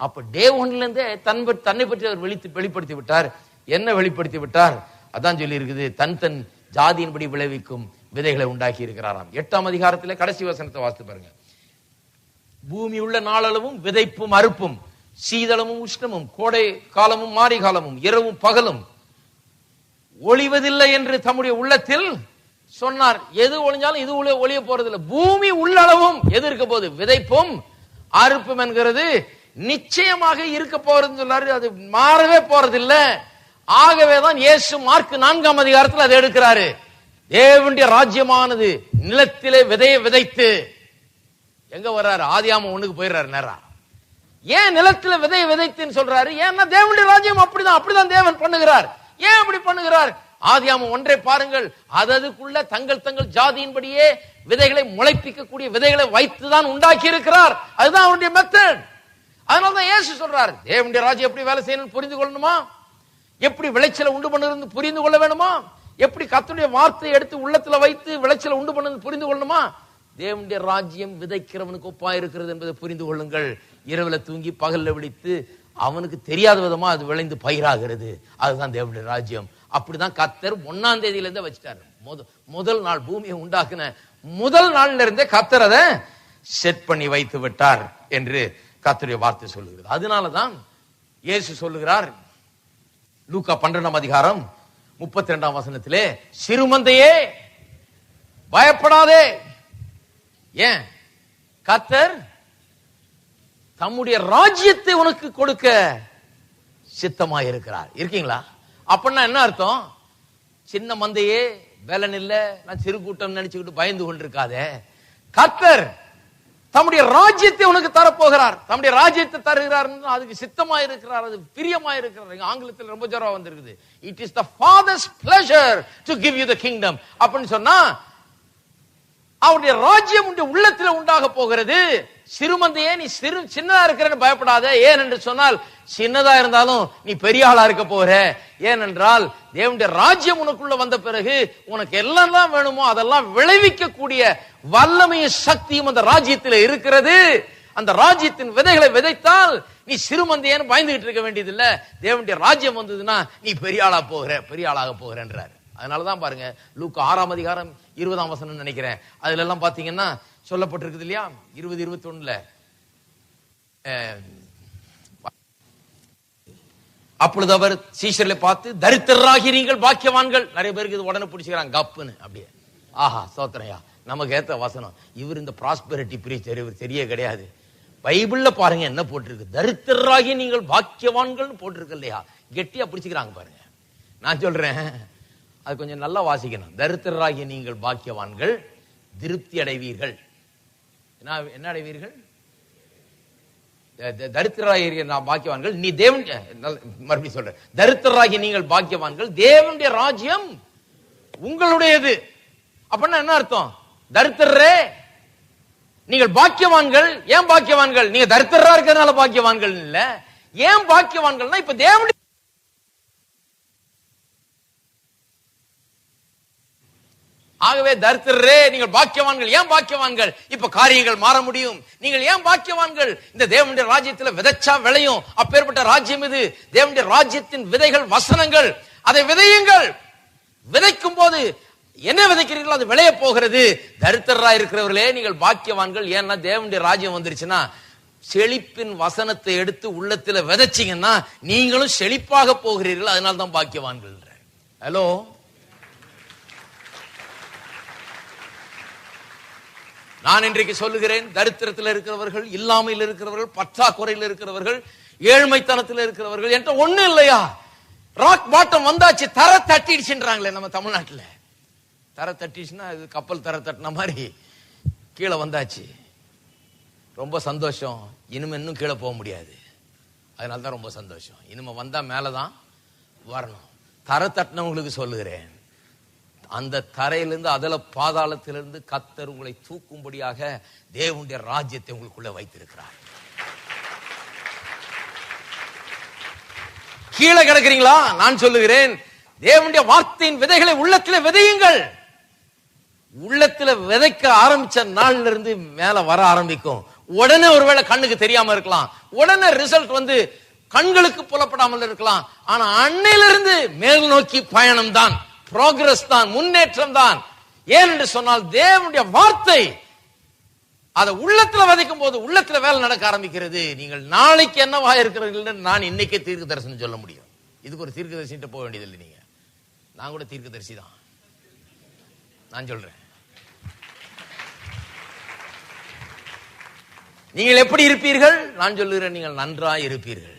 அப்ப டே ஒன்ல இருந்தே தன்னை பற்றி அவர் வெளிப்படுத்தி விட்டார். என்ன வெளிப்படுத்தி விட்டார்? அதான் சொல்லி இருக்குது, தன் ஜாதியின்படி விளைவிக்கும் விதைகளை உண்டாக்கி இருக்கிறாராம். 8ஆம் அதிகாரத்திலே கடைசி வசனத்தை வாசித்து பாருங்க. பூமி உள்ள நாளளவும் விதைப்பும் அறுப்பும், சீதளமும் உஷ்ணமும், கோடை காலமும் மாரி காலமும், இரவும் பகலும் ஒளிவதில்லை என்று தம்முடைய உள்ளத்தில் சொன்னார். எது ஒளிஞ்சாலும் இது ஒளிய போறதில்லை. பூமி உள்ளளவும் எது இருக்க போகுது? விதைப்பும் அறுப்பும் என்கிறது நிச்சயமாக இருக்க போறதுன்னு சொல்லாரு. அது மாறவே போறதில்லை. ஆகவேதான் இயேசு மார்க் 4ஆம் அதிகாரத்தில் அதை எடுக்கிறாரு. தேவனுடைய ராஜ்யமானது நிலத்திலே விதையை விதைத்து எங்க வர்றாரு? ஆதியாகமம் 1க்கு போயிடுறாரு நேரா. ஏன் நிலத்தில விதையை விதைத்துன்னு சொல்றாரு? ஏன்னா தேவனுடைய ராஜ்யம் அப்படிதான் தேவன் பண்ணுகிறார். ஏன் அப்படி பண்ணுகிறார்? ஆதியாகமம் 1 பாருங்கள். அதுக்குள்ள தங்கள் ஜாதியின்படியே விதைகளை முளைப்பிக்கக்கூடிய விதைகளை வைத்துதான் உண்டாக்கி இருக்கிறார். அதுதான் அவருடைய மெத்தட். அதனாலதான் இயேசு சொல்றார், தேவனுடைய ராஜ்யம் எப்படி வேலை செய்யணும் புரிந்து கொள்ளணுமா, எப்படி விளைச்சலை உண்டு பண்ணுறது புரிந்து கொள்ள வேணுமா, எப்படி கர்த்தருடைய வார்த்தையை எடுத்து உள்ளத்துல வைத்து விளைச்சலை உண்டு பண்ணது புரிந்து கொள்ளணுமா. தேவனுடைய ராஜ்யம் விதைக்கிறவனுக்கு ஒப்பா இருக்கிறது என்பதை புரிந்து கொள்ளுங்கள். இரவுல தூங்கி பகல்ல விழித்து அவனுக்கு தெரியாத விதமா அது விளைந்து பயிராகிறது. அதுதான் தேவனுடைய ராஜ்யம். அப்படிதான் கர்த்தர் 1ஆம் தேதியில இருந்தே வச்சுட்டாரு. முதல் நாள் பூமியை உண்டாக்குன முதல் நாள்ல இருந்தே கர்த்தர் அதை செட் பண்ணி வைத்து விட்டார் என்று கர்த்தருடைய வார்த்தை சொல்லுகிறது. அதனாலதான் இயேசு சொல்லுகிறார் லூக்கா 12ஆம் அதிகாரம் 32ஆம் வசனத்திலே, சிறுமந்தையே பயப்படாதே. ஏன்? கர்த்தர் தம்முடைய ராஜ்யத்தை உனக்கு கொடுக்க சித்தமாயிருக்கிறார். இருக்கீங்களா? அப்படின்னா என்ன அர்த்தம்? சின்ன மந்தையே வேலன் இல்ல, நான் சிறு கூட்டம் நினைச்சுக்கிட்டு பயந்து கொண்டிருக்காதே. கர்த்தர் தம்முடைய ராஜ்யத்தை உனக்கு தரப்போகிறார். தம்முடைய ராஜ்யத்தை தருகிறார், அதுக்கு சித்தமா இருக்கிறார், அது பிரியமா இருக்கிறார். ஆங்கிலத்தில் ரொம்ப ஜோரா வந்திருக்குது, it is the father's pleasure to give you the kingdom அப்படின்னு சொன்னா அவருடைய ராஜ்யம் உன்னுடைய உள்ளத்துல உண்டாக போகிறது. சிறுமந்தையே நீ சின்னதா இருக்கிறன்னு பயப்படாத. ஏன் என்று சொன்னால் சின்னதா இருந்தாலும் நீ பெரிய ஆளா இருக்க போற. ஏனென்றால் தேவனுடைய ராஜ்யம் உனக்குள்ள வந்த பிறகு உனக்கு எல்லாம் வேணுமோ அதெல்லாம் விளைவிக்க கூடிய வல்லமையும் சக்தியும் அந்த ராஜ்யத்தில் இருக்கிறது. அந்த ராஜ்யத்தின் விதைகளை விதைத்தால் நீ சிறுமந்தையேன்னு பயந்துகிட்டு இருக்க வேண்டியது இல்ல. தேவனுடைய ராஜ்யம் வந்ததுன்னா நீ பெரிய ஆளாக போகிறன்றார். அதனாலதான் பாருங்க லூக்கா 6ஆம் அதிகாரம் 20ஆம் வசனம் நினைக்கிறேன், அதுல எல்லாம் பாத்தீங்கன்னா சொல்லப்பட்டிருக்குது இல்லையா, 20-21 அப்பொழுது அவர் சீஷர்களை பார்த்து, தரித்திரராகி நீங்கள் பாக்கியவான்கள். நிறைய பேருக்கு இது உடனே பிடிச்சுக்கிறாங்க கப்புன்னு. அப்படியே ஆஹா சோத்திரையா, நமக்கு ஏத்த வசனம். இவர் இந்த ப்ராஸ்பெரிட்டி பிரீச்சர், இவர் தெரிய கிடையாது. பைபிள்ல பாருங்க என்ன போட்டிருக்கு, தரித்திரராகி நீங்கள் பாக்கியவான்கள் போட்டிருக்கு இல்லையா, கெட்டியா பிடிச்சுக்கிறாங்க பாருங்க. நான் சொல்றேன் அது கொஞ்சம் நல்லா வாசிக்கணும். தரித்திரராகிய நீங்கள் பாக்கியவான்கள், திருப்தி அடைவீர்கள். என்ன அடைவீர்கள்? தரித்திரராகிய பாக்கியவான்கள், நீ தேவன், மறுபடியும் சொல்றேன், தரித்திரராகிய நீங்கள் பாக்கியவான்கள், தேவனுடைய ராஜ்யம் உங்களுடையது. அப்படின்னா என்ன அர்த்தம்? தரித்திரரே நீங்கள் பாக்கியவான்கள். ஏன் பாக்கியவான்கள்? நீங்க தரித்திரரா இருக்கிறதுனால பாக்கியவான்கள் இல்ல. ஏன் பாக்கியவான்கள்னா இப்ப தேவனுடைய, ஆகவே தரித்திரரே நீங்கள் பாக்கியவான்கள். ஏன் பாக்கியவான்கள்? இப்ப காரியங்கள் மாற முடியும். நீங்கள் ஏன் பாக்கியவான்கள்? இந்த தேவனுடைய ராஜ்யத்தில் விதைச்சா விளையும். அப்பேற்பட்ட ராஜ்யம் இது. தேவனுடைய ராஜ்யத்தின் விதைகள் வசனங்கள், அதை விதையுங்கள். விதைக்கும் போது என்ன விதைக்கிறீர்களோ அது விளைய போகிறது. தரித்திரரா இருக்கிறவர்களே நீங்கள் பாக்கியவான்கள். ஏன்னா தேவனுடைய ராஜ்யம் வந்துருச்சுன்னா செழிப்பின் வசனத்தை எடுத்து உள்ளத்துல விதைச்சீங்கன்னா நீங்களும் செழிப்பாக போகிறீர்கள். அதனால தான் பாக்கியவான்கள். ஹலோ, நான் இன்றைக்கு சொல்லுகிறேன், தரித்திரத்தில் இருக்கிறவர்கள், இல்லாமையில் இருக்கிறவர்கள், பற்றாக்குறையில் இருக்கிறவர்கள், ஏழ்மைத்தனத்தில் இருக்கிறவர்கள் என்ற ஒண்ணு இல்லையா. ராக் பாட்டம் வந்தாச்சு, தர தட்டிடுச்சுன்றாங்களே நம்ம தமிழ்நாட்டில். தர தட்டிடுச்சுன்னா இது கப்பல் தர தட்டின மாதிரி கீழே வந்தாச்சு. ரொம்ப சந்தோஷம். இனிமே இன்னும் கீழே போக முடியாது. அதனால தான் ரொம்ப சந்தோஷம். இனிமே வந்தா மேலதான் வரணும். தர தட்டினவங்களுக்கு சொல்லுகிறேன், அந்த தரையிலிருந்து அதல பாதாளத்திலிருந்து கர்த்தர் உங்களை தூக்கும்படியாக தேவனுடைய ராஜ்யத்தை உங்களுக்குள்ள வைத்திருக்கிறார். கீழே கிடக்கிறீங்களா? நான் சொல்லுகிறேன், தேவனுடைய வார்த்தையின் விதைகளை உள்ளத்திலே விதையுங்கள். உள்ளத்துல விதைக்க ஆரம்பிச்ச நாள்ல இருந்து மேல வர ஆரம்பிக்கும். உடனே ஒருவேளை கண்ணுக்கு தெரியாம இருக்கலாம், உடனே ரிசல்ட் வந்து கண்களுக்கு புலப்படாமல் இருக்கலாம். ஆனா அன்னையிலிருந்து மேல் நோக்கி பயணம் தான், ப்ரோக்ரஸ் தான், முன்னேற்றம் தான். ஏன் என்று சொன்னால் தேவனுடைய வார்த்தை அதை உள்ளத்துல விதைக்கும் போது உள்ளத்துல வேலை நடக்க ஆரம்பிக்கிறது. நீங்கள் நாளைக்கு என்னவா இருக்கிறீர்கள் நான் இன்னைக்கே தீர்க்க தரிசனம் சொல்ல முடியும். இதுக்கு ஒரு தீர்க்க தரிசிட்டு போக வேண்டியதில்லை. நீங்க நான் கூட தீர்க்க தரிசி தான். நான் சொல்றேன், நீங்கள் எப்படி இருப்பீர்கள்? நான் சொல்லுகிறேன், நீங்கள் நன்றாய் இருப்பீர்கள்.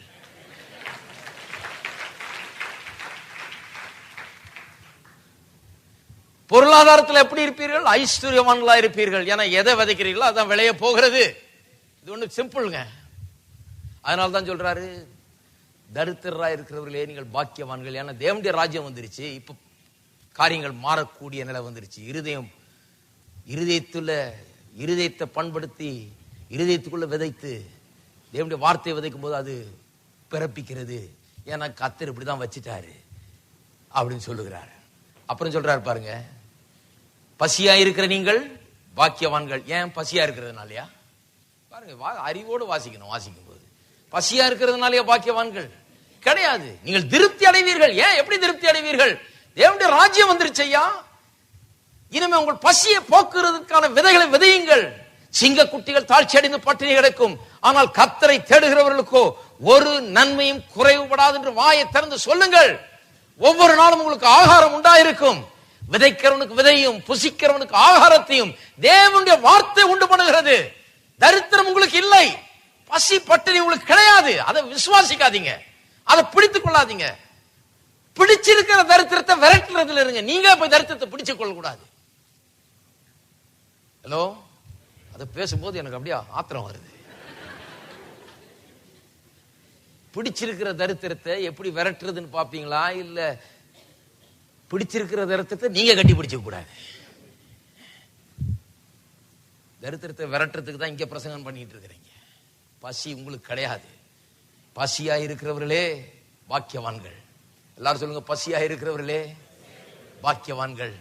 பொருளாதாரத்தில் எப்படி இருப்பீர்கள்? ஐஸ்வர்யவான்களா இருப்பீர்கள். ஏன்னா எதை விதைக்கிறீர்களோ அதான் விளைய போகிறது. இது ஒண்ணு சிம்பிள்ங்க. அதனால தான் சொல்றாரு, தரித்திரராய் இருக்கிறவர்களே நீங்கள் பாக்கியவான்கள். ஏன்னா தேவனுடைய ராஜ்யம் வந்துருச்சு. இப்ப காரியங்கள் மாறக்கூடிய நிலை வந்துருச்சு. இருதயத்தை பண்படுத்தி இருதயத்துக்குள்ள விதைத்து தேவனுடைய வார்த்தையை விதைக்கும் போது அது பிறப்பிக்கிறது. ஏன்னா கர்த்தர் இப்படிதான் வச்சுட்டாரு அப்படின்னு சொல்லுகிறார். அப்புறம் சொல்றாரு பாருங்க, பசியா இருக்கிற நீங்கள் பாக்கியவான்கள். ஏன் பசியா இருக்கிறதுனாலயா? பாருங்க, அறிவோடு வாசிக்கணும். வாசிக்கும் போது பசியா இருக்கிறதுனாலயா பாக்கியவான்கள்? கிடையாது. நீங்கள் திருப்தி அடைவீர்கள். ஏன்? எப்படி திருப்தி அடைவீர்கள்? தேவனுடைய ராஜ்யம் வந்துருச்சு ஐயா. இனிமே உங்கள் பசியை போக்குறதுக்கான விதைகளை விதையுங்கள். சிங்க குட்டிகள் தாழ்ச்சி அடைந்து பட்டினி கிடக்கும், ஆனால் கர்த்தரை தேடுகிறவர்களுக்கோ ஒரு நன்மையும் குறைவுபடாது என்று வாயை திறந்து சொல்லுங்கள். ஒவ்வொரு நாளும் உங்களுக்கு ஆகாரம் உண்டாயிருக்கும். விதைக்கிறவனுக்கு விதையும் புசிக்கிறவனுக்கு ஆகாரத்தையும் தேவனுடைய வார்த்தை உண்டு பண்ணுகிறது. தரித்திரம் உங்களுக்கு இல்லை, பசி பட்டினி உங்களுக்கு கிடையாது. அதை விசுவாசிக்காதீங்க, அதை பிடித்துக் கொள்ளாதீங்க. பிடிச்சிருக்கிற தரித்திரத்தை விரட்டுறதுல இருங்க. நீங்க போய் தரித்திரத்தை பிடிச்சுக் கொள்ள கூடாது. ஹலோ, அதை பேசும்போது எனக்கு அப்படியே ஆத்திரம் வருது. பிடிச்சிருக்கிற தரித்திரத்தை எப்படி விரட்டுறதுன்னு பாப்பீங்களா? இல்ல பிடிச்சிருக்கிற தரித்திரத்தை நீங்க கட்டி பிடிச்சுக்க கூடாது. தரித்திரத்தை விரட்டுறதுக்கு தான் இங்க பிரசங்கம் பண்ணிட்டு இருக்கிறீங்க. பசி உங்களுக்கு கிடையாது. பசியா இருக்கிறவர்களே பாக்கியவான்கள். எல்லாரும் சொல்லுங்க, பசியா இருக்கிறவர்களே பாக்கியவான்கள்.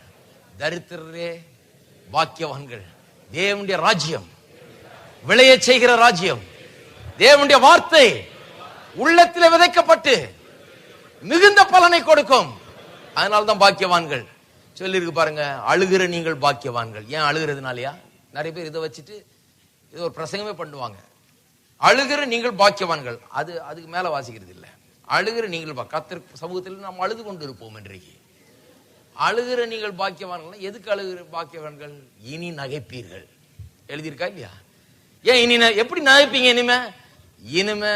தரித்திரரே பாக்கியவான்கள். தேவனுடைய ராஜ்யம் விளைய செய்கிற ராஜ்யம். தேவனுடைய வார்த்தை உள்ளத்தில் விதைக்கப்பட்டு மிகுந்த பலனை கொடுக்கும். அதனால்தான் பாக்கியவான்கள் சொல்லி இருக்கு பாருங்க. அழுகிற நீங்கள் பாக்கியவான்கள். ஏன் அழுகிறதுனாலயா? நிறைய பேர் இதை வச்சுட்டு இது ஒரு பிரசங்கமே பண்ணுவாங்க. அழுகிற நீங்கள் பாக்கியவான்கள். அதுக்கு மேல வாசிக்கிறது இல்லை. அழுகிற நீங்கள் கர்த்தர் சமூகத்தில் நாம் அழுது கொண்டு இருப்போம். இன்றைக்கு அழுகிற நீங்கள் பாக்கியவான்கள். எதுக்கு அழுகிற பாக்கியவான்கள்? இனி நகைப்பீர்கள். எழுதியிருக்கா இல்லையா? ஏன் இனி எப்படி நகைப்பீங்க? இனிமே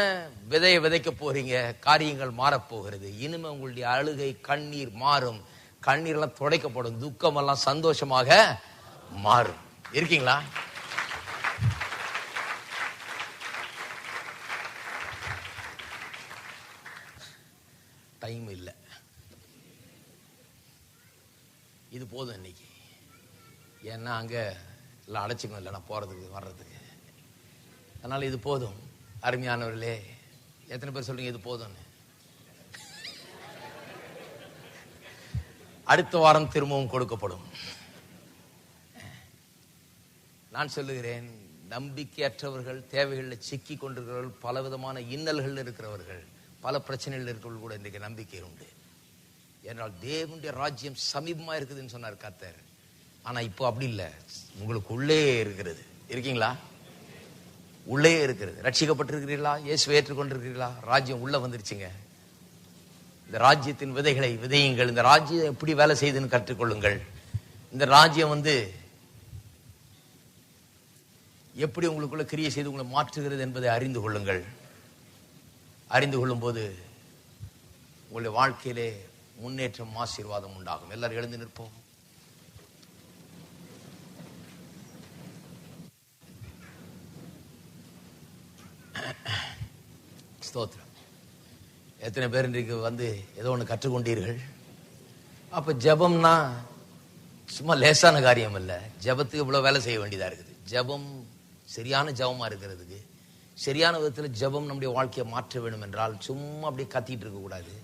விதையை விதைக்க போறீங்க. காரியங்கள் மாறப்போகிறது. இனிமே உங்களுடைய அழுகை கண்ணீர் மாறும். கண்ணீர் எல்லாம் துடைக்கப்படும். துக்கம் எல்லாம் சந்தோஷமாக மாறும். இருக்கீங்களா? டைம் இல்லை, இது போதும் இன்னைக்கு. ஏன்னா அங்க எல்லாம் அடைச்சிக்கணும் இல்லை நான் போறதுக்கு வர்றதுக்கு. அதனால இது போதும். அருமையானவர்களே, எத்தனை பேர் சொல்றீங்க இது போதும்னு? அடுத்த வாரம் திரும்பவும் கொடுக்கப்படும். நான் சொல்லுகிறேன், நம்பிக்கையற்றவர்கள், தேவைகளில் சிக்கி கொண்டிருக்கிறவர்கள், பலவிதமான இன்னல்கள் இருக்கிறவர்கள், பல பிரச்சனைகள் இருக்கிறவர்கள் கூட இன்றைக்கு நம்பிக்கை உண்டு. ஏனால் தேவனுடைய ராஜ்யம் சமீபமா இருக்குதுன்னு சொன்னார் கர்த்தர். ஆனா இப்போ அப்படி இல்லை, உங்களுக்கு உள்ளே இருக்கிறது. இருக்கீங்களா? உள்ளே இருக்கிறது. ரட்சிக்கப்பட்டிருக்கிறீர்களா? இயேசுவை ஏற்றுக்கொண்டிருக்கிறீர்களா? ராஜ்யம் உள்ள வந்துருச்சுங்க. இந்த ராஜ்யத்தின் விதைகளை விதையுங்கள். இந்த ராஜ்யம் எப்படி வேலை செய்யுதுன்னு கற்றுக்கொள்ளுங்கள். இந்த ராஜ்யம் எப்படி உங்களுக்குள்ள கிரியை செய்து உங்களை மாற்றுகிறது என்பதை அறிந்து கொள்ளுங்கள். அறிந்து கொள்ளும் போது உங்களுடைய வாழ்க்கையிலே முன்னேற்றம், ஆசீர்வாதம் உண்டாகும். எல்லாரும் எழுந்து நிற்போம். ஸ்தோத்திரம். எத்தனை பேர் இன்றைக்கு ஏதோ ஒன்று கற்றுக்கொண்டீர்கள்? அப்ப ஜெபம்னா சும்மா லேசான காரியம் இல்ல. ஜெபத்துக்கு இவ்வளவு வேலை செய்ய வேண்டியதா இருக்குது. ஜெபம் சரியான ஜெபமா இருக்கிறதுக்கு, சரியான விதத்தில் ஜெபம் நம்முடைய வாழ்க்கையை மாற்ற வேண்டும் என்றால் சும்மா அப்படியே கத்திட்டு இருக்க கூடாது,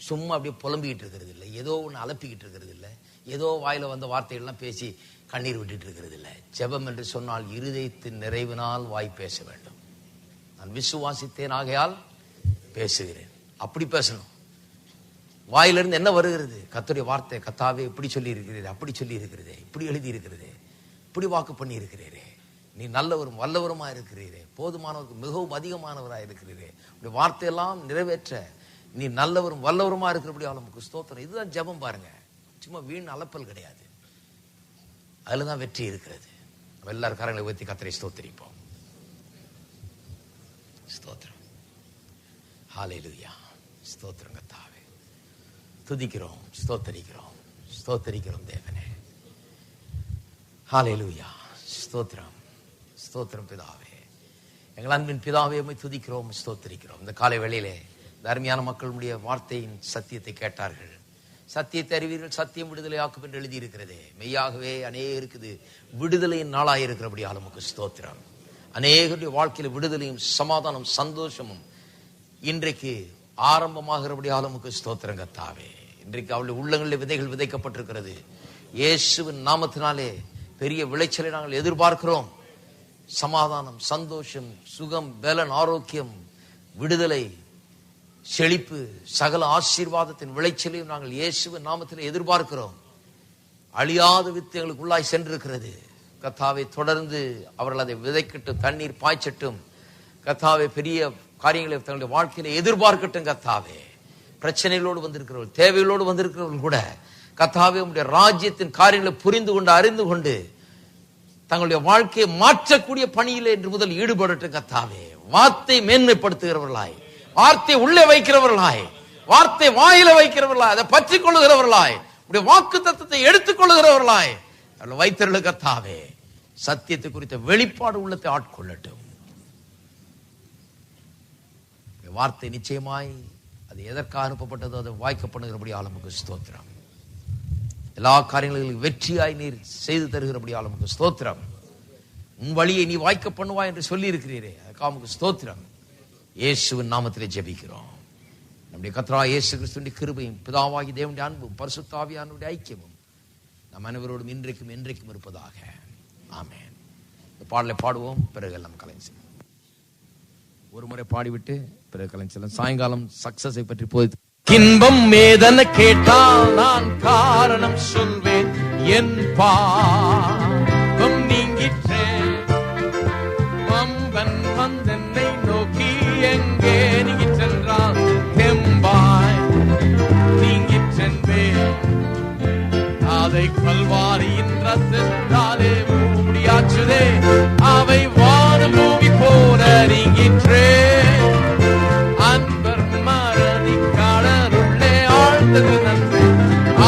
சும்மா அப்படியே புலம்பிக்கிட்டு இருக்கிறது இல்லை, ஏதோ ஒன்று அலப்பிக்கிட்டு இருக்கிறது இல்லை, ஏதோ வாயில வந்த வார்த்தைகள்லாம் பேசி கண்ணீர் விட்டுட்டு இருக்கிறது இல்லை. ஜெபம் என்று சொன்னால் இருதயத்தின் நிறைவினால் வாய் பேச வேண்டும். நான் விசுவாசித்தேன் ஆகையால் பேசுகிறேன், அப்படி பேசணும். வாயிலிருந்து என்ன வருகிறது? கர்த்தருடைய வார்த்தை. கர்த்தாவே இப்படி சொல்லி இருக்கிறீரே, அப்படி சொல்லி இருக்கிறதே, இப்படி எழுதி இருக்கிறதே, இப்படி வாக்கு பண்ணி இருக்கிறீரே, நீ நல்லவரும் வல்லவருமா இருக்கிறீரே, போதுமானவருக்கு மிகவும் அதிகமானவராக இருக்கிறீரே, உடைய வார்த்தையெல்லாம் நிறைவேற்ற நீ நல்லவரும் வல்லவருமா இருக்கிறபடியால் நமக்கு ஸ்தோத்திரம். இதுதான் ஜெபம் பாருங்க. சும்மா வீண் அலப்பல் கிடையாது, அதுலதான் வெற்றி இருக்கிறது. நம்ம எல்லாரும் கரங்களை உயர்த்தி கர்த்தரை ஸ்தோத்திரிப்போம். ஸ்தோத்திரம், ஹல்லேலூயா. ஸ்தோத்திரம் கர்த்தாவே, துதிக்கிறோம், ஸ்தோத்தரிக்கிறோம், ஸ்தோத்தரிக்கிறோம் தேவனே. ஹல்லேலூயா. ஸ்தோத்திரம், ஸ்தோத்திரம் பிதாவே. எங்கள் அன்பின் பிதாவே, உம்மை துதிக்கிறோம், ஸ்தோத்தரிக்கிறோம். இந்த காலை வேளையிலே இந்த அருமையான மக்களுடைய வார்த்தையின் சத்தியத்தை கேட்டார்கள். சத்தியத்தை அறிவீர்கள், சத்தியம் விடுதலை ஆக்கும் என்று எழுதி இருக்கிறதே. மெய்யாகவே அநேகருக்கு விடுதலையின் நாளாக இருக்கிறபடியால் உமக்கு ஸ்தோத்திரம். அநேகருடைய வாழ்க்கையில் விடுதலையும் சமாதானம் சந்தோஷமும் இன்றைக்கு ஆரம்பமாகிறபடியால் உமக்கு ஸ்தோத்திரம் கர்த்தாவே. இன்றைக்கு அவளுடைய உள்ளங்களில் விதைகள் விதைக்கப்பட்டிருக்கிறது. இயேசுவின் நாமத்தினாலே பெரிய விளைச்சலை நாங்கள் எதிர்பார்க்கிறோம். சமாதானம், சந்தோஷம், சுகம், பலன், ஆரோக்கியம், விடுதலை, செழிப்பு, சகல ஆசீர்வாதத்தின் விளைச்சலையும் நாங்கள் இயேசுவின் நாமத்தில் எதிர்பார்க்கிறோம். அழியாத வித்து எங்களுக்கு உள்ளாய் சென்றிருக்கிறது கர்த்தாவே. தொடர்ந்து அவர்கள் அதை விதைக்கட்டும், தண்ணீர் பாய்ச்சட்டும் கர்த்தாவே. பெரிய காரியங்களை தங்களுடைய வாழ்க்கையில எதிர்பார்க்கட்டும் கர்த்தாவே. பிரச்சனைகளோடு வந்திருக்கிறவர்கள், தேவைகளோடு வந்திருக்கிறவர்கள் கூட கர்த்தாவே உம்முடைய ராஜ்யத்தின் காரியங்களை புரிந்து கொண்டு அறிந்து கொண்டு தங்களுடைய வாழ்க்கையை மாற்றக்கூடிய பணியிலே இன்று முதல் ஈடுபடட்டும் கர்த்தாவே. வார்த்தை மேன்மைப்படுத்துகிறவர்களாய், வார்த்தை உள்ளே வைக்கிறவர்களாய், வார்த்தை வாயில வைக்கிறவர்களாய், அதை பற்றிக் கொள்ளுகிறவர்களாய், உடைய வாக்கு தத்தத்தை எடுத்துக் கொள்ளுகிறவர்களாய் வைத்திருள் கர்த்தாவே. சத்தியத்தை குறித்த வெளிப்பாடு உள்ளத்தை ஆட்கொள்ளட்டும். வார்த்தை நிச்சயமாய் அது எதற்காக அனுப்பப்பட்டதோ அதை வாய்க்கப்படுகிறபடியால் நமக்கு ஸ்தோத்திரம். எல்லா காரியங்களிலும் வெற்றியாய் நீர் செய்து தருகிறபடியால் நமக்கு ஸ்தோத்திரம். உன் வழியை நீ வாய்க்க பண்ணுவாய் என்று சொல்லி இருக்கிறீரே, அதுக்காக நமக்கு ஸ்தோத்திரம். இயேசுவின் நாமத்திலே ஜெபிக்கிறோம். நம்முடைய கர்த்தராகிய இயேசு கிறிஸ்துவின் கிருபையும் பிதாவாகிய தேவனுடைய அன்பும் பரிசுத்த ஆவியானவருடைய ஐக்கியமும் நம் அனைவரோடும் இன்றைக்கும் என்றைக்கும் இருப்பதாக. ஆமென். இந்த பாடலை பாடுவோம், பிறகு எல்லாம் கலைஞர் ஒரு முறை பாடிவிட்டு பிறகு கலைஞர் சாயங்காலம் சக்சஸை பற்றி போய் இன்பம் மேதன கேட்டால் நான் காரணம் சொல்வேன். என் பாவம் நீங்கிற்றே, வம்பன் வந்தென்னை நோக்கி எங்கே நீங்கி சென்றால் தெம்பாய் நீங்கிற்றென்பே. அதை கல்வாரியின் ரத்தத்தாலே மூடியாச்சுதே, அவை வானம் பூமி போல நீங்கிற்றே. அன்பர் மறதி கடலுள்ளே ஆழ்ந்தது நன்றி.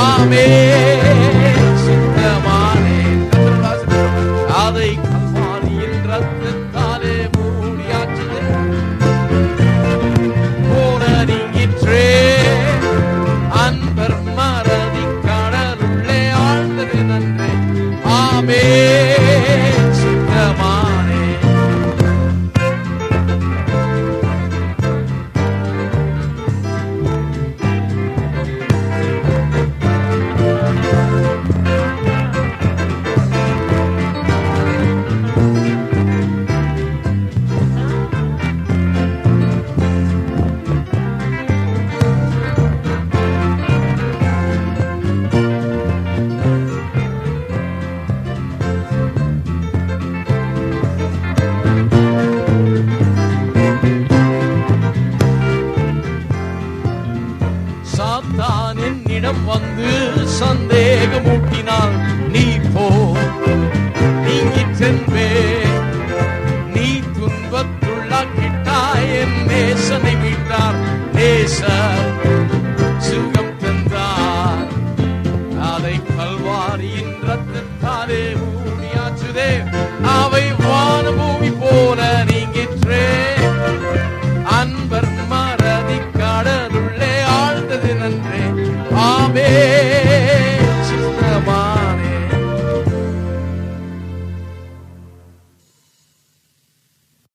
ஆமே சித்தமானே, அதை கல்வாரியின் ரத்தத்தாலே மூடியாச்சுதே போல நீங்கிற்றே. அன்பர் மறதி கடலுள்ளே ஆழ்ந்தது நன்றி. ஆமே சித்தமானே. சாத்தான் என்னிடம் வந்து சந்தேகமூட்டினால் நீ போ நீங்கிற்றென்பே. நீ துன்பத்துள்ளாக்கிட்டாய், என் நேசனை மீட்டார் நேச